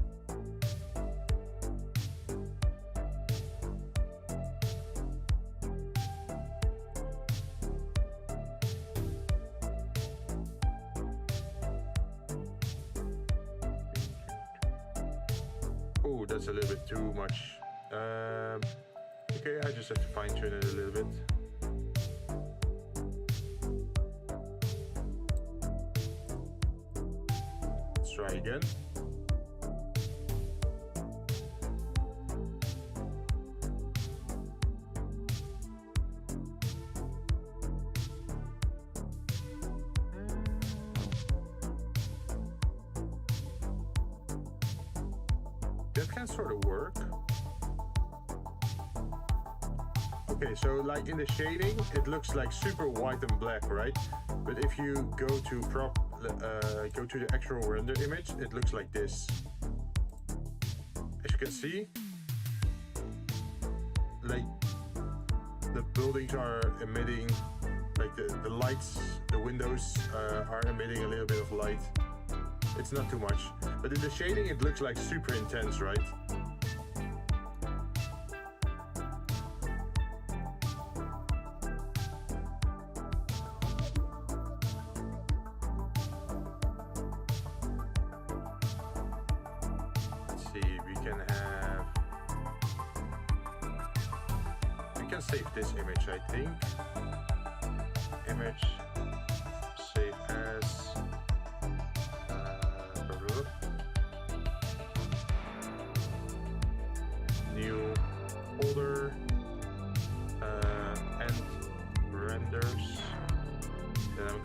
oh, that's a little bit too much. Okay, I just have to fine tune it a little bit. Let's try again. That can sort of work. Okay, so like in the shading, it looks like super white and black, right? But if you go to go to the actual render image, it looks like this. As you can see, like the buildings are emitting, like the lights, the windows are emitting a little bit of light. It's not too much, but in the shading, it looks like super intense, right? Save this image, I think. Image, save as. New folder and renders. Then I'm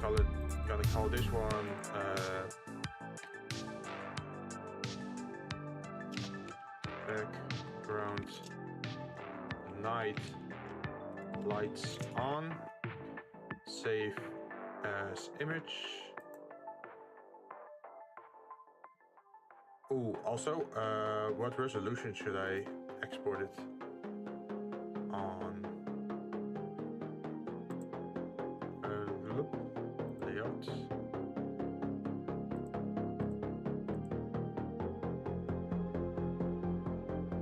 gonna call this one background night. Lights on, save as image. Oh, also, what resolution should I export it on? Layout.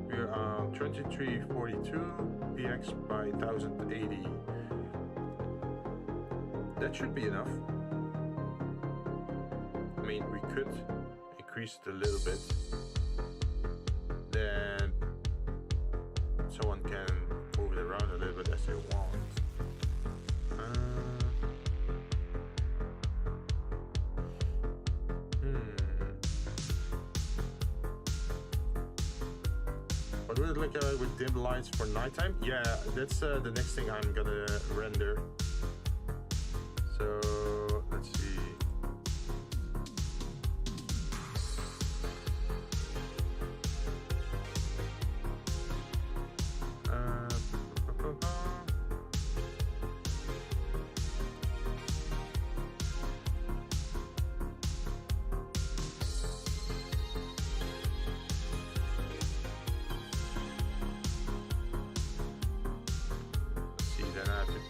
We're on 2342 px by 1080. That should be enough. I mean, we could increase it a little bit. Then someone can move it around a little bit as they want. What would it look like with dim lights for nighttime? Yeah, that's the next thing I'm gonna render. So let's see.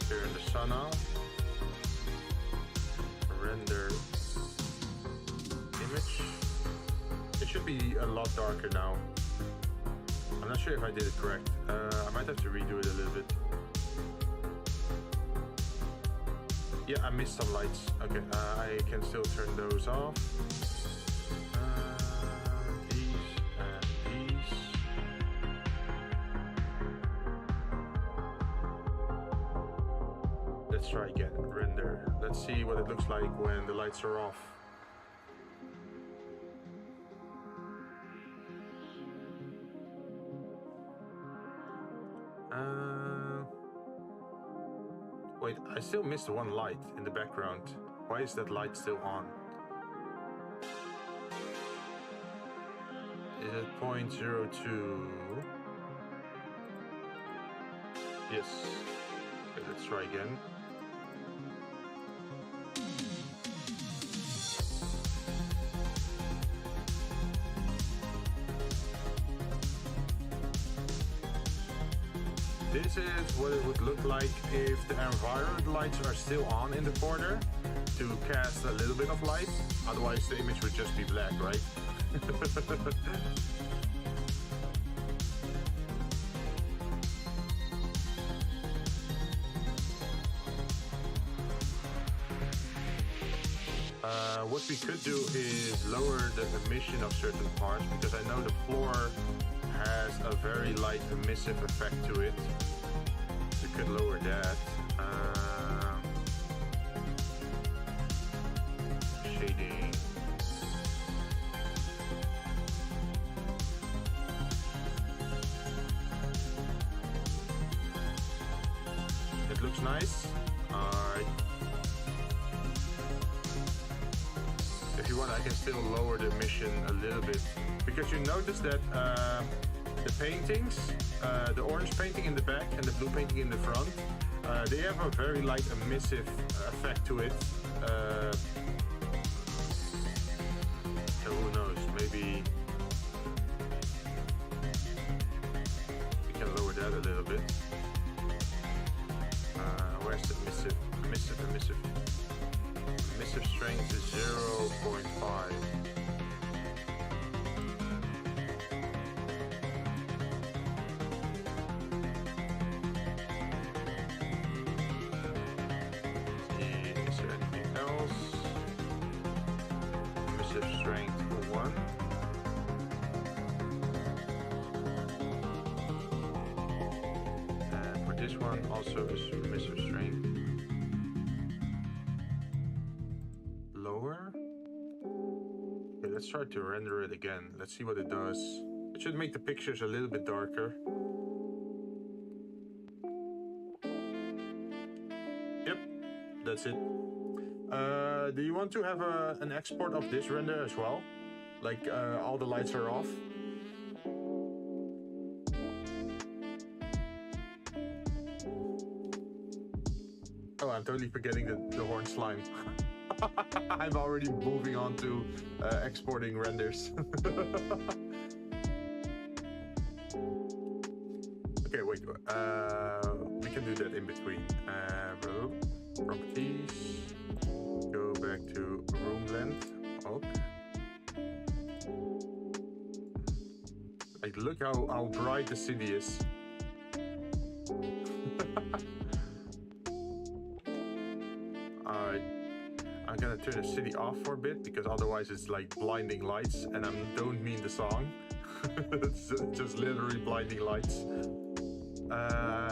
Turn the sun on. Render image. It should be a lot darker now. I'm not sure if I did it correct. I might have to redo it a little bit. Yeah, I missed some lights. Okay, I can still turn those off. Let's try again, render. Let's see what it looks like when the lights are off. Wait, I still missed one light in the background. Why is that light still on? Is it 0.02? Yes. Okay, let's try again. This is what it would look like if the environment lights are still on in the corner to cast a little bit of light. Otherwise the image would just be black, right? What we could do is lower the emission of certain parts, because I know the floor has a very light emissive effect to it. We could lower that. Shading. It looks nice. If you want, I can still lower the emission a little bit, because you notice that the paintings, the orange painting in the back and the blue painting in the front, they have a very light emissive effect to it. So who knows, maybe we can lower that a little bit. Where's the emissive strength is 0.5. Is there anything else? Emissive strength 1. And for this one also is emissive strength. Okay, let's try to render it again. Let's see what it does. It should make the pictures a little bit darker. Yep, that's it. Do you want to have an export of this render as well? Like all the lights are off? Oh, I'm totally forgetting the horn slime. I'm already moving on to exporting renders. Okay, wait. We can do that in between. Properties. Go back to room length. Okay. Like, look how bright the city is. Alright. I'm gonna turn the city off for a bit, because otherwise it's like blinding lights, and I don't mean the song. It's just literally blinding lights.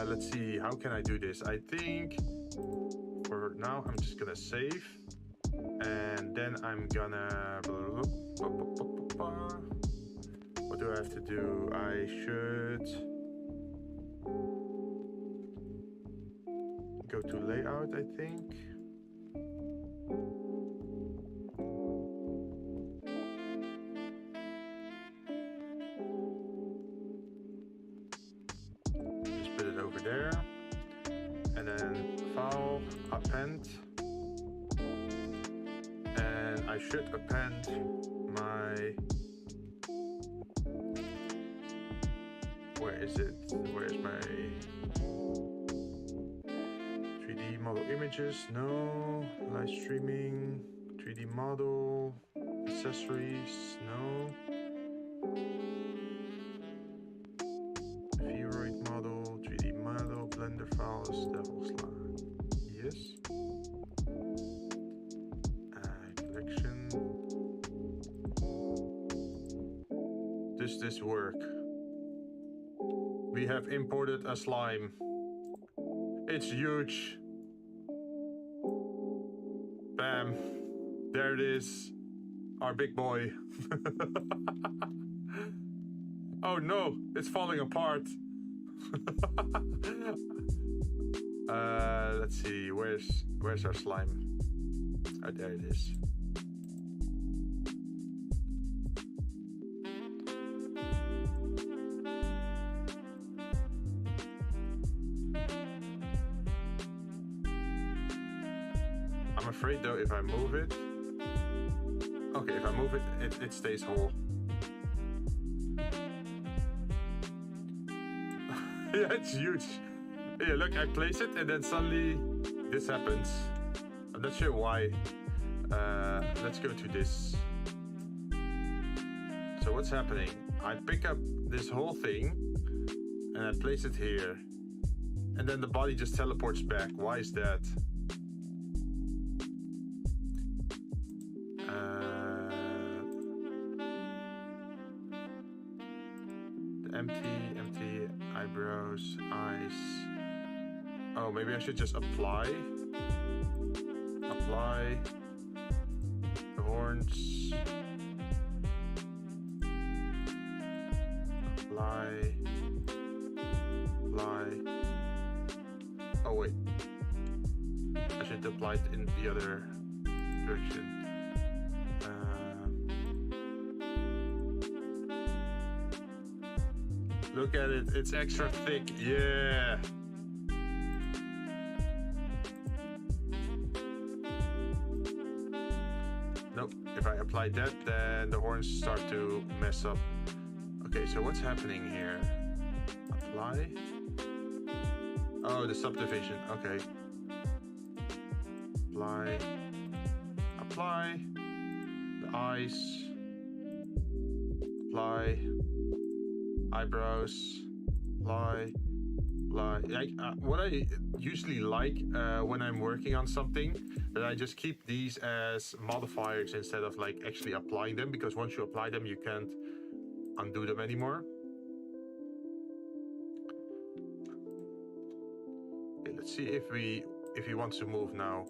Let's see, how can I do this? I think for now I'm just gonna save, and then I'm gonna... What do I have to do? I should go to layout, I think. Just put it over there, and then file, append, and I should append my... Where is it? Where's my 3D model images? No. Live streaming, 3D model, accessories, no. V-roid model, 3D model, blender files, devil's line. Yes. Collection. Does this work? We have imported a slime. It's huge. Bam. There it is. Our big boy. Oh no, it's falling apart. Let's see, where's our slime? Oh, there it is. I'm afraid though, if I move it... Okay, if I move it, it stays whole. Yeah, it's huge. Yeah, look, I place it and then suddenly this happens. I'm not sure why. Let's go to this. So what's happening? I pick up this whole thing and I place it here. And then the body just teleports back. Why is that? Empty eyebrows, eyes. Oh, maybe I should just apply the horns, apply. Oh wait, I should apply it in the other direction. Look at it, it's extra thick, yeah! Nope, if I apply that, then the horns start to mess up. Okay, so what's happening here? Apply. Oh, the subdivision, okay. Apply. The eyes. Apply. Eyebrows, apply. Like, what I usually like when I'm working on something, that I just keep these as modifiers instead of like actually applying them, because once you apply them, you can't undo them anymore. Okay, let's see if he wants to move now.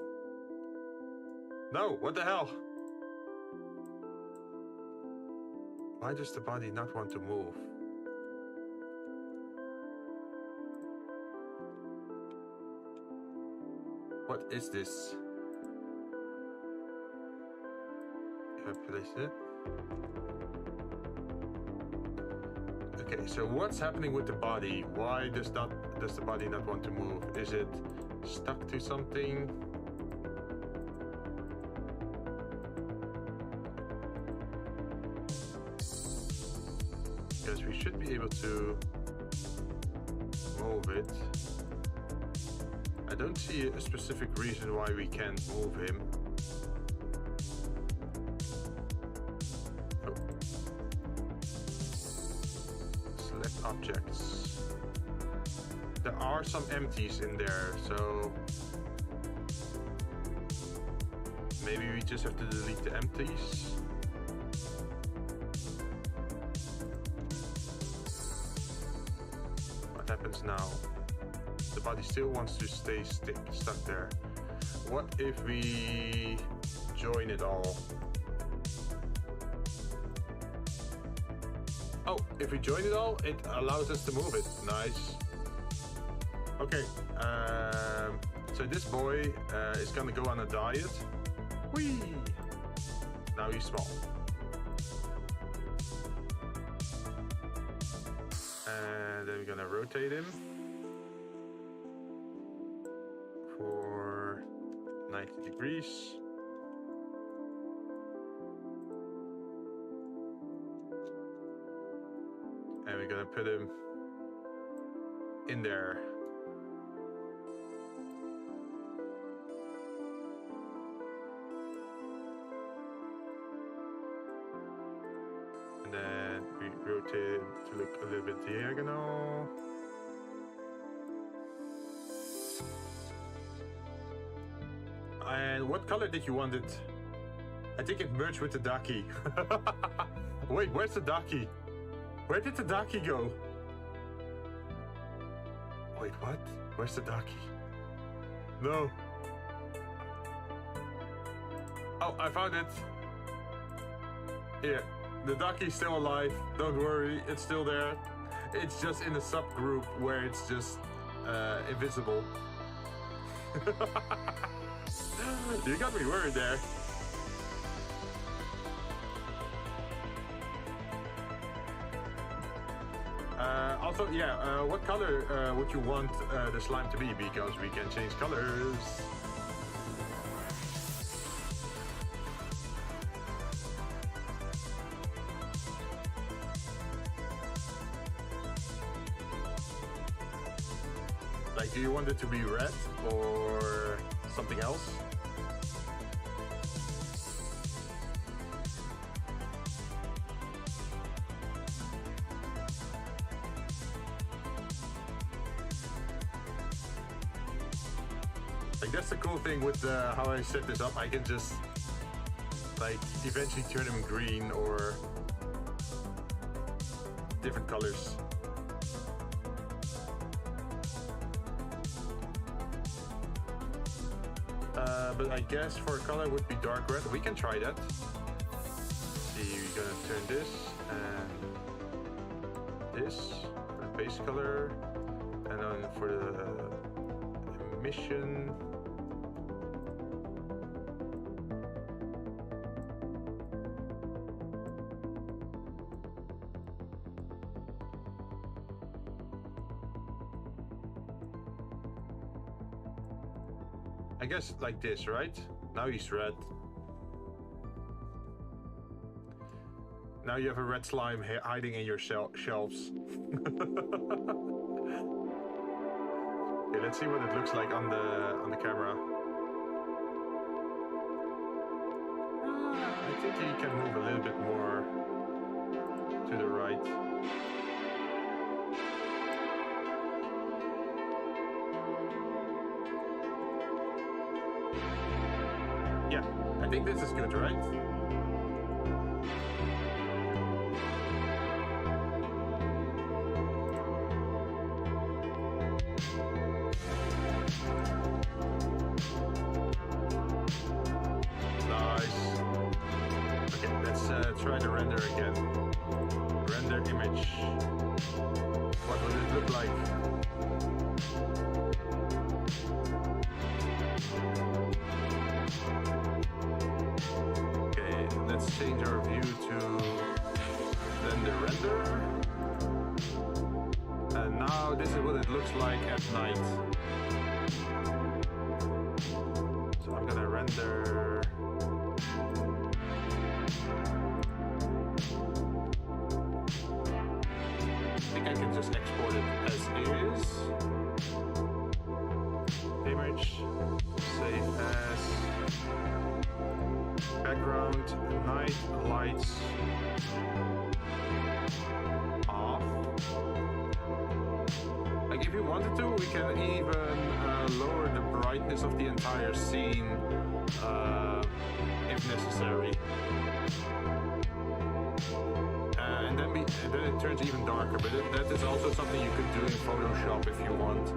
No, what the hell? Why does the body not want to move? What is this? If I place it. Okay, so what's happening with the body? Why does the body not want to move? Is it stuck to something? Because we should be able to move it. I don't see a specific reason why we can't move him. Oh. Select objects. There are some empties in there, so maybe we just have to delete the empties. What happens now? The body still wants to stay stuck there. What if we join it all? Oh, if we join it all, it allows us to move it. Nice. Okay, so this boy is gonna go on a diet. Whee! Now he's small. And then we're gonna rotate him for 90 degrees. And we're gonna put him in there. And then we rotate it to look a little bit diagonal. And what color did you want it? I think it merged with the Daki. Wait, where's the Daki? Where did the Daki go? Wait, what? Where's the Daki? No. Oh, I found it. Here, the Daki's still alive. Don't worry, it's still there. It's just in a subgroup where it's just invisible. You got me worried there. Also, yeah, what color would you want the slime to be? Because we can change colors. Like, do you want it to be red or something else? Like, that's the cool thing with how I set this up. I can just like eventually turn them green or different colors. But I guess for a color would be dark red. We can try that. See, we're gonna turn this and this for the base color, and then for the emission. I guess like this, right? Now he's red. Now you have a red slime hiding in your shelves. Okay, let's see what it looks like on the camera. I think he can move a little bit more to the right. Yeah, I think this is good, right? Nice. Okay, let's try the render again. Render image. What would it look like? Let's change our view to then the render. And now this is what it looks like at night. So I'm gonna render. I think I can just export it as is. Image, save as. Background, night, lights, off. Like if you wanted to, we can even lower the brightness of the entire scene if necessary. And then it turns even darker, but that is also something you could do in Photoshop if you want.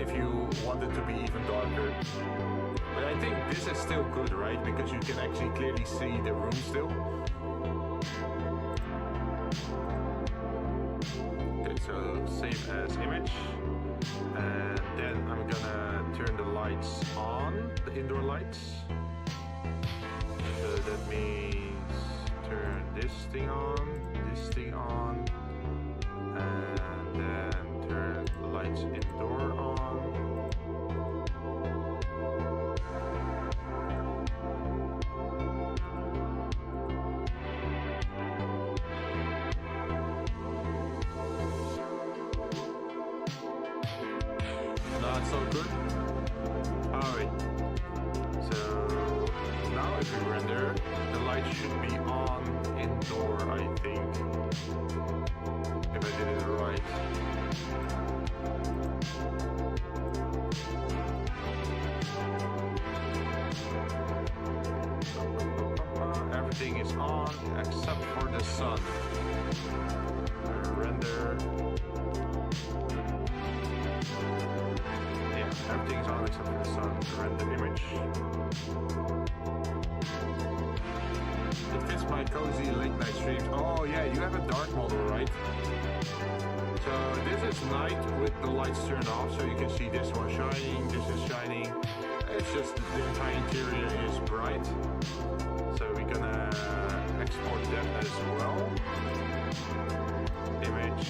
If you want it to be even darker. But I think this is still good, right? Because you can actually clearly see the room still. Okay, so save as image. And then I'm gonna turn the lights on, the indoor lights. So that means turn this thing on, and then turn the lights indoor on. Not so good. Alright. So now if we render, the light should be on indoor, I think. If I did it right. Everything is on except for the sun. Render. Yeah, everything is on except for the sun. Render image. It fits my cozy late night streams. Oh yeah, you have a dark model, right? So this is night with the lights turned off, so you can see this one shining, this is shining. It's just the entire interior is bright. So we're gonna export that as well. Image.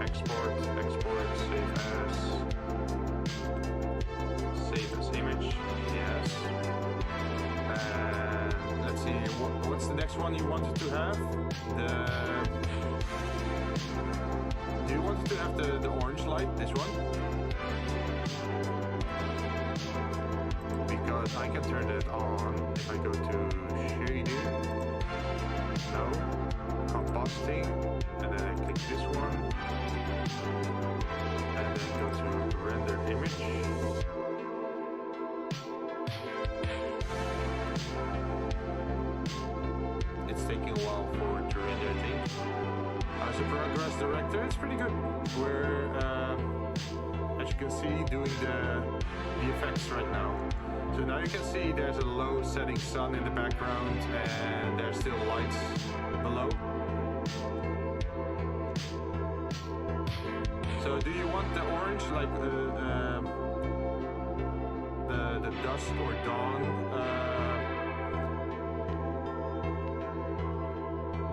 Export, save as image, yes. Let's see, what's the next one you wanted to have? Do you want to have the orange light, this one? Because I can turn it on if I go to shading, no, compositing, and then I click this one, and then go to render image. It's taking a while for it to render, I think. As a progress director, it's pretty good. We're, as you can see, doing the effects right now. So now you can see there's a low setting sun in the background and there's still lights below. So do you want the orange, like the dusk or dawn?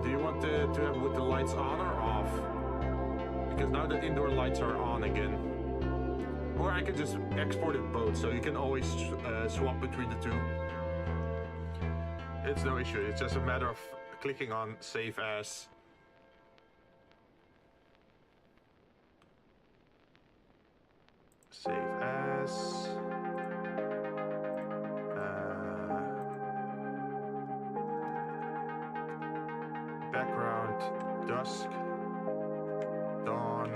Do you want to have with the lights on or off? Because now the indoor lights are on again. Or I could just export it both, so you can always swap between the two. It's no issue, it's just a matter of clicking on save as. Save as. Background, dusk, dawn,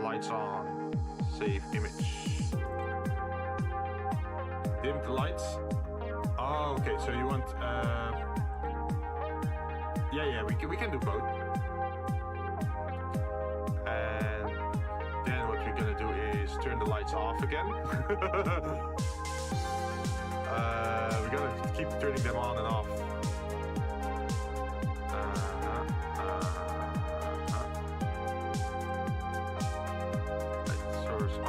lights on, save image. Dim the lights. Oh, okay. So you want? Yeah. We can do both. And then what we're gonna do is turn the lights off again. We're gonna keep turning them on and off. Light source on.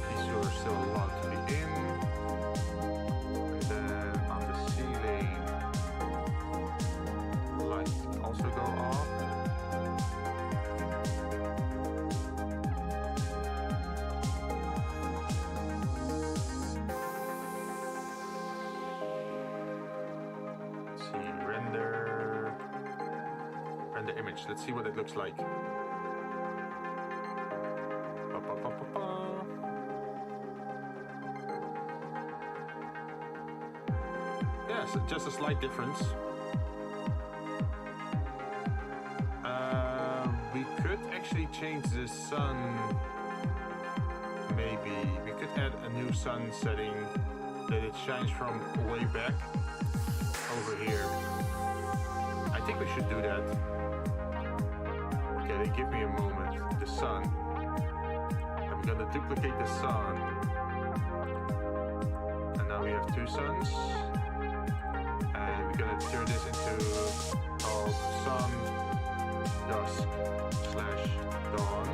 These are still allowed to be in. And then on the ceiling, light also go off. Let's see, render image. Let's see what it looks like. Ba, ba, ba, ba, ba. Yeah, so just a slight difference. We could actually change the sun. Maybe we could add a new sun setting that it shines from way back over here. I think we should do that. Okay, then give me a moment. The sun. I'm gonna duplicate the sun. And now we have two suns. And we're gonna turn this into called sun dusk / dawn.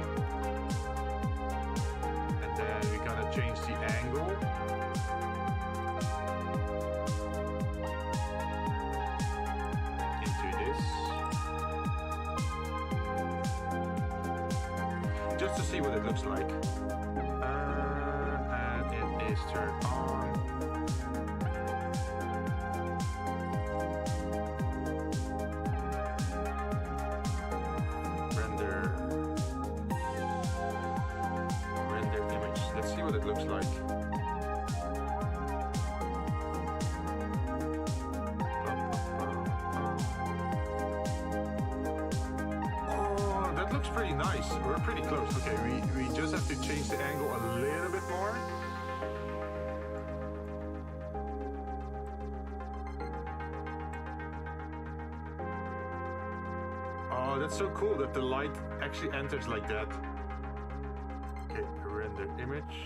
And then we're gonna change the angle. Into this. Just to see what it looks like. And it is turned on. Render image. Let's see what it looks like. Oh, that looks pretty nice. We're pretty close. Okay, we just have to change the angle a little bit more. Oh, that's so cool that the light actually enters like that. Okay, render image.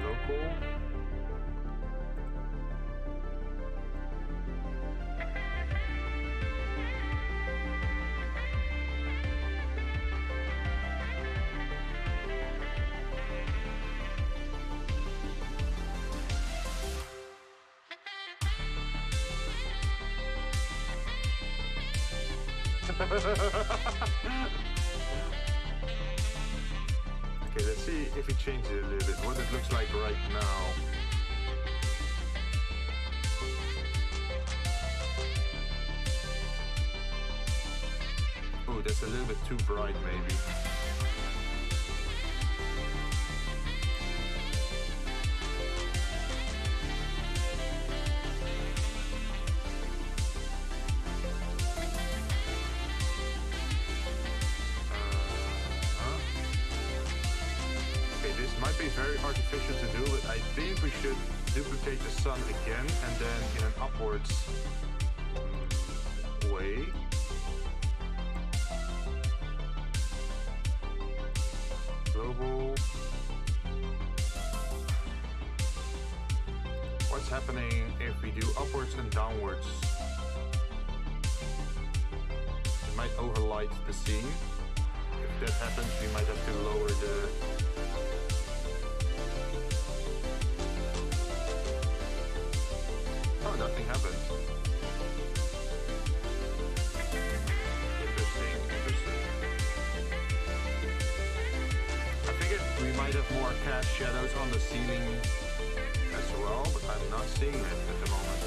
Local. Okay, let's see if we change it a little bit, what it looks like right now. Oh, that's a little bit too bright maybe. Might be very artificial to do, but I think we should duplicate the sun again and then in an upwards way. Global. What's happening if we do upwards and downwards? It might overlight the scene. If that happens, we might have to lower the nothing happened. Interesting, interesting. I figured we might have more cast shadows on the ceiling as well, but I'm not seeing it at the moment.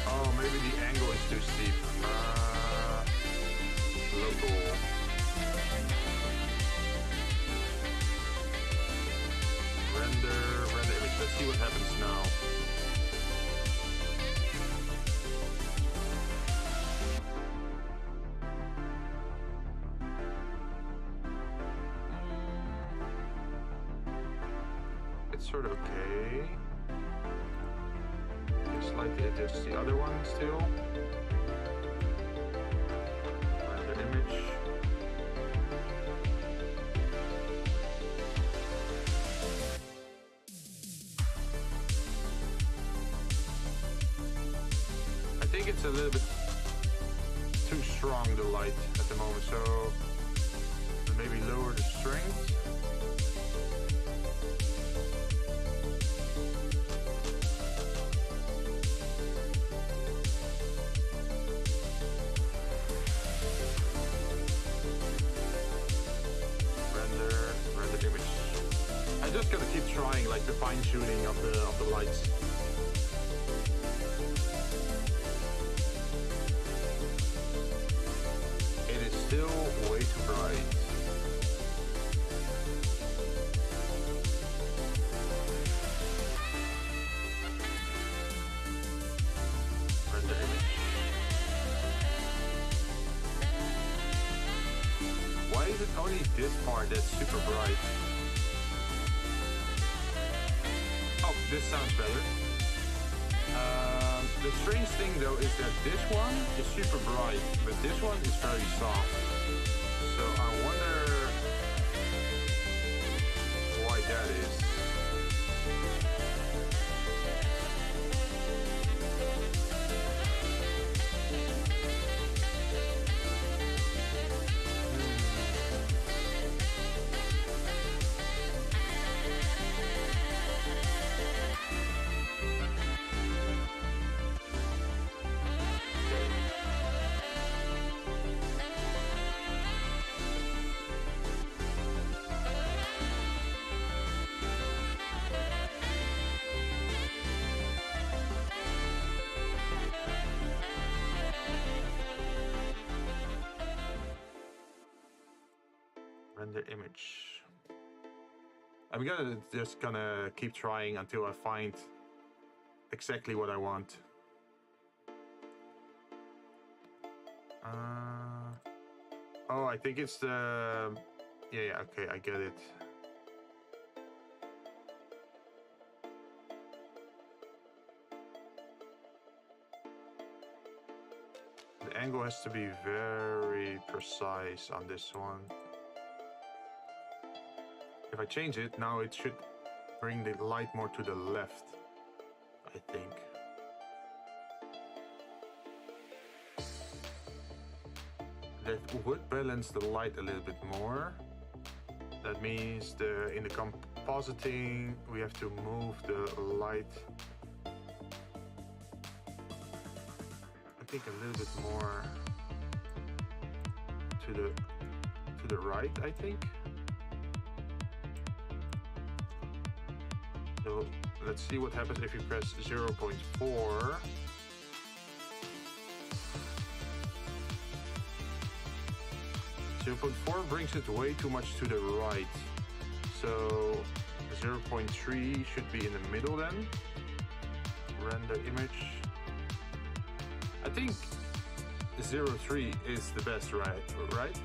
Oh, maybe the angle is too steep. Local. Render image. Let's see what happens now. It's sort of okay. Slightly adjust the other one still. Render image. I think it's a little bit too strong, the light at the moment, so maybe lower the strength. Render image. I'm just gonna keep trying, like the fine tuning of the lights. Still way too bright. Render image. Why is it only this part that's super bright? Oh, this sounds better. The strange thing though is that this one is super bright, but this one is very soft. So I wonder why that is. Render image. I'm just gonna keep trying until I find exactly what I want. Oh, I think it's the... Yeah, okay, I get it. The angle has to be very precise on this one. If I change it, now it should bring the light more to the left, I think. That would balance the light a little bit more. That means in the compositing, we have to move the light think a little bit more to the right, I think. So let's see what happens if you press 0.4. .4 brings it way too much to the right. So 0.3 should be in the middle then. Render image. I think 0.3 is the best, right?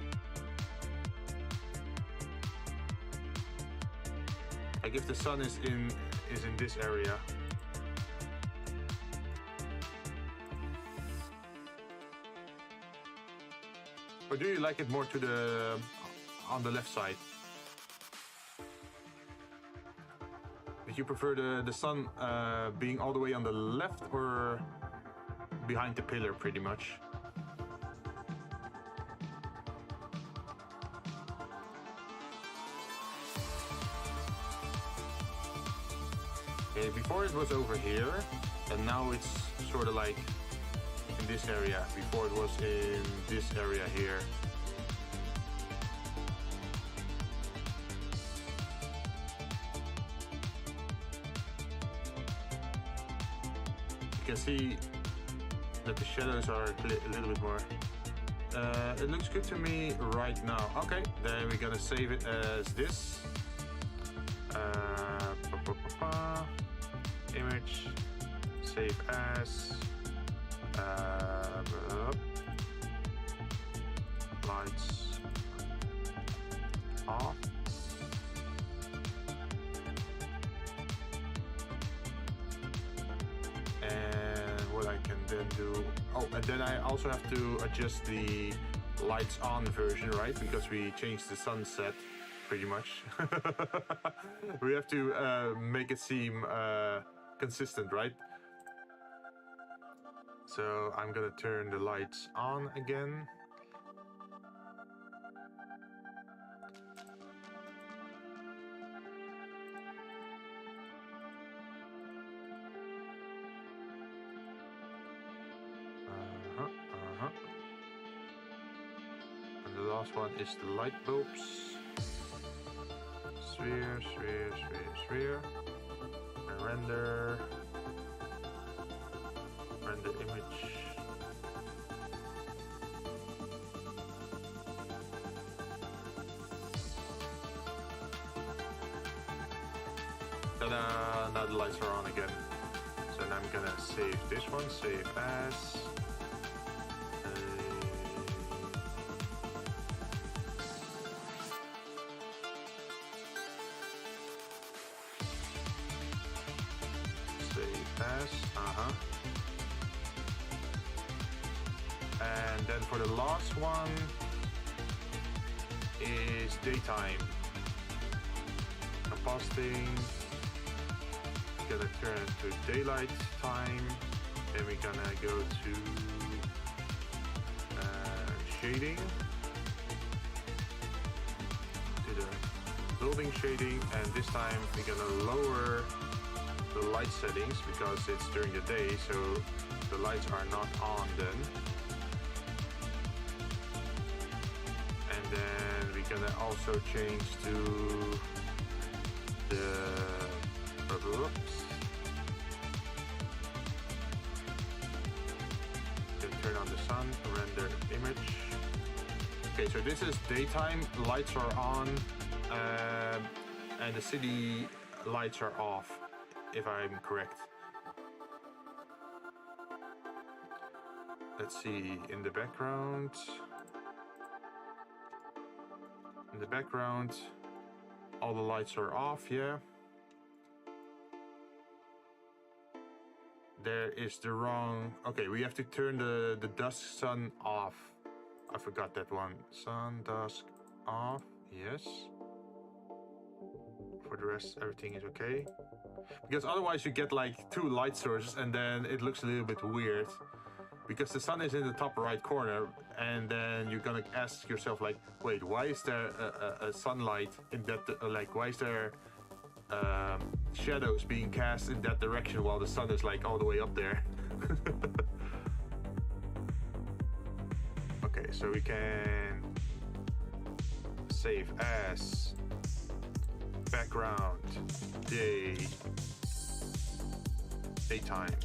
Like if the sun is in this area. Or do you like it more to the on the left side? Would you prefer the sun being all the way on the left or behind the pillar pretty much? Okay, before it was over here, and now it's sort of like in this area. Before it was in this area here. You can see that the shadows are a little bit more. It looks good to me right now. Okay, then we're gonna save it as this. Image, save as. Lights off. And what I can then do, and then I also have to adjust the lights on version, right? Because we changed the sunset pretty much. We have to make it seem consistent, right? So I'm gonna turn the lights on again. And the last one is the light bulbs. Sphere, sphere, sphere, sphere. And render image. Ta-da! Now the lights are on again. So then I'm gonna save this one, save as. Save as, And then for the last one is daytime. Composting. Gonna turn it to daylight time. Then we're gonna go to shading. To the building shading, and this time we're gonna lower the light settings because it's during the day, so the lights are not on then. And then we're gonna also change to the turn on the sun, render image. Okay, so this is daytime, lights are on, and the city lights are off, if I'm correct. Let's see, in the background. In the background, all the lights are off, yeah. There is the wrong... Okay, we have to turn the dusk sun off. I forgot that one. Sun, dusk, off. Yes. For the rest, everything is okay. Because otherwise you get like two light sources and then it looks a little bit weird. Because the sun is in the top right corner and then you're gonna ask yourself like, wait, why is there a sunlight in that... like, why is there... shadows being cast in that direction while the sun is like all the way up there. Okay, so we can save as background daytime,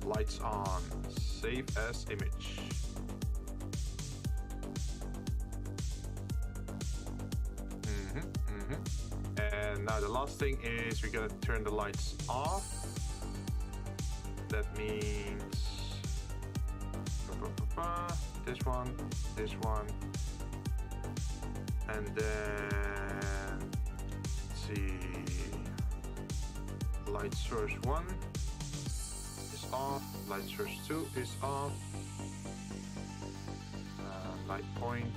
lights on, save as image. And now the last thing is we're gonna turn the lights off. That means this one, and then let's see, light source 1 is off, light source 2 is off, light point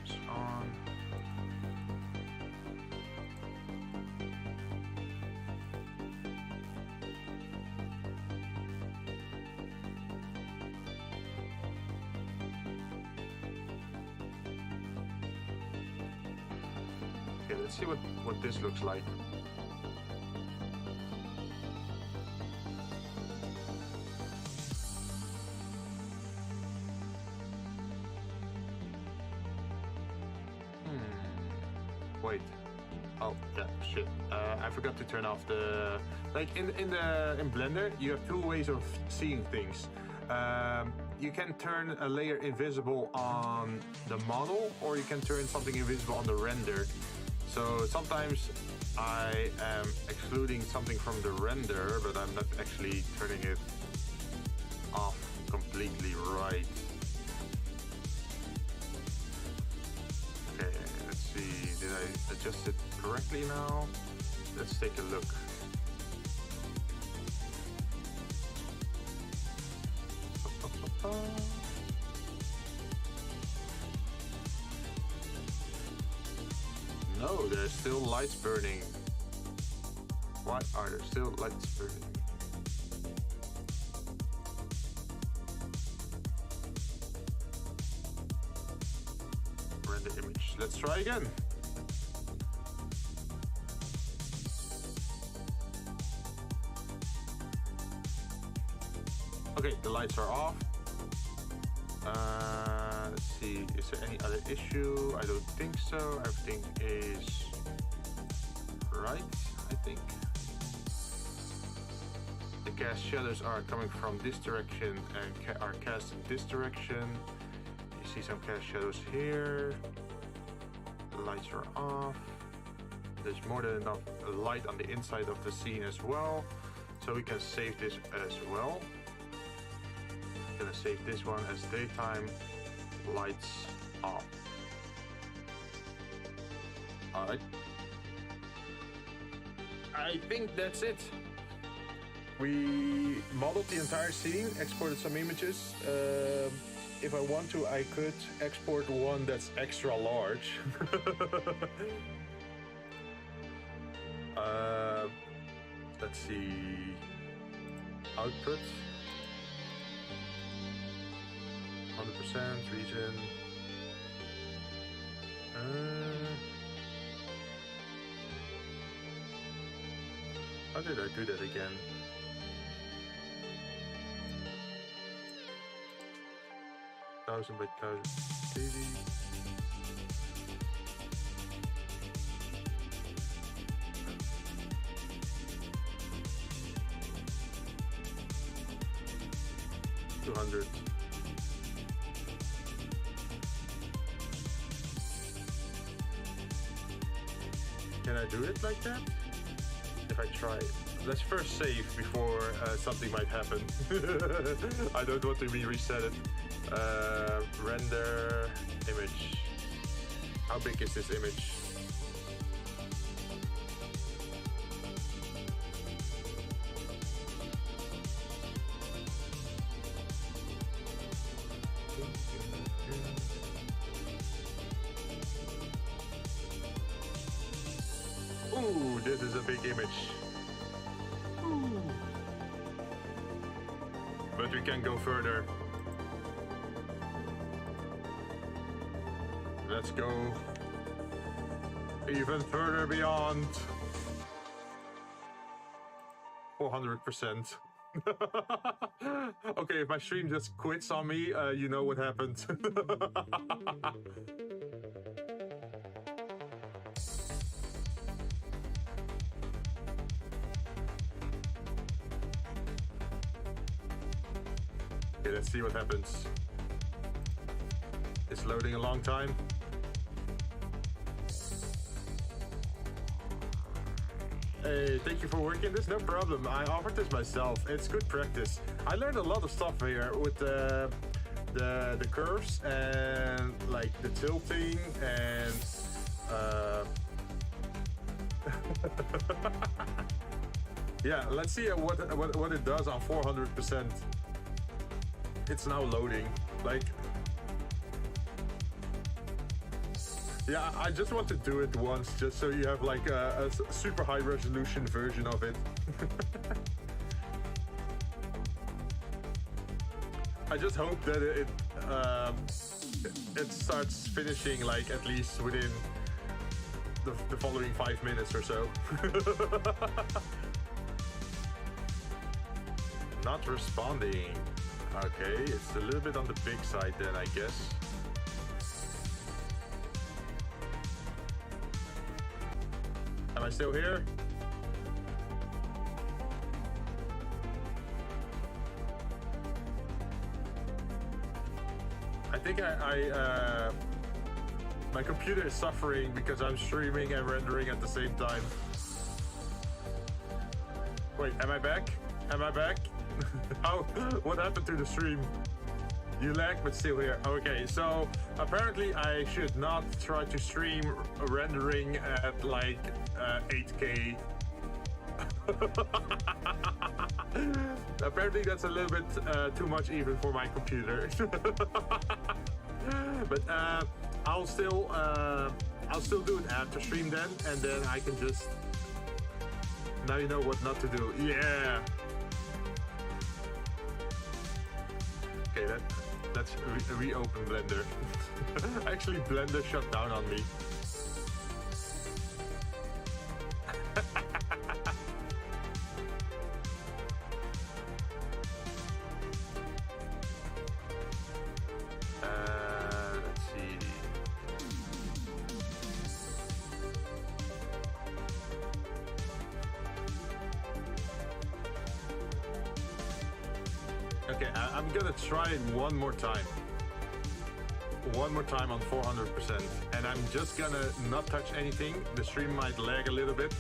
is on. Okay, let's see what this looks like. Wait. Oh, yeah, shit. I forgot to turn off the... Like, in Blender, you have two ways of seeing things. You can turn a layer invisible on the model, or you can turn something invisible on the render. So sometimes I am excluding something from the render, but I'm not actually turning it off completely right. Okay, let's see, did I adjust it correctly now? Let's take a look. No, there's still lights burning. Why are there still lights burning? Render image. Let's try again. Okay, the lights are off. Let's see, is there any other issue? I don't think so. Everything is right, I think. The cast shadows are coming from this direction and are cast in this direction. You see some cast shadows here. The lights are off. There's more than enough light on the inside of the scene as well. So we can save this as well. Gonna save this one as daytime, lights off. All right. I think that's it. We modeled the entire scene, exported some images. If I want to, I could export one that's extra large. Let's see. Output. 100% region. How did I do that again? Thousand by 1080. $200. Can I do it like that? If I try it. Let's first save before something might happen. I don't want to be reset it. Render image. How big is this image? Ooh, this is a big image. Ooh. But we can go further. Let's go even further beyond 400%. Okay, if my stream just quits on me, you know what happened. Okay, let's see what happens. It's loading a long time. Hey, thank you for working this. No problem. I offered this myself. It's good practice. I learned a lot of stuff here with the curves and like the tilting and yeah. Let's see what it does on 400%. It's now loading. Like. Yeah, I just want to do it once, just so you have like a super high resolution version of it. I just hope that it starts finishing like at least within the following 5 minutes or so. Not responding. Okay, it's a little bit on the big side then, I guess. Am I still here? I think my computer is suffering because I'm streaming and rendering at the same time. Wait, am I back? Am I back? How? What happened to the stream? You lag, but still here. Okay, so apparently I should not try to stream rendering at like 8K. Apparently that's a little bit too much even for my computer. But I'll still do an after stream then, and then I can just. Now you know what not to do. Yeah. Okay, let's reopen Blender. Actually, Blender shut down on me. Let's see. Okay, I'm gonna try it one more time. One more time on 400%. And I'm just gonna not touch anything. The stream might lag a little bit,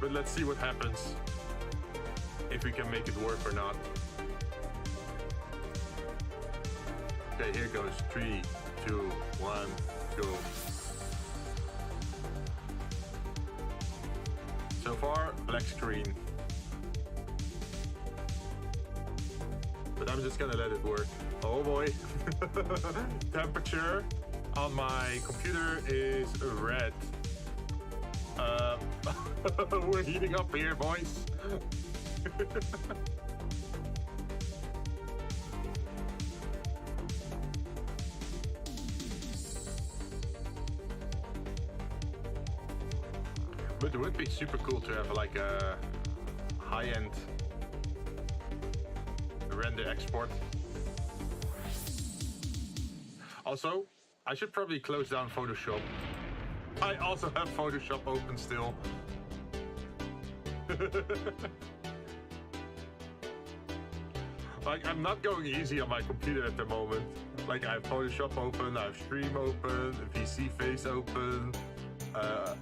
but let's see what happens. If we can make it work or not. Okay, here goes. 3, 2, 1, go. So far, black screen. But I'm just gonna let it work. Oh boy. Temperature on my computer is red. We're heating up here, boys. But it would be super cool to have like a high-end render export. Also, I should probably close down Photoshop. I also have Photoshop open still. Like, I'm not going easy on my computer at the moment. Like, I have Photoshop open, I have Stream open, VC Face open,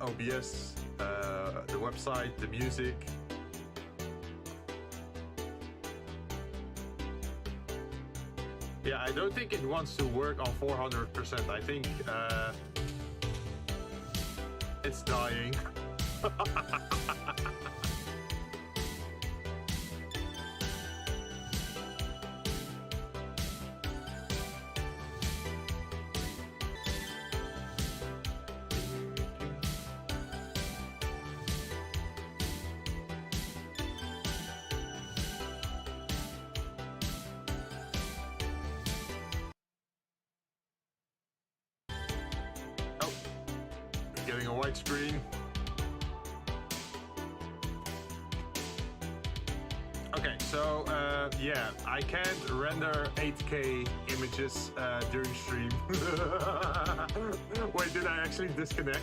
OBS, the website, the music. Yeah, I don't think it wants to work on 400%. I think it's dying. Getting a white screen. Okay, so Yeah, I can't render 8K images during stream. Wait, did I actually disconnect?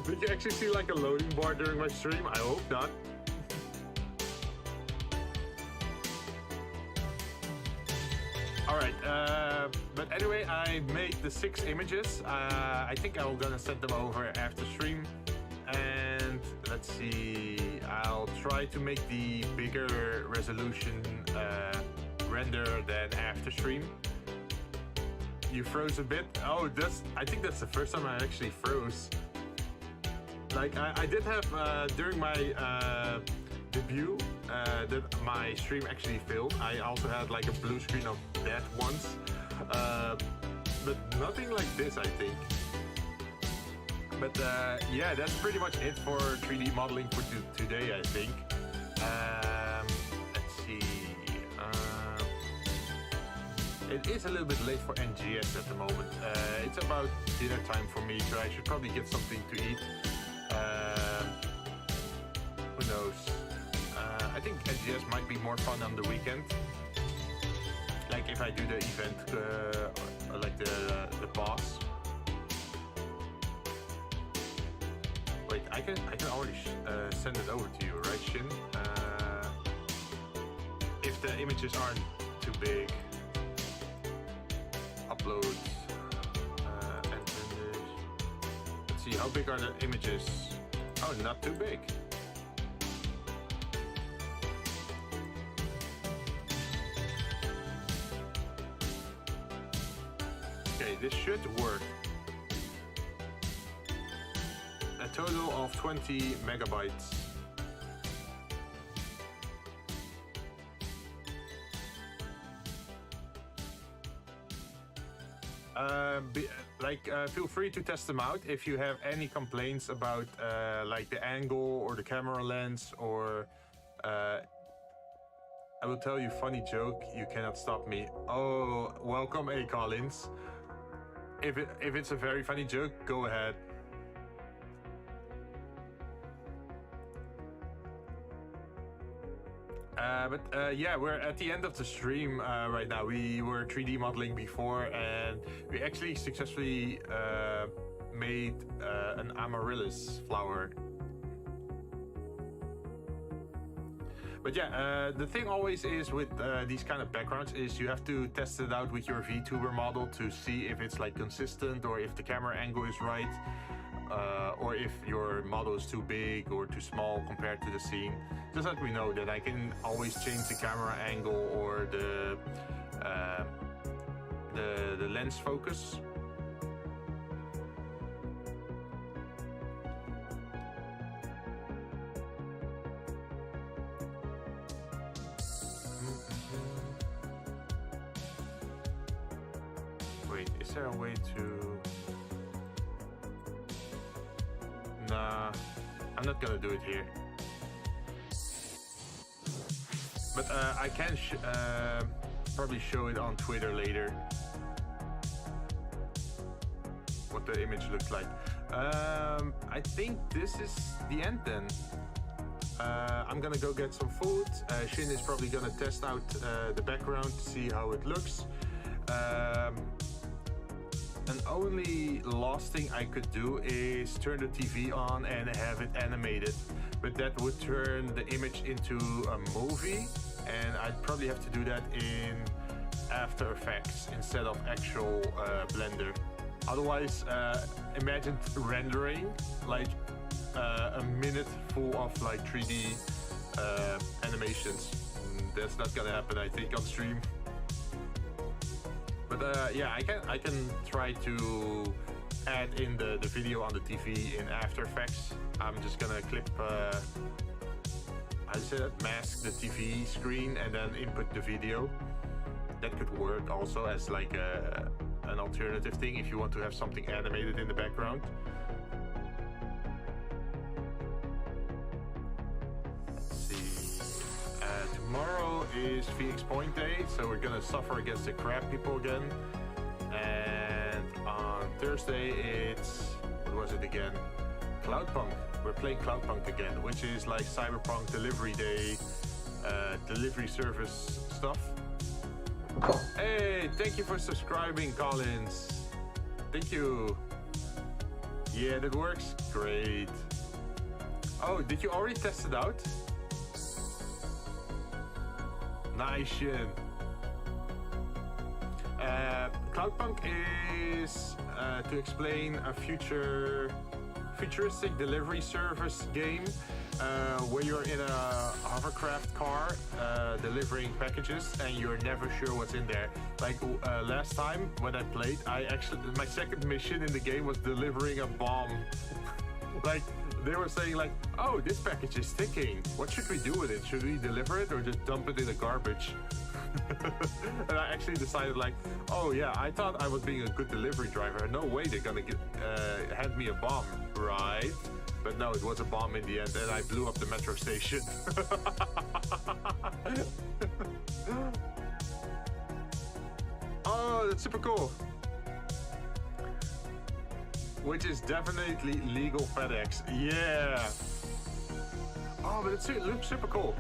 Did you actually see like a loading bar during my stream? I hope not. Alright, but anyway, I made the 6 images. I think I'm gonna send them over after stream. And let's see, I'll try to make the bigger resolution render than after stream. You froze a bit? Oh, I think that's the first time I actually froze. Like, I did have, during my debut, that my stream actually failed. I also had like a blue screen of that once. But nothing like this, I think. But yeah, that's pretty much it for 3D modeling for today, I think. Let's see. It is a little bit late for NGS at the moment. It's about dinner time for me, so I should probably get something to eat. Who knows? I think NGS might be more fun on the weekend. Like if I do the event, like the boss. Wait, I can already send it over to you, right, Jinn? If the images aren't too big, upload and finish. Let's see, how big are the images? Oh, not too big. Okay, this should work. A total of 20 megabytes. Feel free to test them out if you have any complaints about like the angle or the camera lens, or I will tell you funny joke. You cannot stop me. Oh, welcome, A. Collins. If it's a very funny joke, go ahead. Yeah, we're at the end of the stream right now. We were 3D modeling before, and we actually successfully made an amaryllis flower. But yeah, the thing always is with these kind of backgrounds is you have to test it out with your Vtuber model to see if it's like consistent, or if the camera angle is right, or if your model is too big or too small compared to the scene. Just let me know that I can always change the camera angle or the lens focus. Wait, is there a way to... Nah, I'm not gonna do it here. But I can probably show it on Twitter later. What the image looks like. I think this is the end then. I'm gonna go get some food. Jinn is probably gonna test out the background to see how it looks. And only last thing I could do is turn the TV on and have it animated. But that would turn the image into a movie, and I'd probably have to do that in After Effects instead of actual Blender. Otherwise, imagine rendering like a minute full of like 3D animations. That's not gonna happen, I think, on stream. But yeah, I can try to add in the video on the TV in After Effects. I'm just gonna clip, I said mask the TV screen and then input the video. That could work also as like an alternative thing if you want to have something animated in the background. Let's see. Tomorrow is Phoenix Point Day, so we're gonna suffer against the crab people again. And on Thursday it's, what was it again? Cloudpunk. We're playing Cloudpunk again, which is like Cyberpunk Delivery Day, delivery service stuff. Hey, thank you for subscribing, Collins. Thank you. Yeah, that works great. Oh, did you already test it out? Nice, Jinn. Cloudpunk is, to explain, a futuristic delivery service game where you're in a hovercraft car delivering packages and you're never sure what's in there. Like last time when I played, my second mission in the game was delivering a bomb. Like they were saying like, oh, this package is ticking. What should we do with it? Should we deliver it or just dump it in the garbage? And I actually decided like, oh yeah, I thought I was being a good delivery driver. No way they're gonna hand me a bomb, right? But no, it was a bomb in the end, and I blew up the metro station. Oh, that's super cool. Which is definitely legal FedEx. Yeah. Oh, but it looks super cool.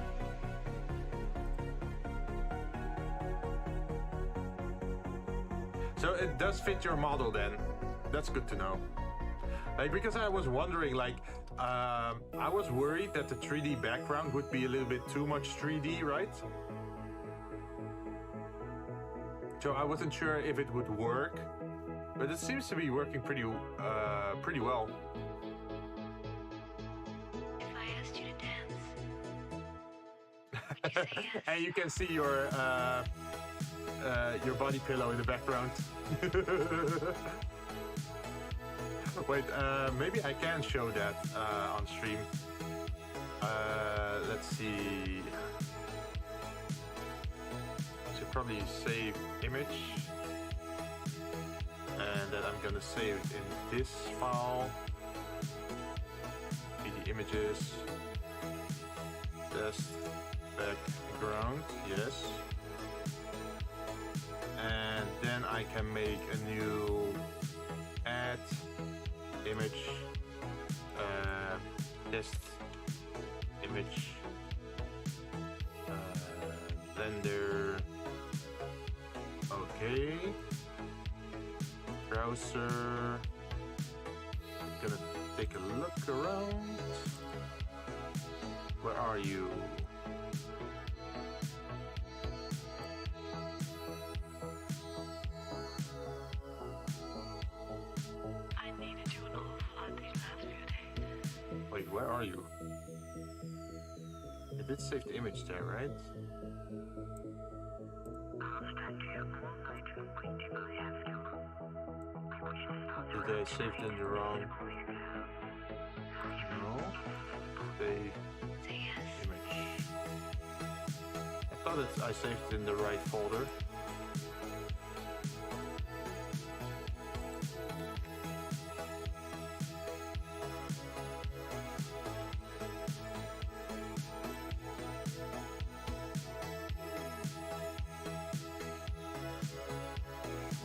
So it does fit your model then. That's good to know. Like, because I was wondering, like, I was worried that the 3D background would be a little bit too much 3D, right? So I wasn't sure if it would work, but it seems to be working pretty well. If I asked you to dance, would you say yes? And you can see your body pillow in the background. Wait, maybe I can show that on stream. Let's see. I should probably save image. And then I'm gonna save it in this file. See the images. Test background, yes. And then I can make a new add image, test image, blender, okay, browser, gonna take a look around, where are you? Wait, where are you? I did save the image there, right? Did I save it in the wrong? No. Save image. I thought I saved it in the right folder.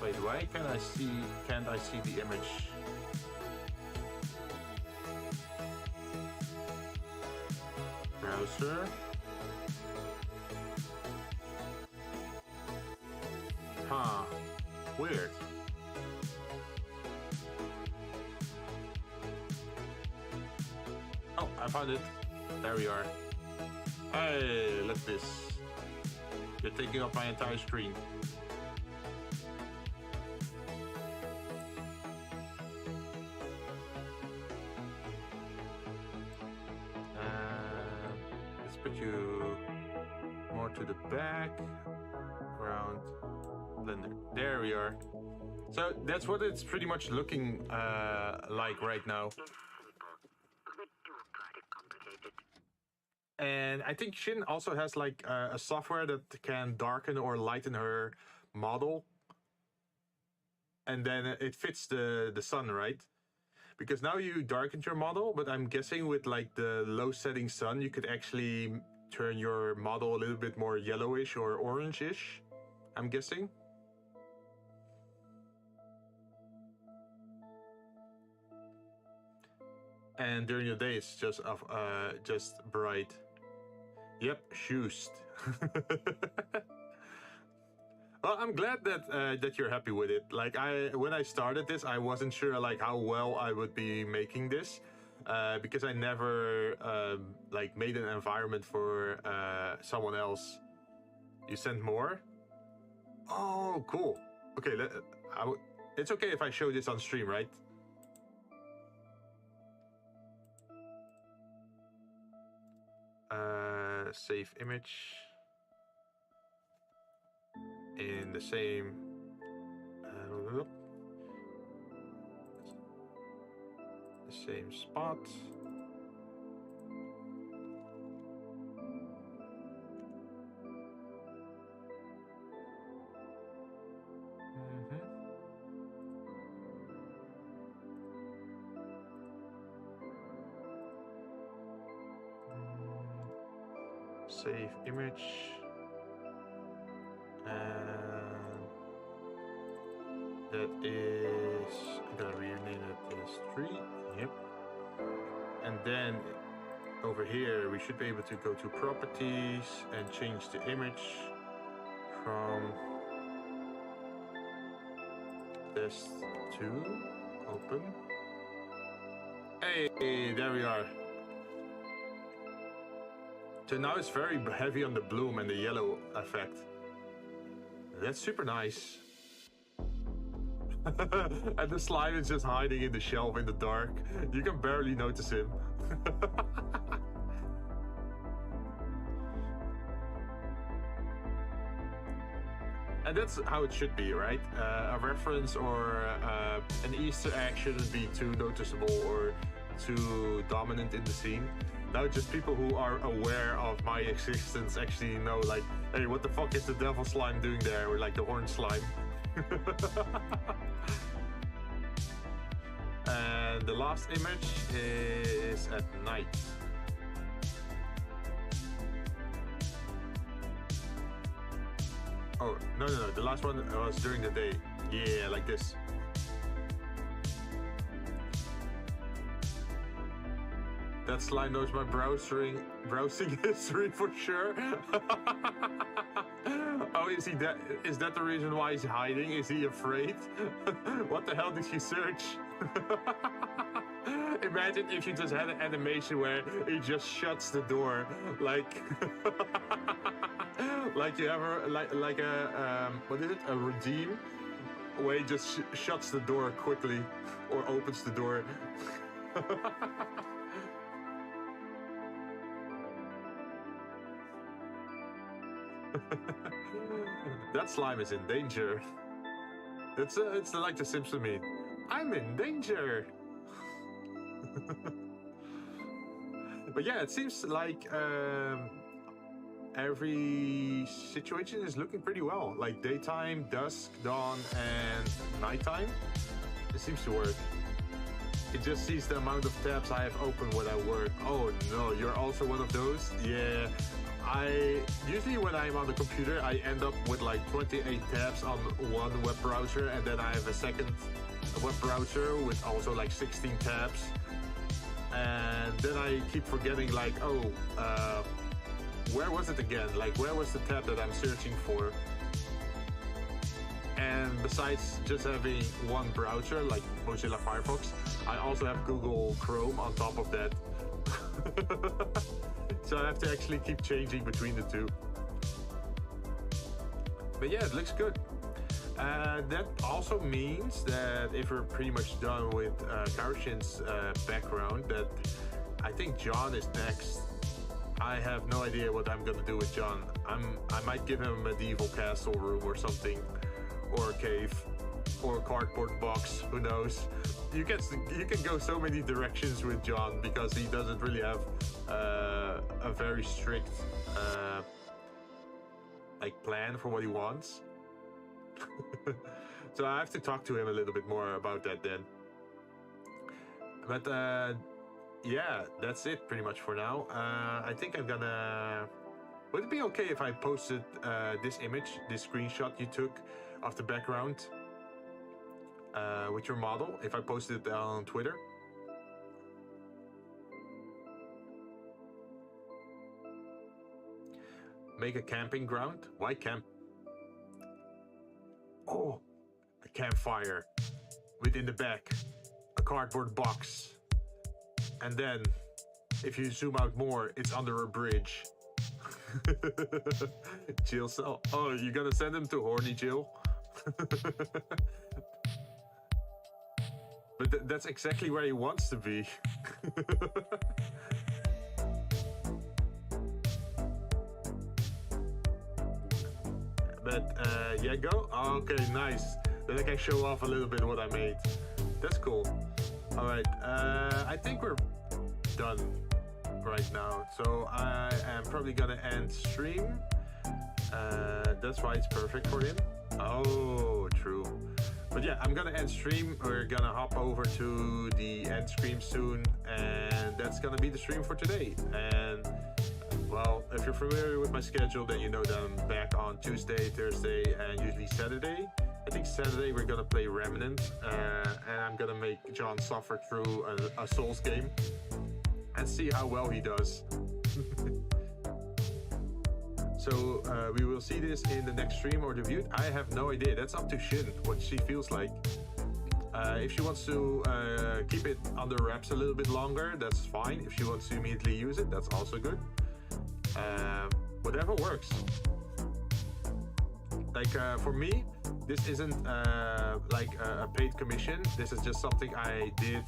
Wait, why can't I see the image? Browser. Huh. Weird. Oh, I found it. There we are. Hey, look at this. You're taking up my entire screen. Put you more to the back, around blender. There we are. So that's what it's pretty much looking like right now. And I think Jinn also has like a software that can darken or lighten her model. And then it fits the sun, right? Because now you darkened your model, but I'm guessing with like the low setting sun, you could actually turn your model a little bit more yellowish or orange-ish, I'm guessing. and during the day it's just bright. Yep, shoosed. Well, I'm glad that you're happy with it. Like when I started this, I wasn't sure like how well I would be making this, because I never like made an environment for someone else. You sent more? Oh, cool. Okay, it's okay if I show this on stream, right? Save image in the same spot. Save image, and that is, I'm gonna rename it as 3. Yep. And then over here we should be able to go to properties and change the image from test to open. Hey, there we are. So now it's very heavy on the bloom and the yellow effect. That's super nice. And the slime is just hiding in the shelf in the dark. You can barely notice him. And that's how it should be, right? A reference or an Easter egg shouldn't be too noticeable or too dominant in the scene. Now just people who are aware of my existence actually know, like, hey, what the fuck is the devil slime doing there? Or like the orange slime. And the last image is at night. Oh, no, the last one was during the day. Yeah, like this. That slime knows my browsing history for sure. Oh, is that the reason why he's hiding? Is he afraid? What the hell did he search? Imagine if you just had an animation where he just shuts the door, like like you have like a what is it? A redeem, where he just shuts the door quickly or opens the door. That slime is in danger. It's like the Simpson meme. I'm in danger. But yeah, it seems like every situation is looking pretty well. Like daytime, dusk, dawn, and nighttime. It seems to work. It just sees the amount of tabs I have open when I work. Oh no, you're also one of those? Yeah. Usually when I'm on the computer, I end up with like 28 tabs on one web browser, and then I have a second web browser with also like 16 tabs. And then I keep forgetting, like, oh, where was it again? Like, where was the tab that I'm searching for? And besides just having one browser, like Mozilla Firefox, I also have Google Chrome on top of that. So I have to actually keep changing between the two. But yeah, it looks good. That also means that if we're pretty much done with Karshin's background, that I think John is next. I have no idea what I'm gonna do with John. I might give him a medieval castle room or something, or a cave, or a cardboard box. Who knows? You can go so many directions with John because he doesn't really have a very strict like plan for what he wants. So I have to talk to him a little bit more about that then. But yeah, that's it pretty much for now. I think I'm gonna... Would it be okay if I posted this image, this screenshot you took of the background with your model, if I posted it on Twitter? Make a camping ground. Why camp? Oh, a campfire. Within the back, a cardboard box. And then, if you zoom out more, it's under a bridge. Jill cell. Oh, you're gonna send him to horny Jill? But that's exactly where he wants to be. But yeah, go. Okay, nice. Then I can show off a little bit what I made. That's cool. All right, I think we're done right now. So I am probably gonna end stream. That's why it's perfect for him. Oh, true. But yeah, I'm gonna end stream. We're gonna hop over to the end screen soon, and that's gonna be the stream for today. And well, if you're familiar with my schedule, then you know that I'm back on Tuesday, Thursday, and usually Saturday. I think Saturday we're gonna play Remnant, and I'm gonna make John suffer through a Souls game and see how well he does. So we will see this in the next stream or debut. I have no idea. That's up to Jinn, what she feels like. If she wants to keep it under wraps a little bit longer, that's fine. If she wants to immediately use it, that's also good. Whatever works. Like for me, this isn't like a paid commission. This is just something I did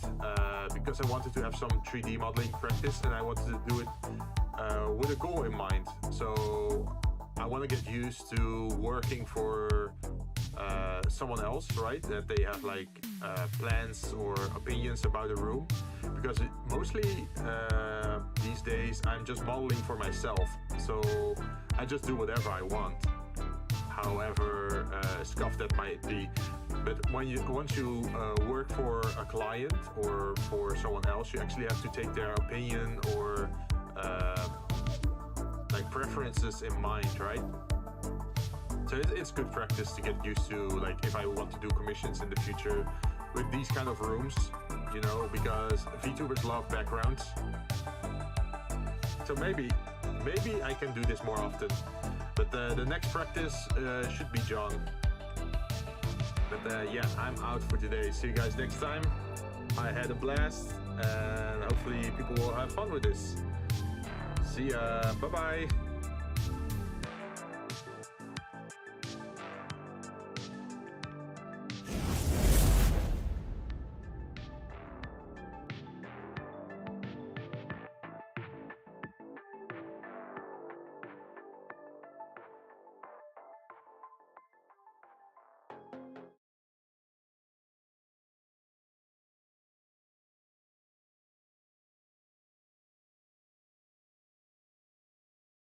because I wanted to have some 3D modeling practice, and I wanted to do it with a goal in mind. So I want to get used to working for someone else, right? That they have like plans or opinions about a room. Because mostly these days I'm just modeling for myself. So I just do whatever I want, however scuffed that might be. But once you work for a client or for someone else, you actually have to take their opinion or like preferences in mind, right? So it's good practice to get used to, like if I want to do commissions in the future with these kind of rooms, you know, because VTubers love backgrounds. So maybe I can do this more often. But the next practice should be John. But yeah, I'm out for today. See you guys next time. I had a blast, and hopefully people will have fun with this. See ya. Bye bye.